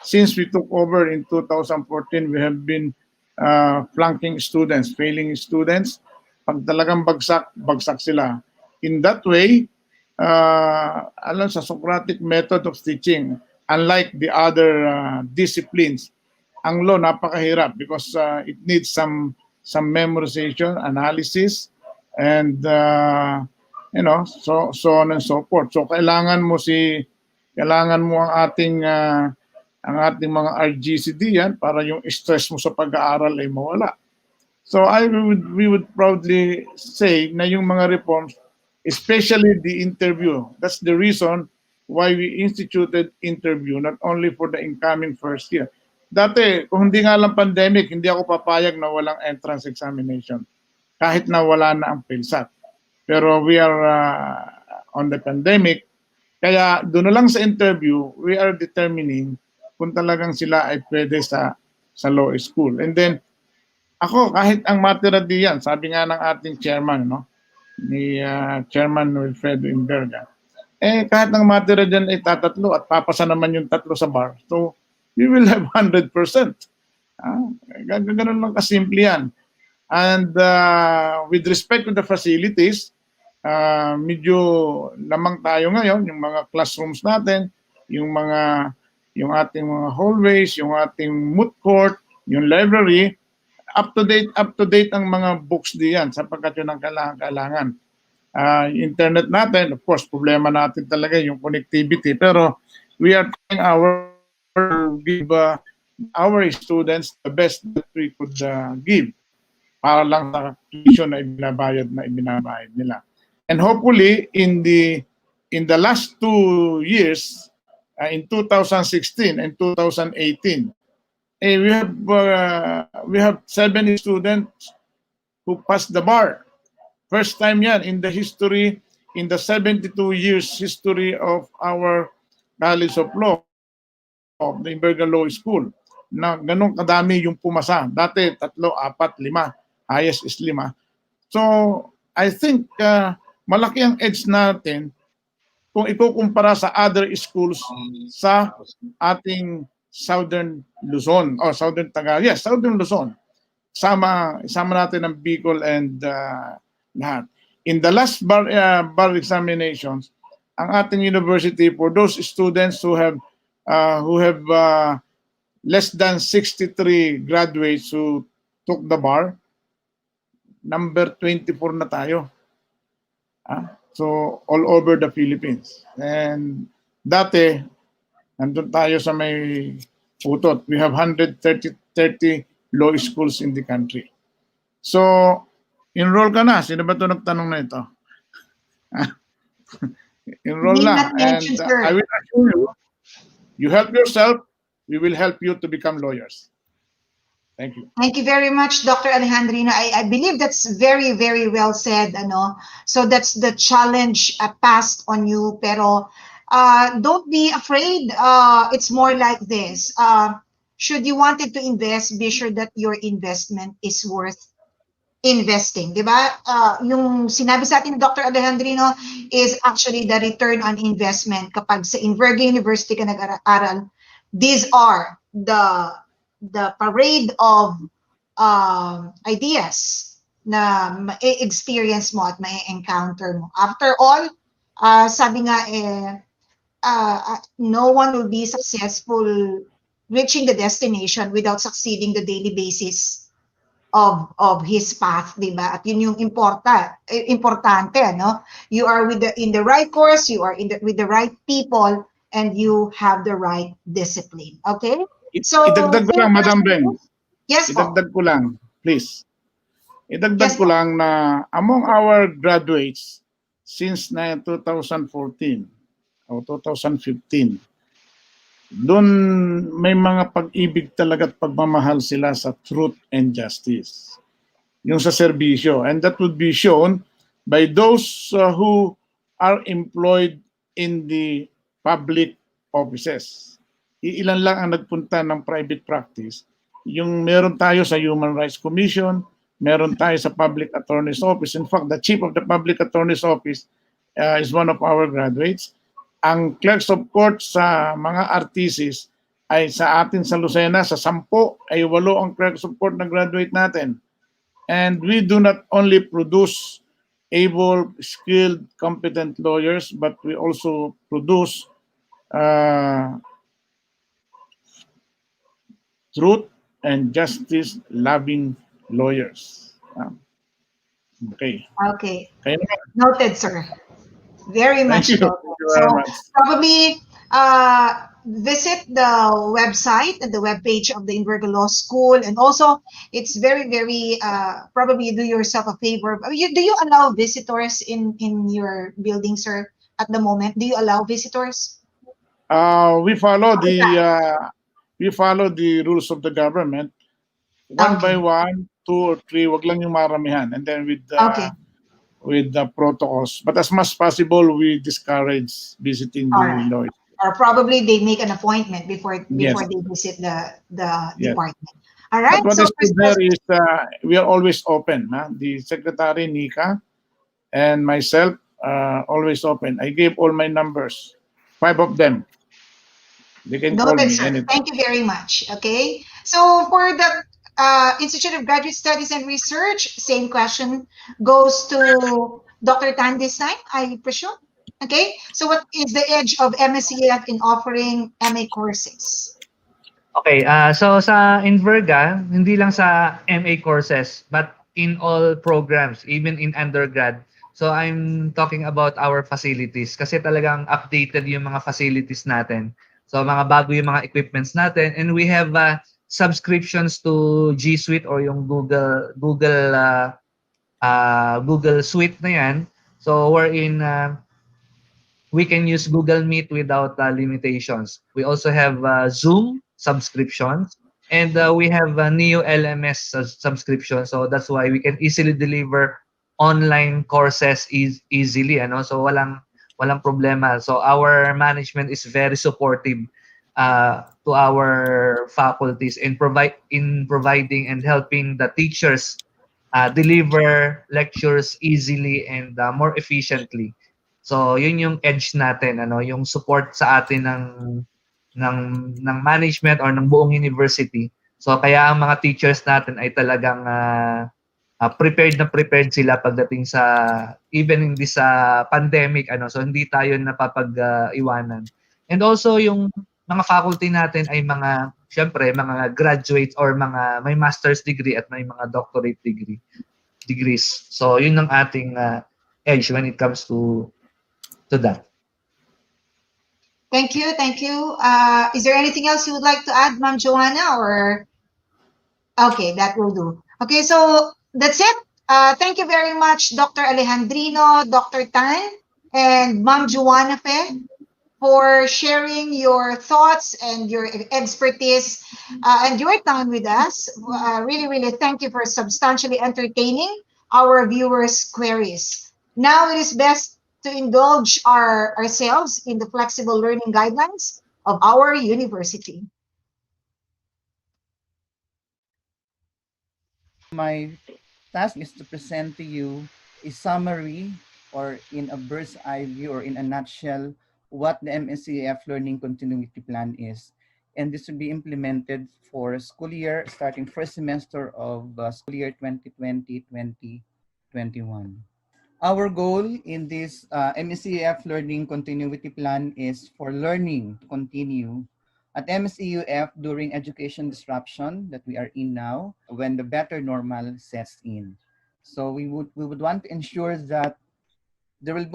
since we took over in 2014, we have been flunking students, failing students. Pag talagang bagsak, bagsak sila. In that way, alam sa Socratic method of teaching, unlike the other disciplines, ang law napakahirap because it needs some memorization, analysis, and so on and so forth. So kailangan mo ang ating mga RGC diyan para yung stress mo sa pag-aaral ay mawala. So we would proudly say na yung mga reforms, especially the interview. That's the reason why we instituted interview not only for the incoming first year. Dati, kung hindi nga lang pandemic, hindi ako papayag na walang entrance examination kahit na wala na ang PhilSat. Pero we are on the pandemic, kaya doon na lang sa interview, we are determining kung talagang sila ay pwede sa law school. And then, ako, kahit ang matira diyan, sabi nga ng ating chairman, no, ni Chairman Wilfredo Inverga, kahit ang matira diyan ay tatatlo at papasa naman yung tatlo sa bar. So, we will have 100%. Ganun lang kasimple yan. And with respect to the facilities, medyo lamang tayo ngayon, yung mga classrooms natin, yung ating mga hallways, yung ating moot court, yung library, up to date ang mga books diyan sapagkat yun ang kailangan. Internet natin, of course, problema natin talaga yung connectivity, pero we are trying to give our students the best that we could give para lang sa tuition na ibinabayad nila. And hopefully in the last 2 years, in 2016 and 2018, we have 7 students who passed the bar. First time yan in the 72 years history of our College of Law, of the Inverga Law School, na ganun kadami yung pumasa. Dati 3, 4, 5, highest is 5. So I think malaki ang edge natin kung ikukumpara sa other schools sa ating Southern Luzon or Southern Tagalog. Yes, Southern Luzon. Sama natin ang Bicol and lahat. In the last bar examinations, ang ating university, for those students who have less than 63 graduates who took the bar, number 24 na tayo. So all over the Philippines. And dati, nandun tayo sa may utot. We have 130 law schools in the country. So, enroll ka na. Sino ba ito nagtanong na ito? Enroll na. And I will assure you, you help yourself, we will help you to become lawyers. Thank you. Thank you very much, Dr. Alejandrino. I believe that's very, very well said. So that's the challenge passed on you. Pero don't be afraid. It's more like this. Should you wanted to invest, be sure that your investment is worth investing, di ba? Yung sinabi sa atin ni Dr. Alejandrino is actually the return on investment. Kapag sa Invergay University ka nag-aral, these are the parade of ideas na ma-experience mo at ma-encounter mo. After all, sabi nga no one will be successful reaching the destination without succeeding the daily basis of his path, di ba? At yun yung importante, no? You are in the right course, you are with the right people, and you have the right discipline. Okay? So, Idagdag ko lang, Madam Ben. Yes po. Idagdag ko lang, please. Idagdag Yes ko po. lang na among our graduates since 2014 o 2015, doon may mga pag-ibig talaga at pagmamahal sila sa truth and justice. Yung sa serbisyo. And that would be shown by those who are employed in the public offices. Ilan lang ang nagpunta ng private practice. Yung meron tayo sa Human Rights Commission, meron tayo sa Public Attorney's Office. In fact, the Chief of the Public Attorney's Office is one of our graduates. Ang clerks of court sa mga RTCs ay sa atin sa Lucena, sa 10 ay 8 ang clerks of court na graduate natin. And we do not only produce able, skilled, competent lawyers, but we also produce truth and justice loving lawyers. Okay. Okay. Kaya naman. Noted, sir. Very much Thank you. noted. Thank you very So much. probably visit the website and the webpage of the Invergay Law School, and also it's very probably do yourself a favor. Do you allow visitors in your building, sir? At the moment, do you allow visitors? We follow the rules of the government. One by one, 2 or 3, wag lang yung maramihan. And then with the protocols. But as much as possible, we discourage visiting the lawyers. Or probably they make an appointment before Yes. they visit the Yes. department. All right. But what So is good there is we are always open. The Secretary Nika and myself always open. I gave all my numbers, 5 of them. They can call noted, me sir. anytime. Thank you very much. Okay. So for the Institute of Graduate Studies and Research, same question goes to Dr. Tan this time, I presume. Okay. So what is the edge of MSEUF in offering MA courses? Okay, so sa Inverga, hindi lang sa MA courses, but in all programs, even in undergrad. So I'm talking about our facilities kasi talagang updated yung mga facilities natin. So mga bago yung mga equipments natin, and we have subscriptions to G Suite or yung Google Suite na yan. So wherein we can use Google Meet without limitations. We also have Zoom subscriptions, and we have Neo LMS subscription. So that's why we can easily deliver online courses easily. So walang problema. So our management is very supportive to our faculties in providing and helping the teachers deliver lectures easily and more efficiently. So yun yung edge natin, yung support sa atin ng management or ng buong university. So kaya ang mga teachers natin ay talagang prepared sila pagdating sa even in this pandemic, so hindi tayo napapag-iwanan. And also yung mga faculty natin ay syempre mga graduates or mga may master's degree at may mga doctorate degrees. So yun ang ating edge when it comes to that. Thank you. Is there anything else you would like to add, Ma'am Joanna? Or okay, that will do. Okay, so that's it. Thank you very much, Dr. Alejandrino, Dr. Tan, and Ma'am Joanna Fe, for sharing your thoughts and your expertise and your time with us. Really thank you for substantially entertaining our viewers' queries. Now it is best to indulge ourselves in the flexible learning guidelines of our university. My task is to present to you a summary or in a bird's eye view or in a nutshell what the MSEUF Learning Continuity Plan is. And this will be implemented for school year starting first semester of school year 2020-2021. Our goal in this MSEUF Learning Continuity Plan is for learning to continue at MSEUF during education disruption that we are in now when the better normal sets in. So we would want to ensure that there will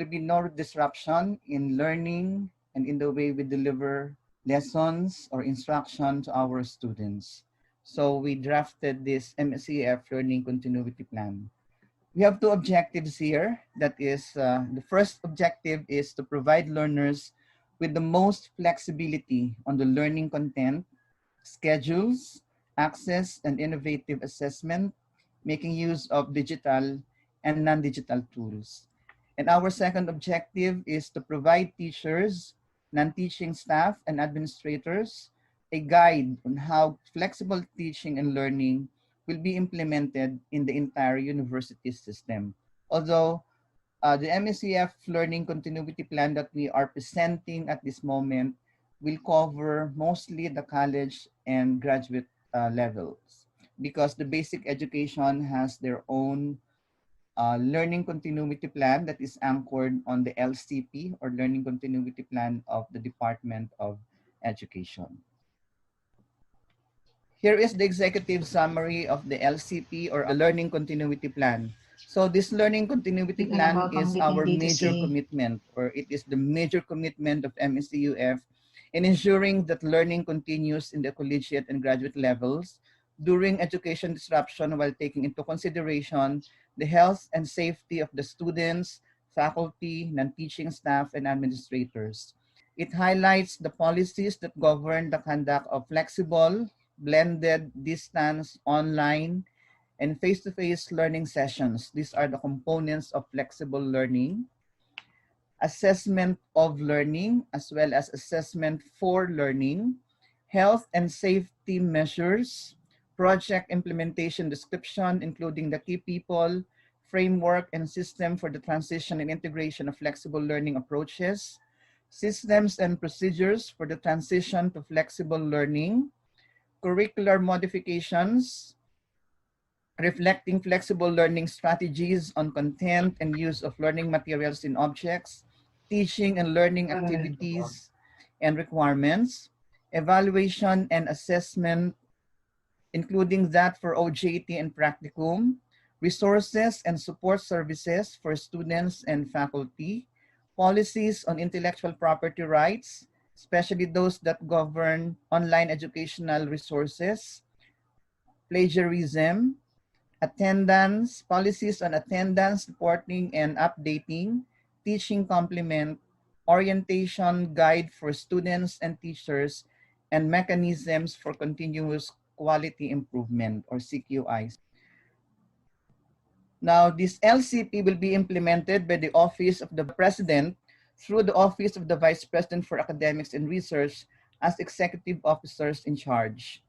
be no disruption in learning and in the way we deliver lessons or instruction to our students. So we drafted this MSEUF Learning Continuity Plan. We have two objectives here. That is, the first objective is to provide learners with the most flexibility on the learning content, schedules, access, and innovative assessment, making use of digital and non-digital tools. And our second objective is to provide teachers, non-teaching staff, and administrators a guide on how flexible teaching and learning will be implemented in the entire university system. Although the MECF Learning Continuity Plan that we are presenting at this moment will cover mostly the college and graduate levels because the basic education has their own learning continuity plan that is anchored on the LCP or Learning Continuity Plan of the Department of Education. Here is the executive summary of the LCP or the Learning Continuity Plan. So this Learning Continuity Plan is our major commitment, or it is the major commitment of MSEUF in ensuring that learning continues in the collegiate and graduate levels during education disruption while taking into consideration the health and safety of the students, faculty, non-teaching staff, and administrators. It highlights the policies that govern the conduct of flexible, blended, distance, online, and face-to-face learning sessions. These are the components of flexible learning. Assessment of learning, as well as assessment for learning, health and safety measures, project implementation description, including the key people, framework, and system for the transition and integration of flexible learning approaches, systems and procedures for the transition to flexible learning, curricular modifications, reflecting flexible learning strategies on content and use of learning materials in objects, teaching and learning activities and requirements, evaluation and assessment, including that for OJT and practicum, resources and support services for students and faculty, policies on intellectual property rights, especially those that govern online educational resources, plagiarism, attendance, policies on attendance, reporting and updating, teaching complement, orientation guide for students and teachers, and mechanisms for continuous quality improvement or CQIs. Now, this LCP will be implemented by the Office of the President through the Office of the Vice President for Academics and Research as executive officers in charge.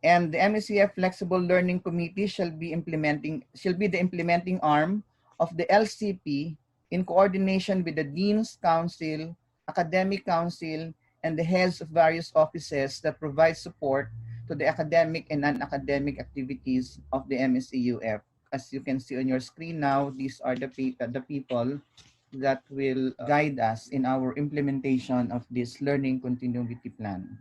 And the MECF Flexible Learning Committee shall be the implementing arm of the LCP in coordination with the Dean's Council, Academic Council, and the heads of various offices that provide support to the academic and non-academic activities of the MSEUF. As you can see on your screen now, these are the people that will guide us in our implementation of this learning continuity plan.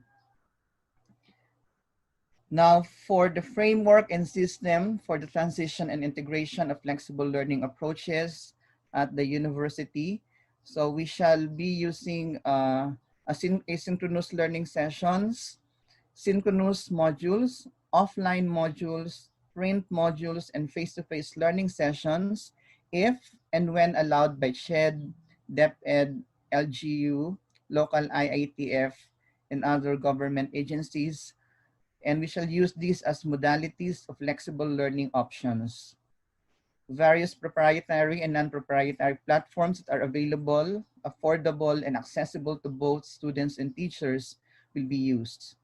Now, for the framework and system for the transition and integration of flexible learning approaches at the university, so we shall be using asynchronous learning sessions, synchronous modules, offline modules, print modules, and face-to-face learning sessions if and when allowed by CHED, DepEd, LGU, local IITF, and other government agencies. And we shall use these as modalities of flexible learning options. various proprietary and non-proprietary platforms that are available, affordable, and accessible to both students and teachers will be used.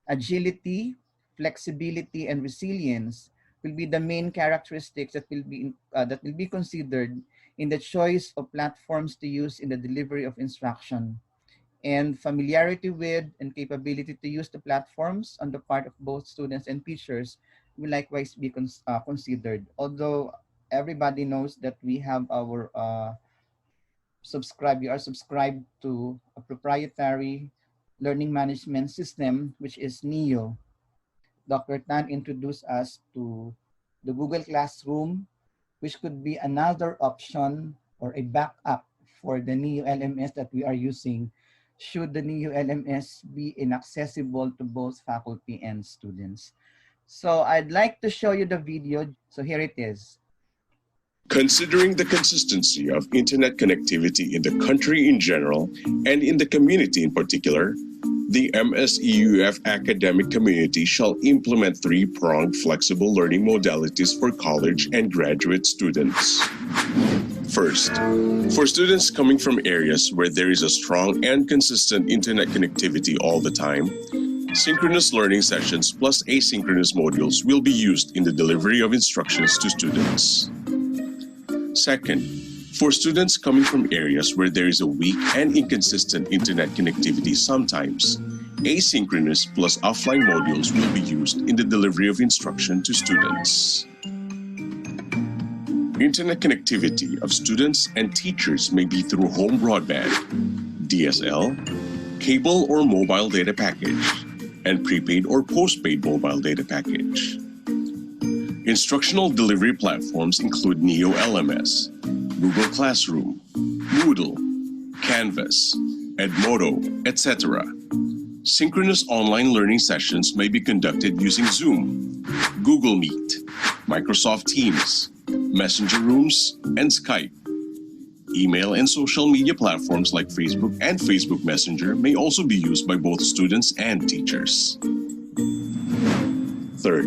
Agility, flexibility, and resilience will be the main characteristics that will be considered in the choice of platforms to use in the delivery of instruction. And familiarity with and capability to use the platforms on the part of both students and teachers will likewise be considered. Although everybody knows that we have our we are subscribed to a proprietary learning management system, which is NEO. Dr. Tan introduced us to the Google Classroom, which could be another option or a backup for the NEO LMS that we are using, should the NEO LMS be inaccessible to both faculty and students. So I'd like to show you the video. So here it is. Considering the consistency of internet connectivity in the country in general and in the community in particular, the MSEUF academic community shall implement three-pronged flexible learning modalities for college and graduate students. First, for students coming from areas where there is a strong and consistent internet connectivity all the time, synchronous learning sessions plus asynchronous modules will be used in the delivery of instructions to students. Second, for students coming from areas where there is a weak and inconsistent internet connectivity sometimes, asynchronous plus offline modules will be used in the delivery of instruction to students. Internet connectivity of students and teachers may be through home broadband, DSL, cable or mobile data package, and prepaid or postpaid mobile data package. Instructional delivery platforms include NEO LMS, Google Classroom, Moodle, Canvas, Edmodo, etc. Synchronous online learning sessions may be conducted using Zoom, Google Meet, Microsoft Teams, Messenger Rooms, and Skype. Email and social media platforms like Facebook and Facebook Messenger may also be used by both students and teachers. Third,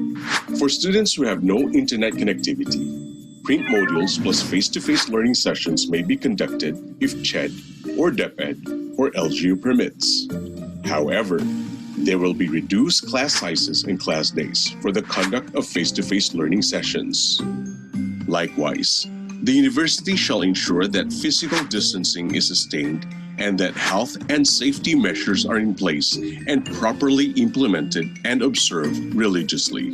for students who have no internet connectivity, print modules plus face-to-face learning sessions may be conducted if CHED or DepEd or LGU permits. However, there will be reduced class sizes and class days for the conduct of face-to-face learning sessions. Likewise, the university shall ensure that physical distancing is sustained and that health and safety measures are in place and properly implemented and observed religiously.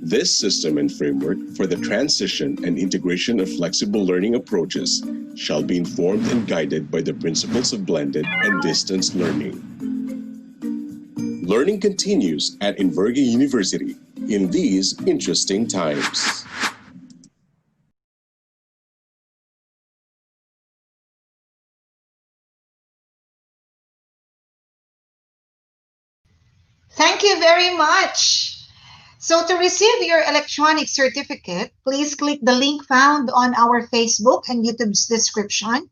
This system and framework for the transition and integration of flexible learning approaches shall be informed and guided by the principles of blended and distance learning. Learning continues at Invergay University in these interesting times. Thank you very much. So to receive your electronic certificate, please click the link found on our Facebook and YouTube's description.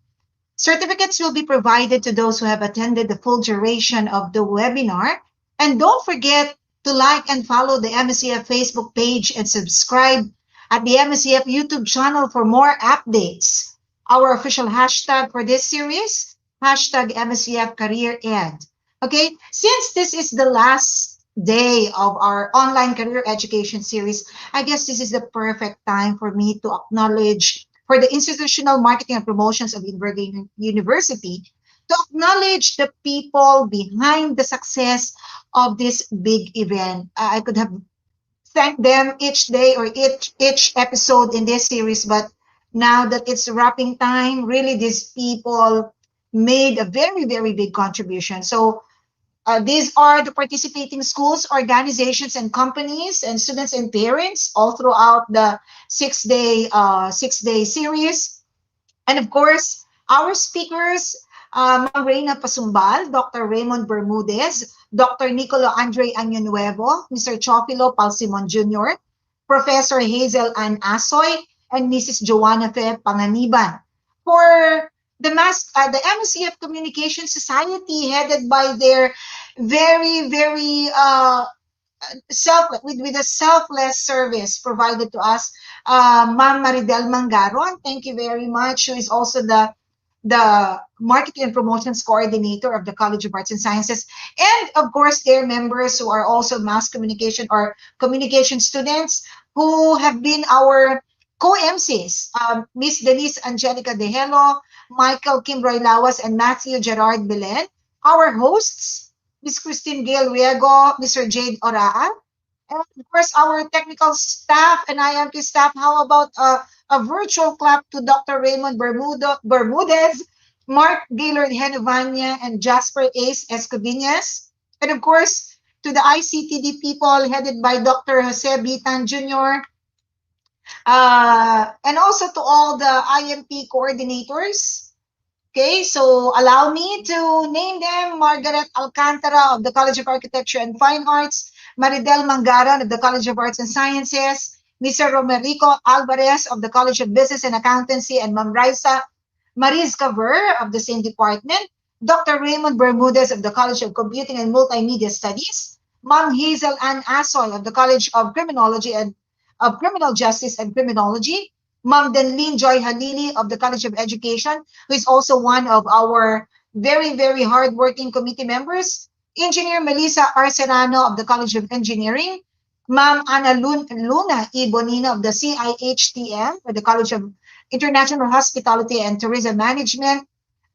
Certificates will be provided to those who have attended the full duration of the webinar. And don't forget to like and follow the MSEUF Facebook page and subscribe at the MSEUF YouTube channel for more updates. Our official hashtag for this series, hashtag MSEUF Career Ed. Okay, since this is the last day of our online career education series, I guess this is the perfect time for me to acknowledge for the institutional marketing and promotions of Invergay University to acknowledge the people behind the success of this big event. I could have thanked them each day or each episode in this series, but now that it's wrapping time, really these people made a very, very big contribution. So these are the participating schools, organizations, and companies, and students and parents all throughout the six-day series. And of course, our speakers, Ma'am Reina Pasumbal, Dr. Raymond Bermudez, Dr. Nicolo Andre Añonuevo, Mr. Chofilo Palsimon Jr., Professor Hazel Ann Asoy, and Mrs. Joanna Fe Panganiban. For the MSEUF Communication Society, headed by their very, very with a selfless service provided to us, Ma'am Maridel Mangaron. Thank you very much. Who is also the marketing and promotions coordinator of the College of Arts and Sciences, and of course their members who are also mass communication or communication students who have been our co-MCs, Miss Denise Angelica De Helo, Michael Kimbroy Lawas, and Matthew Gerard Belen. Our hosts, Miss Christine Gail Riego, Mr. Jade Oraa, and of course, our technical staff and IMT staff. How about a virtual clap to Dr. Raymond Bermudez, Mark Gaylord Henevania, and Jasper Ace Escobiñas. And of course, to the ICTD people headed by Dr. Jose Bitan Jr., and also to all the IMP coordinators. Okay, so allow me to name them: Margaret Alcantara of the College of Architecture and Fine Arts, Maridel Mangaran of the College of Arts and Sciences, Mr. Romerico Alvarez of the College of Business and Accountancy, and Ma'am Raisa Mariz Caver of the same department, Dr. Raymond Bermudez of the College of Computing and Multimedia Studies, Ma'am Hazel Ann Asoy of the College of Criminology and of Criminal Justice and Criminology, Ma'am Denlene Joy Halili of the College of Education, who is also one of our very, very hardworking committee members, Engineer Melissa Arcerano of the College of Engineering, Ma'am Ana Luna E. Bonino of the CIHTM, or the College of International Hospitality and Tourism Management,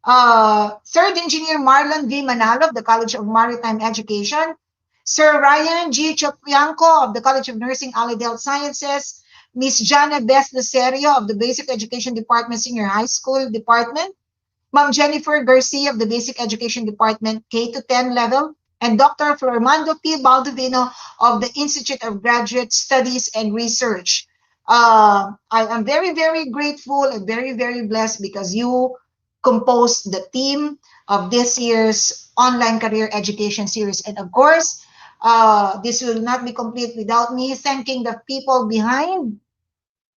Third Engineer Marlon V. Manalo of the College of Maritime Education, Sir Ryan G. Chopianco of the College of Nursing Allied Health Sciences, Miss Jana Beth Lucerio of the Basic Education Department Senior High School Department, Ma'am Jennifer Garcia of the Basic Education Department K to 10 level, and Dr. Flormando P. Baldovino of the Institute of Graduate Studies and Research. I am very, very grateful and very, very blessed because you composed the team of this year's online career education series. And of course, this will not be complete without me thanking the people behind.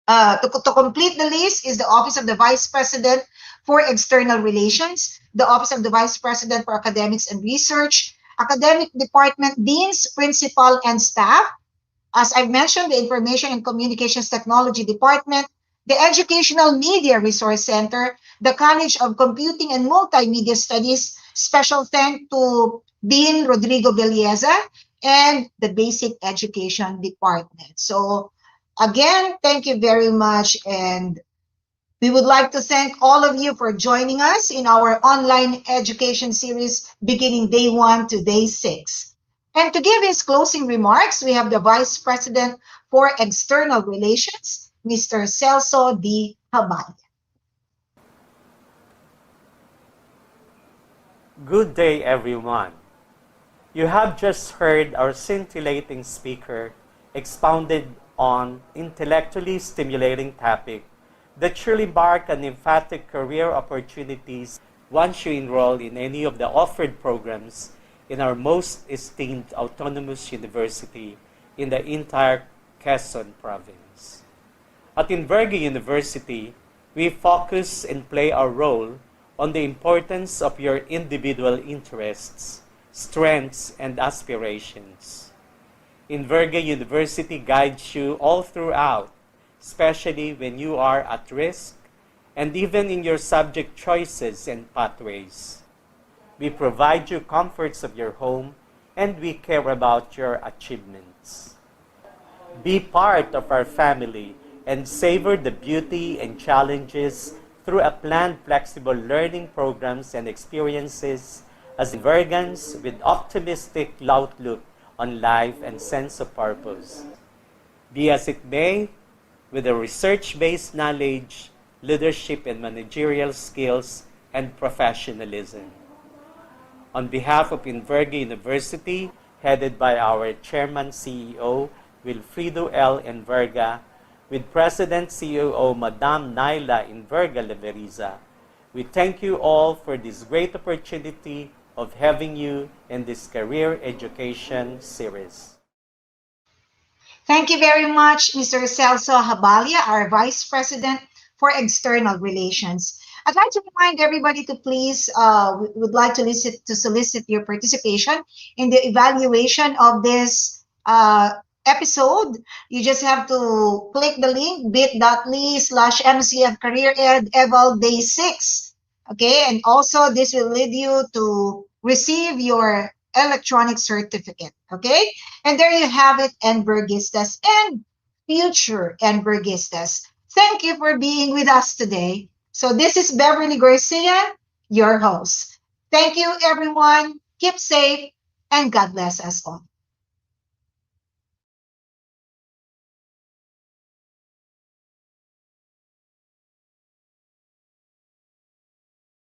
To complete the list is the Office of the Vice President for External Relations, the Office of the Vice President for Academics and Research, Academic Department Deans, Principal, and Staff. As I've mentioned, the Information and Communications Technology Department, the Educational Media Resource Center, the College of Computing and Multimedia Studies. Special thanks to Dean Rodrigo Belleza, and the Basic Education Department. So again, thank you very much, and we would like to thank all of you for joining us in our online education series beginning day 1 to day 6. And to give his closing remarks, we have the Vice President for External Relations, Mr. Celso D. Habay. Good day, everyone. You have just heard our scintillating speaker expounded on intellectually stimulating topic that surely mark an emphatic career opportunities once you enroll in any of the offered programs in our most esteemed autonomous university in the entire Quezon province. At Invergay University, we focus and play our role on the importance of your individual interests, strengths, and aspirations. Invergay University guides you all throughout, especially when you are at risk and even in your subject choices and pathways. We provide you comforts of your home and we care about your achievements. Be part of our family and savor the beauty and challenges through a planned flexible learning programs and experiences as Invergans with optimistic outlook on life and sense of purpose. Be as it may, with a research-based knowledge, leadership and managerial skills, and professionalism. On behalf of Invergay University, headed by our Chairman CEO, Wilfrido L. Enverga, with President CEO Madam Naila Enverga Leveriza, we thank you all for this great opportunity of having you in this career education series. Thank you very much, Mr. Celso Habalia, our Vice President for External Relations. I'd like to remind everybody to please, we would like to solicit your participation in the evaluation of this episode, you just have to click the link bit.ly/MCF Career Ed Eval Day 6. Okay, and also this will lead you to receive your electronic certificate. Okay, and there you have it, Enbergistas and future Enbergistas. Thank you for being with us today. So this is Beverly Garcia, your host. Thank you, everyone. Keep safe and God bless us all.